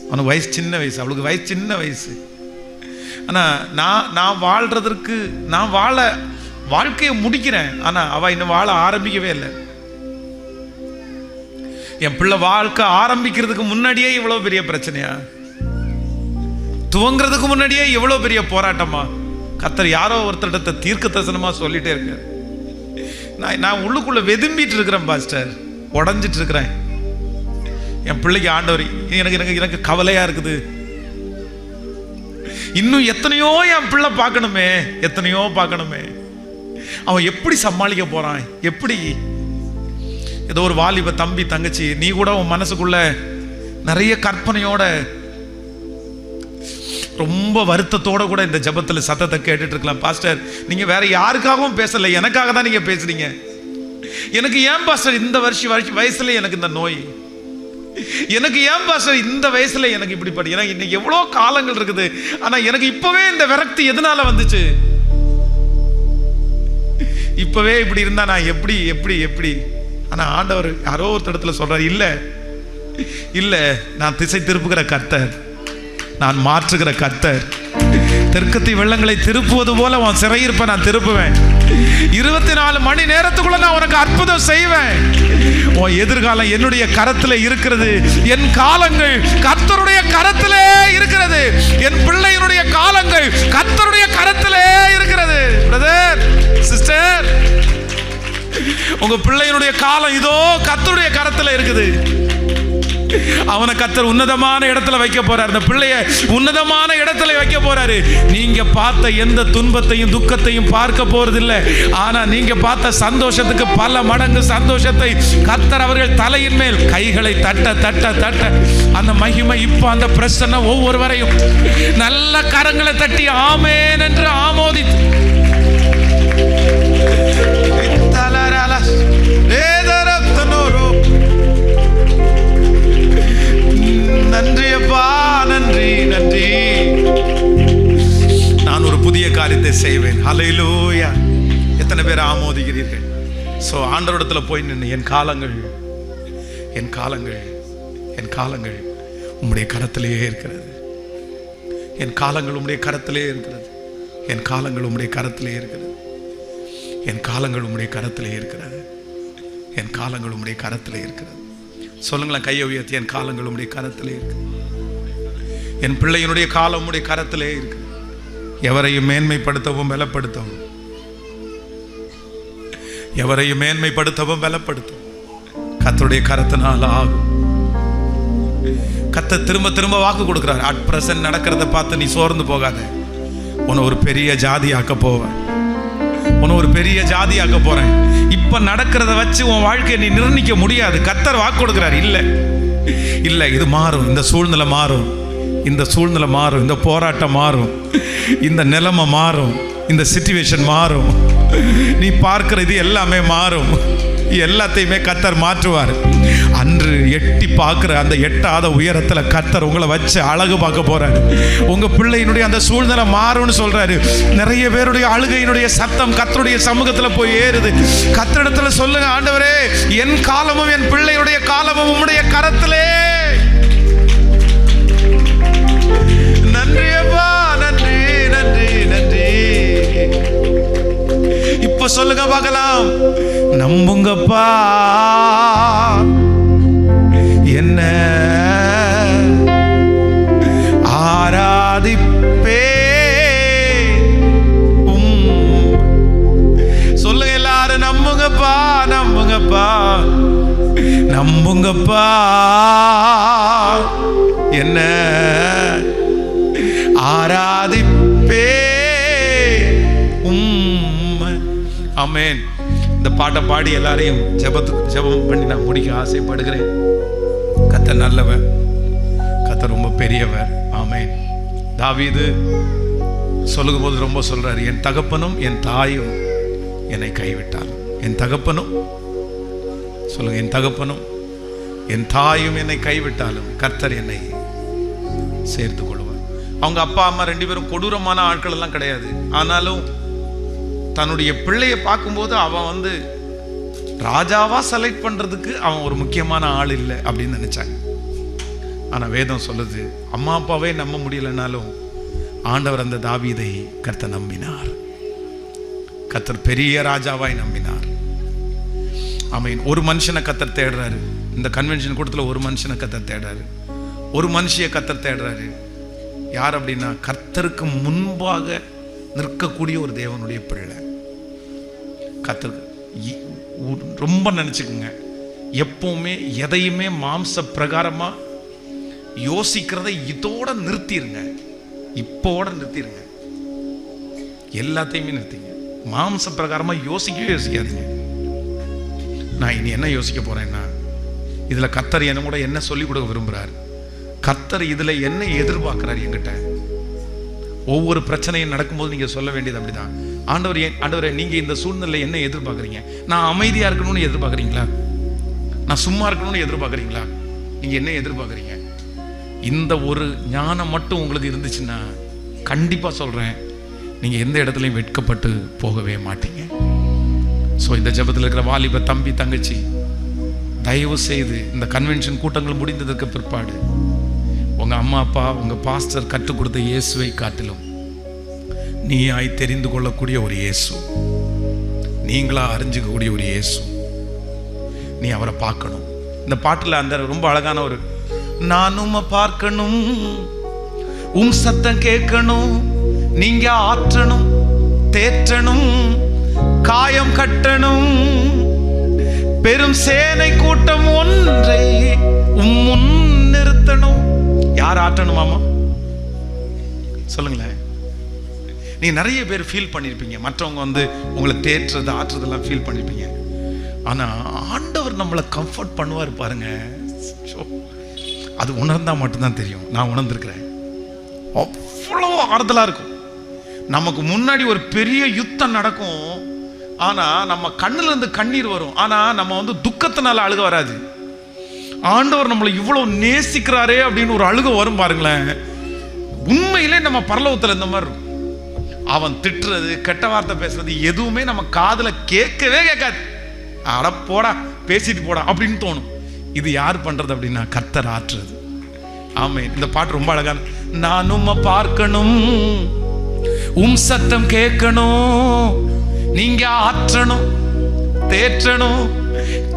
அவனுக்கு வயசு சின்ன வயசு, அவளுக்கு வயசு சின்ன வயசு. ஆனால் நான் வாழ்றதற்கு நான் வாழ்க்கையை முடிக்கிறேன், ஆனால் அவள் இன்னும் வாழ ஆரம்பிக்கவே இல்லை. என் பிள்ளை வாழ்க்கை ஆரம்பிக்கிறதுக்கு முன்னாடியே இவ்வளோ பெரிய பிரச்சனையா, துவங்குறதுக்கு முன்னாடியே எவ்வளோ பெரிய போராட்டமா? கர்த்தர் யாரோ ஒருத்தரிடத்தை தீர்க்க தரிசனமா சொல்லிட்டே இருக்க. நான் உள்ளுக்குள்ள வெதும்பிட்டு இருக்கிறேன் பாஸ்டர், உடஞ்சிட்டு இருக்கிறேன். என் பிள்ளைக்கு ஆண்டவர், எனக்கு கவலையா இருக்குது. இன்னும் எத்தனையோ என் பிள்ளை பார்க்கணுமே, எத்தனையோ பார்க்கணுமே. அவன் எப்படி சமாளிக்க போறான்? எப்படி? ஏதோ ஒரு வாலிப தம்பி தங்கச்சி, நீ கூட உன் மனசுக்குள்ள நிறைய கற்பனையோட ரொம்ப வருத்தத்தோட கூட இந்த ஜெபத்தில் சத்தத்தை கேட்டுட்டு இருக்கலாம். பாஸ்டர், நீங்க வேற யாருக்காகவும் பேசல, எனக்காக தான் நீங்க பேசுறீங்க. எனக்கு ஏன் பாஸ்டர் இந்த வயசுல எனக்கு இந்த நோய்? எனக்கு ஏன் பாஸ்டர் இந்த வயசுல எனக்கு இப்படி படி? எனக்கு இன்னைக்கு எவ்வளோ காலங்கள் இருக்குது, ஆனா எனக்கு இப்பவே இந்த விரக்தி எதனால வந்துச்சு? இப்பவே இப்படி இருந்தா நான் எப்படி எப்படி எப்படி? ஆனா ஆண்டவர் யாரோ ஒரு இடத்துல சொல்றாரு, இல்ல நான் திசை திருப்புகிற கர்த்தர், நான் மாற்றுகிற கர்த்தர். தெற்கத்தி வெள்ளங்களை திருப்புவது போல உன் சிறையிருப்ப நான் திருப்புவேன். 24 மணி நேரத்துக்குள்ள நான் உனக்கு அற்புதம் செய்வேன். உன் எதிர்காலம் என்னுடைய கரத்துல இருக்கிறது. என் காலங்கள் கர்த்தருடைய கரத்திலே இருக்கிறது. என் பிள்ளையினுடைய காலங்கள் கர்த்தருடைய கரத்திலே இருக்கிறது. பிரதர், சிஸ்டர், உங்க பிள்ளையினுடைய காலம் இதோ கர்த்தருடைய கரத்துல இருக்குது. அவனை கர்த்தர் உன்னதமான இடத்துல வைக்க போறாரு. அந்த பிள்ளைய உன்னதமான இடத்துல வைக்க போறாரு. நீங்க பார்த்த எந்த துன்பத்தையும் துக்கத்தையும் பார்க்க போறதில்லை. ஆனா நீங்க பார்த்த சந்தோஷத்துக்கு பல மடங்கு சந்தோஷத்தை கர்த்தர் அவர்கள் தலையின் மேல் கைகளை தட்ட தட்ட தட்ட அந்த மகிமை இப்ப அந்த பிரசன்னம் ஒவ்வொருவரையும் நல்ல கரங்களை தட்டி ஆமென் என்று ஆமோதித்து நன்றி அப்பா, நன்றி நன்றி. நான் ஒரு புதிய காரியத்தை செய்வேன். ஹல்லேலூயா. எத்தனை பேர் ஆமோதிக்கிறீர்கள்? சோ ஆண்டவரிடத்துல போய் நின்று என் காலங்கள் என் காலங்கள் உம்முடைய கரத்திலேயே இருக்கிறது. என் காலங்கள் உம்முடைய கரத்திலே இருக்கிறது. என் காலங்கள் உம்முடைய கரத்திலே இருக்கிறது. என் காலங்கள் உம்முடைய கரத்திலே இருக்கிறது. என் காலங்கள் உம்முடைய கரத்திலே இருக்கிறது. சொல்லுங்களேன் கையை உயர்த்தி, என் காலங்கள் உம்முடைய கரத்திலே இருக்கிறது. என் பிள்ளையினுடைய காலம் உம்முடைய கரத்திலே இருக்கிறது. எவரையும் மேன்மைப்படுத்தவும் பலப்படுத்தவும், எவரையும் மேன்மைப்படுத்தவும் பலப்படுத்தவும் கர்த்தருடைய கரத்தினால் ஆகும். கர்த்தர் திரும்ப திரும்ப வாக்கு கொடுக்கிறார். அட் பிரசன்ட் நடக்கிறத பார்த்து நீ சோர்ந்து போகாத. உன்னை ஒரு பெரிய ஜாதி ஆக்க போவேன். உன்னை ஒரு பெரிய ஜாதி ஆக்க போறேன். இப்ப நடக்கிறத வச்சு உன் வாழ்க்கையை நீ நிர்ணயிக்க முடியாது. கர்த்தர் வாக்கு கொடுக்கிறார். இல்ல இது மாறும். இந்த சூழ்நிலை மாறும். இந்த சூழ்நிலை மாறும். இந்த போராட்டம் மாறும். இந்த நிலைமை மாறும். இந்த சிச்சுவேஷன் மாறும். நீ பார்க்கிற இது எல்லாமே மாறும். எல்லாத்தையுமே கர்த்தர் மாற்றுவார். அன்று எட்டி பார்க்கிற அந்த எட்டாத உயரத்தில் கர்த்தர் உங்களை வச்சு அழகு பார்க்க போறாரு. உங்க பிள்ளையினுடைய அந்த சூழ்நிலை மாறும்னு சொல்றாரு. நிறைய பேருடைய அழுகையினுடைய சத்தம் கர்த்தருடைய சமூகத்தில் போய் ஏறுது. கர்த்தரிடத்துல சொல்லுங்க, ஆண்டவரே என் காலமும் என் பிள்ளையுடைய காலமும் உம்முடைய கரத்திலே. நன்றி அப்பா, நன்றி நன்றி நன்றி. இப்ப சொல்லுங்க பார்க்கலாம். நம்புங்கப்பா என்ன ஆராதிப்பே. சொல்லுங்க எல்லாரும், நம்புங்கப்பா நம்புங்கப்பா நம்புங்கப்பா என்ன ஆராதிப்பே. ஆமென். இந்த பாட்டை பாடி எல்லாரையும் ஜெபம் பண்ணி நான் முடிக்க ஆசைப்படுகிறேன். கர்த்தர் நல்லவர். கர்த்தர் ரொம்ப பெரியவர். ஆமென். தாவீது சொல்லும் போது ரொம்ப சொல்றாரு, என் தகப்பனும் என் தாயும் என்னை கைவிட்டார். என் தகப்பனும் சொல்லுங்க, என் தகப்பனும் என் தாயும் என்னை கைவிட்டாலும் கர்த்தர் என்னை சேர்த்து கொள்வார். அவங்க அப்பா அம்மா ரெண்டு பேரும் கொடூரமான ஆட்கள் எல்லாம் கிடையாது. ஆனாலும் தன்னுடைய பிள்ளையை பார்க்கும்போது அவன் ராஜாவா செலக்ட் பண்றதுக்கு அவன் ஒரு முக்கியமான ஆள் இல்லை அப்படின்னு நினைச்சாங்க. ஆனா வேதம் சொல்லுது, அம்மா அப்பாவே நம்ப முடியலனாலும் ஆண்டவர் அந்த தாவீதை கர்த்தர் நம்பினார். கர்த்தர் பெரிய ராஜாவாய் நம்பினார். ஆமென். ஒரு மனுஷனை கர்த்தர் தேடுறாரு. இந்த கன்வென்ஷன் கூட்டத்தில் ஒரு மனுஷனை கர்த்தர் தேடுறாரு. ஒரு மனுஷியை கர்த்தர் தேடுறாரு. யார் அப்படின்னா, கர்த்தருக்கு முன்பாக நிற்கக்கூடிய ஒரு தேவனுடைய பிள்ளை. கர்த்தருக்கு ரொம்ப நினைச்சுக்குங்க, எப்பவுமே எதையுமே மாம்ச பிரகாரமா யோசிக்கிறத இதோட நிறுத்திடுங்க. இப்போட நிறுத்திடுங்க. எல்லாத்தையுமே நிறுத்திங்க. மாம்ச பிரகாரமா யோசிக்கவே யோசிக்காதீங்க. நான் இனி என்ன யோசிக்க போறேன்னா, இதுல கர்த்தர் என்ன கூட என்ன சொல்லிக் கொடுக்க விரும்புறாரு, கர்த்தர் இதுல என்ன எதிர்பார்க்கிறார் என்கிட்ட. ஒவ்வொரு பிரச்சனையும் நடக்கும்போது நீங்க சொல்ல வேண்டியது அப்படிதான், ஆண்டவரே நீங்க இந்த சூழ்நிலை என்ன எதிர்பார்க்குறீங்க? நான் அமைதியா இருக்கணும்னு எதிர்பார்க்குறீங்களா? நான் சும்மா இருக்கணும்னு எதிர்பார்க்குறீங்களா? நீங்க என்ன எதிர்பார்க்குறீங்க? இந்த ஒரு ஞானம் மட்டும் உங்களுக்கு இருந்துச்சுன்னா கண்டிப்பா சொல்றேன், நீங்க எந்த இடத்துலையும் வெட்கப்பட்டு போகவே மாட்டீங்க. ஸோ இந்த ஜெபத்தில் இருக்கிற வாலிப தம்பி தங்கச்சி, தயவு செய்து இந்த கன்வென்ஷன் கூட்டங்கள் முடிந்ததற்கு பிற்பாடு உங்க அம்மா அப்பா உங்க பாஸ்டர் கற்றுக் கொடுத்த இயேசுவை காட்டிலும் நீயாய் தெரிந்து கொள்ளக்கூடிய ஒரு இயேசு, நீங்களா அறிஞ்சிக்கக்கூடிய ஒரு இயேசு, நீ அவரை பார்க்கணும். இந்த பாட்டுல அந்த ரொம்ப அழகான ஒரு, நானும் பார்க்கணும், உம் சத்தம் கேட்கணும், நீங்க ஆற்றணும், தேற்றணும், காயம் கட்டணும், பெரும் சேனை கூட்டம் ஒன்றை முன் நிறுத்தணும். யார் ஆற்றணுமாமா? சொல்லுங்களேன். நீ நிறைய பேர் ஃபீல் பண்ணியிருப்பீங்க, மற்றவங்க உங்களை தேற்றுறது ஆற்றுறதெல்லாம் ஃபீல் பண்ணியிருப்பீங்க. ஆனா ஆண்டவர் நம்மளை கம்ஃபர்ட் பண்ணுவார் பாருங்க. அது உணர்ந்தா மட்டும்தான் தெரியும். நான் உணர்ந்திருக்கிறேன். அவ்வளோ ஆறுதலா இருக்கும். நமக்கு முன்னாடி ஒரு பெரிய யுத்தம் நடக்கும், ஆனா நம்ம கண்ணுல இருந்து கண்ணீர் வரும், ஆனா நம்ம துக்கத்தினால அழுக வராது. ஆண்டவர் நம்மளை இவ்வளவு நேசிக்கிறாரே அப்படின்னு ஒரு அழுக வரும் பாருங்களேன். உண்மையிலே நம்ம பரலோகத்துல இந்த மாதிரி இருக்கும். அவன் திட்டுறது, கெட்ட வார்த்தை பேசுறது எதுவுமே நம்ம காதுல கேட்கவே கேட்காது. அட போடா, பேசிட்டு போடா அப்படின்னு தோணும். இது யார் பண்றது அப்படின்னா கர்த்தர் ஆற்றுறது. ஆமென். இந்த பாட்டு ரொம்ப அழகான. நான் உம்மை பார்க்கணும், உம் சத்தம் கேட்கணும், நீங்க ஆற்றணும், தேற்றணும்,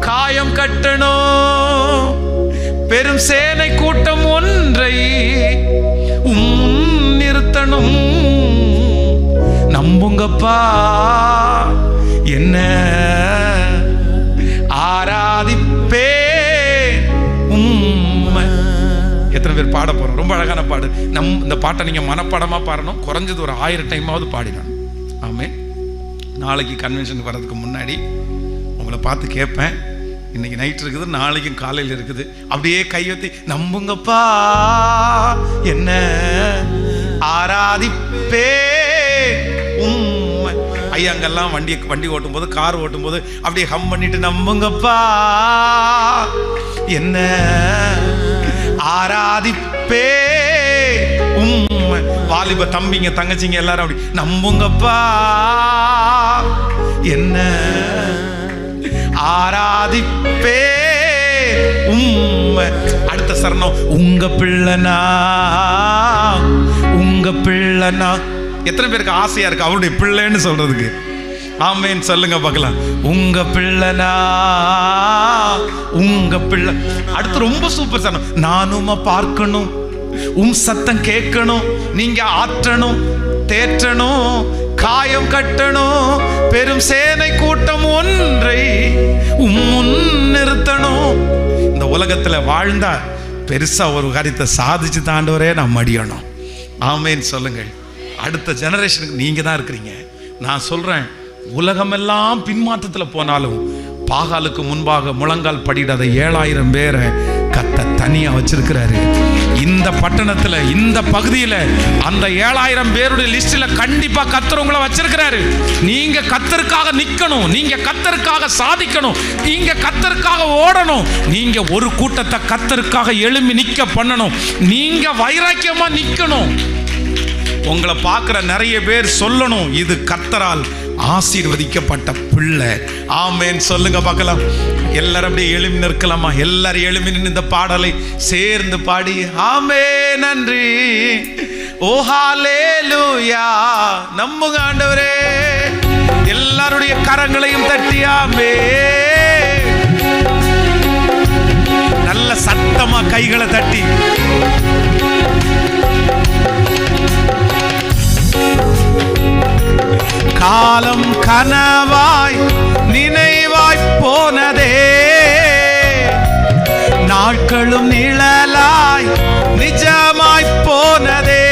காயம் கட்டணும், பெரும் சேனை கூட்டம் ஒன்றை நிறுத்தணும். நம்புங்கப்பா என்ன ஆராதிப்பே உம்மை. எத்தனை பேர் பாட போறோம்? ரொம்ப அழகான பாடு. இந்த பாட்டை நீங்க மனப்பாடமா பாடணும். குறைஞ்சது ஒரு 1000 டைமாவது பாடிடணும். ஆமே. நாளைக்கு கன்வென்ஷனுக்கு வர்றதுக்கு முன்னாடி உங்களை பார்த்து கேட்பேன். இன்னைக்கு நைட் இருக்குது, நாளைக்கும் காலையில் இருக்குது. அப்படியே கையெத்தி நம்புங்கப்பா என்ன ஆராதிப்பே உம்மை. ஐயா அங்கெல்லாம் வண்டி ஓட்டும் போது, கார் ஓட்டும் போது அப்படியே ஹம் பண்ணிட்டு நம்புங்கப்பா என்ன ஆராதிப்பே உம்மை. வாலிப தம்பிங்க தங்கச்சிங்க எல்லாரும் அப்படி நம்புங்கப்பா என்ன ஆராதிப்பே உம்மை. அடுத்த சரணம் உங்க பிள்ளைனா, உங்க பிள்ளைனா. எத்தனை பேருக்கு ஆசையா இருக்கு அவருடைய பிள்ளைன்னு சொல்றதுக்கு? ஆமேன் சொல்லுங்க பார்க்கலாம். உங்க பிள்ளைனா, உங்க பிள்ளை. அடுத்து ரொம்ப சூப்பர் சரணம். நானும் பார்க்கணும், உம் சத்தம் கேட்கணும், நீங்க ஆற்றணும், தேற்றணும், காயம் கட்டணும், பெரும் சேனை கூட்டம் ஒன்றை நிறுத்தணும். இந்த உலகத்துல வாழ்ந்தா பெருசா ஒரு காரியத்தை சாதிச்சு தாண்டவரே நாம் மடியணும். ஆமேன்னு சொல்லுங்கள். அடுத்த ஜெனரேஷனுக்கு நீங்க தான் இருக்கிறீங்க. நான் சொல்றேன், உலகமெல்லாம் பின்மாற்றத்தில் போனாலும் பாகாலுக்கு முன்பாக முழங்கால் படிடாத 7000 பேரை கர்த்தர் தனியா வச்சிருக்கிறாரு. இந்த பட்டணத்துல, இந்த பகுதியில அந்த 7000 பேருடைய லிஸ்ட்ல கண்டிப்பா கர்த்தர் உங்களை வச்சிருக்கிறாரு. நீங்க கர்த்தருக்காக நிக்கணும், நீங்க கர்த்தருக்காக சாதிக்கணும், நீங்க கர்த்தருக்காக ஓடணும். நீங்க ஒரு கூட்டத்தை கர்த்தருக்காக எழும்பி நிக்க பண்ணணும். நீங்க வைராக்கியமா நிக்கணும். உங்களை பார்க்கிற நிறைய பேர் சொல்லணும், இது கர்த்தரால் ஆசீர்வதிக்கப்பட்ட பிள்ளை. ஆமேன் சொல்லுங்க பார்க்கலாம். எல்லாரும் அப்படியே எழுப்பி நிற்கலாமா? எல்லாரும் எழுப்பி நின்று இந்த பாடலை சேர்ந்து பாடி ஆமே நன்றி ஓ ஹல்லேலூயா நம்புங்க ஆண்டவரே. எல்லாருடைய கரங்களையும் தட்டி ஆமே. நல்ல சத்தமா கைகளை தட்டி காலம் கனவாய் நினைவாய் போனதே, நாட்களும் நிழலாய் நிஜமாய் போனதே.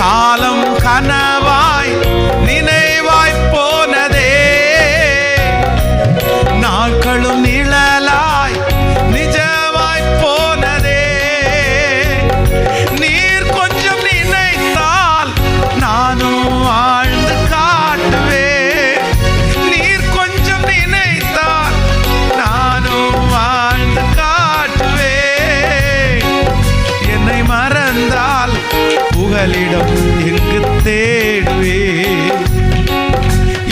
காலம் கனவாய் நினைவாய் போனதே, நாட்களும் நிழலாய் நிஜமாய் போனதே. நீர் கொஞ்சம் நினைத்தால் நானும் வாழ்ந்து காட்டுவேன். நீர் கொஞ்சம் நினைத்தால் நானும் வாழ்ந்து காட்டுவேன். என்னை மறந்தால் புகலிடம் எங்கு தேடுவேன்.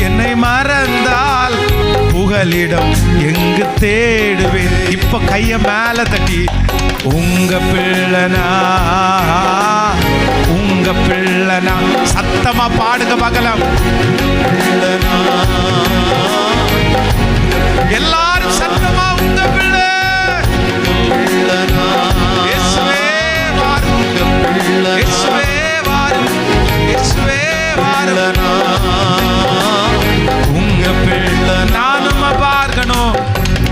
என்னை மறந்தால் புகலிடம் எங்கு தேடுவேன். இப்ப கைய மேல தட்டி உங்க பிள்ளைனா, உங்க பிள்ளைனா சத்தமா பாடுங்க பார்க்கலாம். எல்லாரும் சத்தமா உங்க பிள்ளை. இயேசுவே வாரும், இயேசுவே வாரும், இயேசுவே வாரும். உங்க பிள்ளை நானும் பார்க்கணும்,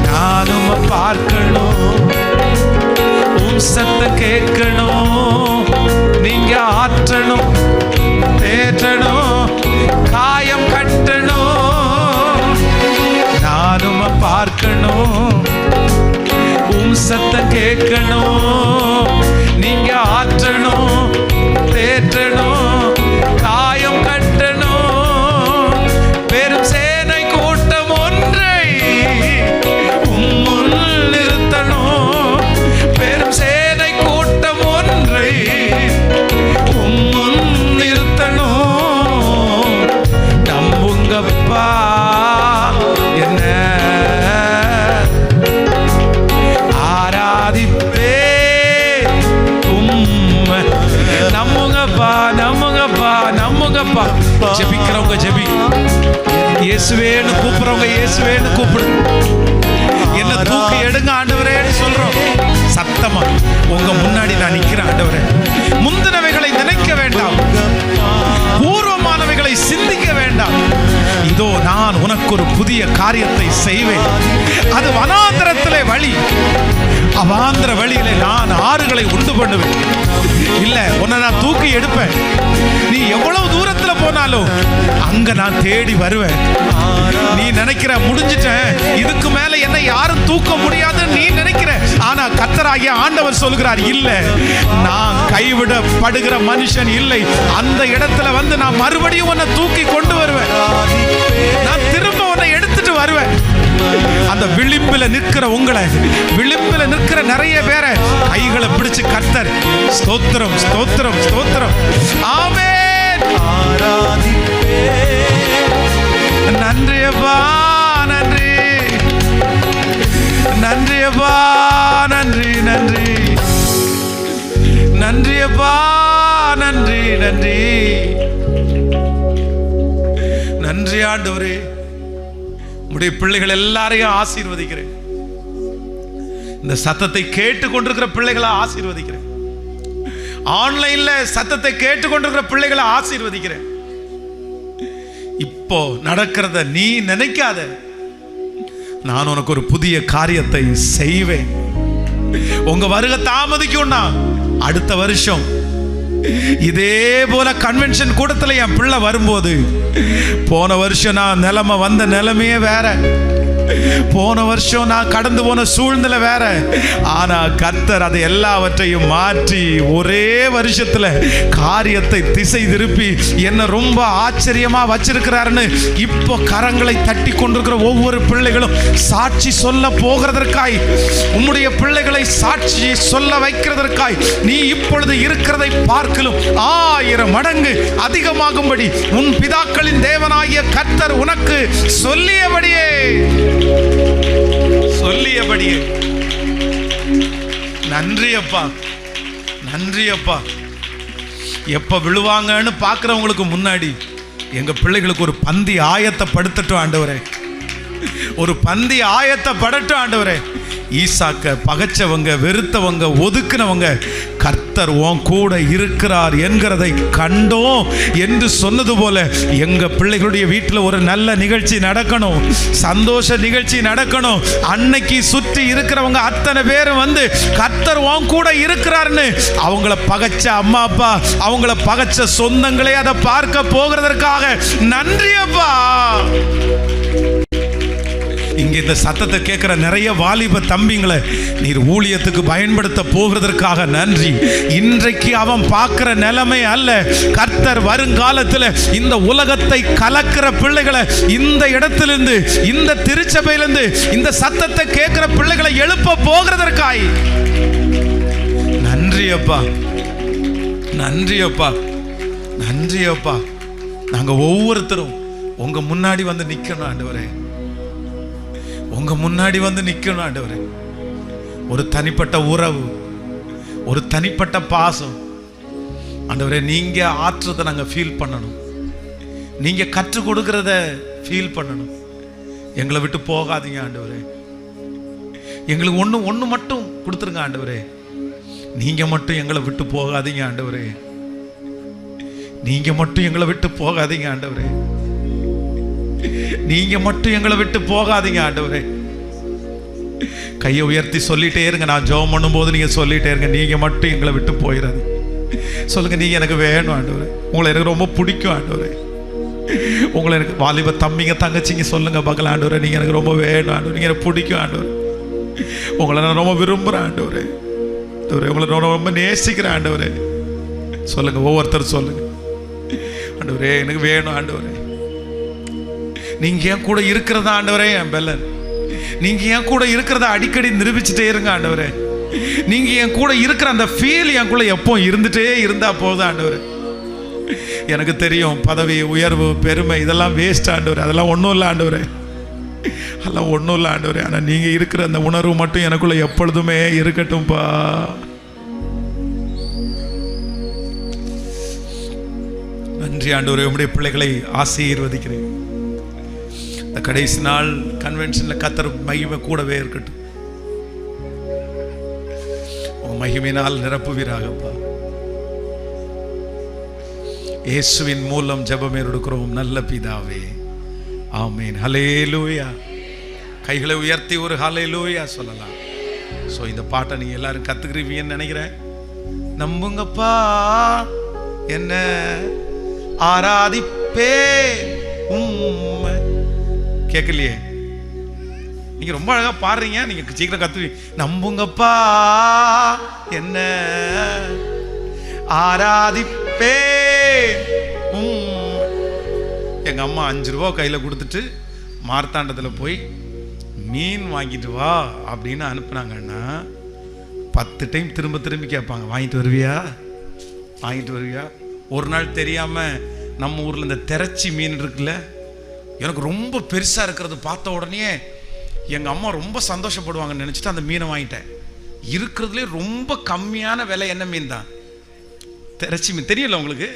நானும் பார்க்கணும், உம் சத்தம் கேட்கணும், நீங்க ஆற்றணும், தேற்றணும், காயம் கட்டணும். நானும் பார்க்கணும், உம் சத்தம் கேட்கணும், நீங்க ஆற்றணும், தேற்றணும், காயம் கட்டணும், பெரும் சேனை கூட்டம் ஒன்றை உம்முன் நிறுத்தணும். பெரும் சேனை கூட்டம் ஒன்றை உம்முன் நிறுத்தணும். நம்புங்கப்பா என்ன ஜெபிக்கிறவங்க ஜெபி, இயேசுவேன்னு கூப்பிடுறவங்க இயேசுவேன்னு கூப்பிடு. என்ன தூக்கி எடுங்க ஆண்டவரேன்னு சொல்றோம். சத்தமா உங்க முன்னாடி நான் நிக்கிறேன் ஆண்டவரே. முந்தினவைகளை நினைக்க வேண்டாம், பூர்வமானவைகளை சிந்திக்க வேண்டாம். இதோ நான் உனக்கு ஒரு புதிய காரியத்தை செய்வேன். அது வனாந்திரத்திலே வழி, அவாந்திர வழியிலே நான் ஆறுகளை உண்டு பண்ணுவேன். இல்ல உன்னை நான் தூக்கி எடுப்பேன். நீ எவ்வளவு தூரத்துல போனாலும் அங்க நான் தேடி வருவேன். நீ நினைக்கிற முடிஞ்சிட்டேன், இதுக்கு மேல என்ன யாரும் தூக்க முடியாதுன்னு நீ நினைக்கிற. ஆனா கர்த்தராகிய ஆண்டவர் சொல்கிறார், இல்ல, நான் கைவிடப்படுகிற மனுஷன் இல்லை. அந்த இடத்துல வந்து நான் மறுபடியும் உன்னை தூக்கி கொண்டு வருவேன். நான் திரும்ப உன்னை எடுத்துட்டு வருவேன். அந்த விளிம்பில நிற்கிற உங்களை, விளிம்பில நிற்கிற நிறைய பேரை கைகளை பிடிச்சு கர்த்தர் ஸ்தோத்திரம் ஸ்தோத்திரம் ஸ்தோத்திரம் ஆமென் நன்றி அப்பா, நன்றி நன்றி அப்பா, நன்றி நன்றி நன்றி அப்பா, நன்றி நன்றி நன்றி ஆண்டவரே. உம்முடைய பிள்ளைகள் எல்லாரையும் ஆசீர்வதிக்கிறேன். இந்த சத்தத்தை கேட்டுக்கொண்டிருக்கிற பிள்ளைகளை ஆசீர்வதிக்கிறேன். ஆன்லைன்ல சத்தத்தை கேட்டுக்கொண்டிருக்கிற பிள்ளைகளை ஆசீர்வதிக்கிறேன். இப்போ நடக்கிறத நீ நினைக்காத, நான் உனக்கு ஒரு புதிய காரியத்தை செய்வேன். உங்க வருகை தாமதிக்கும்னா அடுத்த வருஷம் இதே போல கன்வென்ஷன் கூட்டத்தில் என் பிள்ளை வரும்போது, போன வருஷம் நான் நிலைமை வந்த நிலைமையே வேற, போன வருஷம் நான் கடந்து போன சூழ்நிலை வேற. ஆனா கர்த்தர் அதை எல்லாவற்றையும் மாற்றி ஒரே வருஷத்துல காரியத்தை திசை திருப்பி என்ன ரொம்ப ஆச்சரியமா வச்சிருக்கிறாருன்னு இப்போ கரங்களை தட்டி கொண்டிருக்கிற ஒவ்வொரு பிள்ளைகளும் சாட்சி சொல்ல போகிறதற்காய், உம்முடைய பிள்ளைகளை சாட்சி சொல்ல வைக்கிறதற்காய் நீ இப்பொழுது இருக்கிறதை பார்க்கலும் 1000 மடங்கு அதிகமாகும்படி உன் பிதாக்களின் தேவனாகிய கர்த்தர் உனக்கு சொல்லியபடியே நன்றி அப்பா, நன்றி அப்பா. எப்ப விழுவாங்கன்னு பார்க்கிறவங்களுக்கு முன்னாடி எங்க பிள்ளைகளுக்கு ஒரு பந்தி ஆயத்தப்படுத்தட்டும் ஆண்டவரே, ஒரு பந்தி ஆயத்தப்படட்டும் ஆண்டவரே. ஈசாக்க பகைச்சவங்க, வெறுத்தவங்க, ஒதுக்குனவங்க கர்த்தர் உன் கூட இருக்கிறார் என்கிறதை கண்டோம் என்று சொன்னது போல எங்க பிள்ளைகளுடைய வீட்டில் ஒரு நல்ல நிகழ்ச்சி நடக்கணும், சந்தோஷ நிகழ்ச்சி நடக்கணும். அன்னைக்கு சுற்றி இருக்கிறவங்க அத்தனை பேரும் வந்து கர்த்தர் உன் கூட இருக்கிறார்னு அவங்கள பகைச்ச அம்மா அப்பா, அவங்கள பகைச்ச சொந்தங்களே அதை பார்க்க போகிறதற்காக நன்றி அப்பா. இங்க இந்த சத்தத்தை கேட்கிற நிறைய வாலிப தம்பிங்களை நீர் ஊழியத்துக்கு பயன்படுத்த போகிறதற்காக நன்றி. இன்றைக்கு அவன் பார்க்கிற நிலைமை அல்ல, கர்த்தர் வருங்காலத்தில் இந்த உலகத்தை கலக்கிற பிள்ளைகளை இந்த இடத்திலிருந்து, இந்த திருச்சபையிலிருந்து இந்த சத்தத்தை கேட்கிற பிள்ளைகளை எழுப்ப போகிறதற்காய் நன்றி அப்பா, நன்றி அப்பா, நன்றி அப்பா. நாங்க ஒவ்வொருத்தரும் உங்க முன்னாடி வந்து நிக்கணும் ஆண்டவரே, உங்க முன்னாடி வந்து நிக்கணும் ஆண்டவரே. ஒரு தனிப்பட்ட உறவு, ஒரு தனிப்பட்ட பாசம் ஆண்டவரே, நீங்க ஆற்றுறதை நாங்க ஃபீல் பண்ணணும், நீங்க கற்றுக் கொடுக்கறத ஃபீல் பண்ணணும். எங்களை விட்டு போகாதீங்க ஆண்டவரே. எங்களுக்கு ஒண்ணு மட்டும் கொடுத்துருங்க ஆண்டவரே, நீங்க மட்டும் எங்களை விட்டு போகாதீங்க ஆண்டவரே, நீங்க மட்டும் எங்களை விட்டு போகாதீங்க ஆண்டவரே, நீங்க மட்டும் எங்களை விட்டு போகாதீங்க ஆண்டவரே. கையை உயர்த்தி சொல்லிட்டே இருங்க. நான் ஜெபம் பண்ணும்போது நீங்க சொல்லிட்டே இருங்க, நீங்க மட்டும் எங்களை விட்டு போயிடாது. சொல்லுங்க, நீங்க எனக்கு வேணும் ஆண்டவரே, உங்களை எனக்கு ரொம்ப பிடிக்கும் ஆண்டவரே, உங்களை எனக்கு வாலிப தம்பிங்க தங்கச்சிங்க சொல்லுங்க பார்க்கலாம் ஆண்டவரே, நீங்க எனக்கு ரொம்ப வேணும் ஆண்டவரே, நீங்க எனக்கு பிடிக்கும் ஆண்டவரே, உங்களை நான் ரொம்ப விரும்புகிறேன் ஆண்டவரே, உங்களை ரொம்ப நேசிக்கிறேன் ஆண்டவரே. சொல்லுங்க, ஒவ்வொருத்தரும் சொல்லுங்க, ஆண்டவரே எனக்கு வேணும் ஆண்டவரே, நீங்க என் கூட இருக்கிறதா ஆண்டவரே என் பெல்லன், நீங்க என் கூட இருக்கிறத அடிக்கடி நிரூபிச்சுட்டே இருங்க ஆண்டவரே, நீங்க என் கூட இருக்கிற அந்த ஃபீல் என் கூட எப்போ இருந்துட்டே இருந்தா போதும் ஆண்டவரே. எனக்கு தெரியும் பதவி, உயர்வு, பெருமை இதெல்லாம் வேஸ்ட் ஆண்டவரே, அதெல்லாம் ஒன்றும் இல்லை ஆண்டவரே, அதெல்லாம் ஒன்றும் இல்லை ஆண்டவரே. ஆனால் நீங்க இருக்கிற அந்த உணர்வு மட்டும் எனக்குள்ள எப்பொழுதுமே இருக்கட்டும்பா. நன்றி நன்றி ஆண்டவரே, உம்முடைய பிள்ளைகளை ஆசீர்வதிக்கிறேன். இந்த கடைசி நாள் கன்வென்ஷன்ல கர்த்தர் மகிமை கூடவே இருக்கட்டும். உங்க மகிமையினால் நிரப்புவீராகப்பா. இயேசுவின் மூலம் ஜெபம் எடுக்கிறோம் நல்ல பிதாவே, ஆமென். ஹல்லேலூயா. கைகளை உயர்த்தி ஒரு ஹல்லேலூயா சொல்லலாம். ஸோ இந்த பாட்டை நீங்க எல்லாரும் கத்துக்கிறீங்கன்னு நினைக்கிறேன். நம்புங்கப்பா என்ன ஆராதிப்பே உம்மை. கேட்கலையே, நீங்க ரொம்ப அழகா பாடுறீங்க, நீங்க சீக்கிரம் கத்துவீங்க. நம்புங்கப்பா என்ன ஆராதிப்பே எங்க அம்மா 5 ரூபா கையில கொடுத்துட்டு மார்த்தாண்டத்தில் போய் மீன் வாங்கிட்டு வா அப்படின்னு அனுப்புனாங்கன்னா 10 டைம் திரும்ப திரும்பி கேட்பாங்க, வாங்கிட்டு வருவியா, வாங்கிட்டு வருவியா. ஒரு நாள் தெரியாம நம்ம ஊர்ல இந்த திரச்சி மீன் இருக்குல்ல, எனக்கு ரொம்ப பெருசா இருக்கிறது பார்த்த உடனே எங்க அம்மா ரொம்ப சந்தோஷப்படுவாங்கன்னு நினைச்சிட்டு அந்த மீனை வாங்கிட்டேன். இருக்கிறதுலே ரொம்ப கம்மியான விலை என்ன மீன் தான், திரச்சி மீன். தெரியல உங்களுக்கு,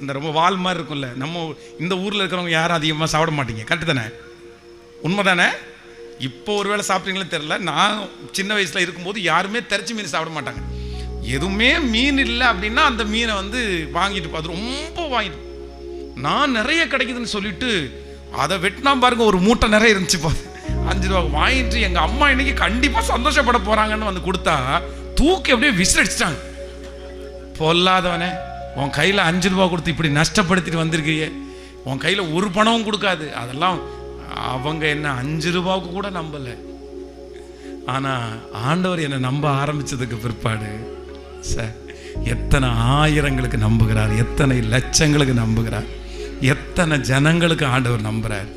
இந்த ரொம்ப வால் மாதிரி இருக்கும்ல. நம்ம இந்த ஊரில் இருக்கிறவங்க யாரும் அதிகமாக சாப்பிட மாட்டீங்க, கரெக்டு தானே? உண்மை தானே? இப்போ ஒரு வேளை சாப்பிட்றீங்களே தெரில. நான் சின்ன வயசில் இருக்கும்போது யாருமே திரச்சி மீன் சாப்பிட மாட்டாங்க. எதுவுமே மீன் இல்லை அப்படின்னா அந்த மீனை வந்து வாங்கிட்டு பார்த்து ரொம்ப வாங்கிட்டு, நான் நிறைய கிடைக்குதுன்னு சொல்லிட்டு அதை வெட்டினா பாருங்க, ஒரு மூட்டை நிறைய இருந்துச்சு பாரு, 5 ரூபா வாங்கிட்டு எங்கள் அம்மா இன்னைக்கு கண்டிப்பாக சந்தோஷப்பட போகிறாங்கன்னு வந்து கொடுத்தா தூக்கி அப்படியே விசிலடிச்சிட்டாங்க. பொல்லாதவனே, உன் கையில் 5 ரூபா கொடுத்து இப்படி நஷ்டப்படுத்திட்டு வந்திருக்கியே, உன் கையில் ஒரு பணமும் கொடுக்காது. அதெல்லாம் அவங்க என்ன 5 ரூபாவுக்கு கூட நம்பலை. ஆனால் ஆண்டவர் என்னை நம்ப ஆரம்பித்ததுக்கு பிற்பாடு சார் எத்தனை ஆயிரங்களுக்கு நம்புகிறார், எத்தனை லட்சங்களுக்கு நம்புகிறார், எத்தனை ஜனங்களுக்கு ஆண்டவர் நம்புகிறார்.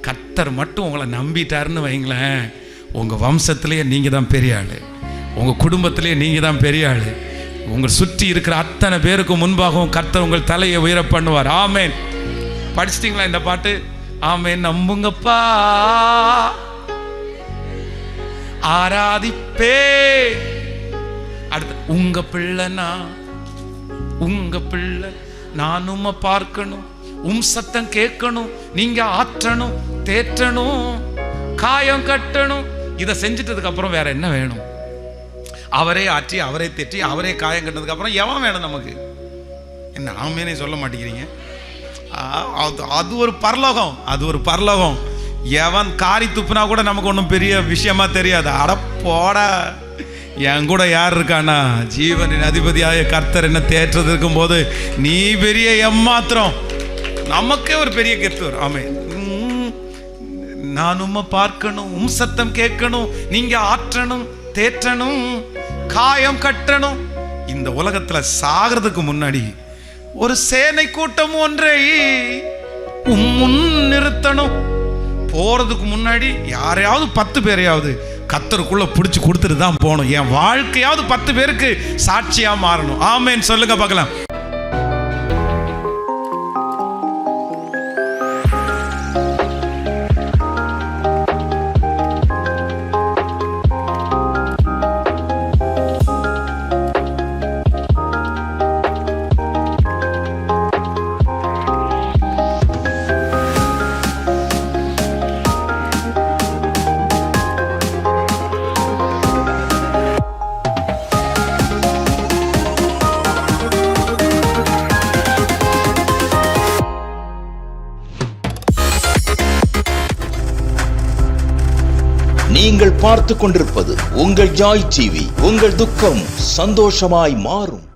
கர்த்தர் மட்டும் உங்களை நம்பிட்டாருன்னு வைங்களேன், உங்கள் வம்சத்திலேயே நீங்கள் தான் பெரிய ஆள், உங்கள் குடும்பத்திலேயே நீங்கள் தான் பெரிய ஆள். உங்கள் சுற்றி இருக்கிற அத்தனை பேருக்கு முன்பாகவும் கர்த்தர் உங்கள் தலையை உயர பண்ணுவார். ஆமேன். படிச்சிட்டிங்களா இந்த பாட்டு? ஆமேன். நம்புங்கப்பா ஆராதிப்பே. அடுத்து, உங்க பிள்ளைனா உங்க பிள்ளை, நான் உம்மை பார்க்கணும், சத்தம் கேட்கணும், நீங்க ஆற்றணும், தேற்றணும், காயம் கட்டணும். இதை செஞ்சிட்டதுக்கு அப்புறம் வேற என்ன வேணும்? அவரே ஆற்றி, அவரே தேற்றி, அவரே காயம் கட்டதுக்கு அப்புறம் எவன் வேணும் நமக்கு? என்ன ஆமேனே சொல்ல மாட்டேங்கிறீங்க? அது ஒரு பரலோகம், அது ஒரு பரலோகம். எவன் காரி துப்புனா கூட நமக்கு ஒன்றும் பெரிய விஷயமா தெரியாது. அட போடா, என் கூட யார் இருக்கானா? ஜீவனின் அதிபதியாக கர்த்தர் என்ன தேற்றது இருக்கும் போது நீ பெரிய எம்மாத்திரம், நமக்கே ஒரு பெரிய கெத்து வரும். ஆமே. நான் உம்மை பார்க்கணும், சத்தம் கேட்கணும், நீங்க ஆற்றணும், தேற்றணும், காயம் கட்டணும். இந்த உலகத்துல சாகிறதுக்கு முன்னாடி ஒரு சேனை கூட்டம் ஒன்றை முன் நிறுத்தணும். போறதுக்கு முன்னாடி யாரையாவது 10 பேரையாவது கர்த்தருக்குள்ள பிடிச்சு கொடுத்துட்டு தான் போகணும். என் வாழ்க்கையாவது 10 பேருக்கு சாட்சியா மாறணும். ஆமேன் சொல்லுங்க பார்க்கலாம். நீங்கள் பார்த்துக் கொண்டிருப்பது உங்கள் ஜாய் டிவி. உங்கள் துக்கம் சந்தோஷமாய் மாறும்.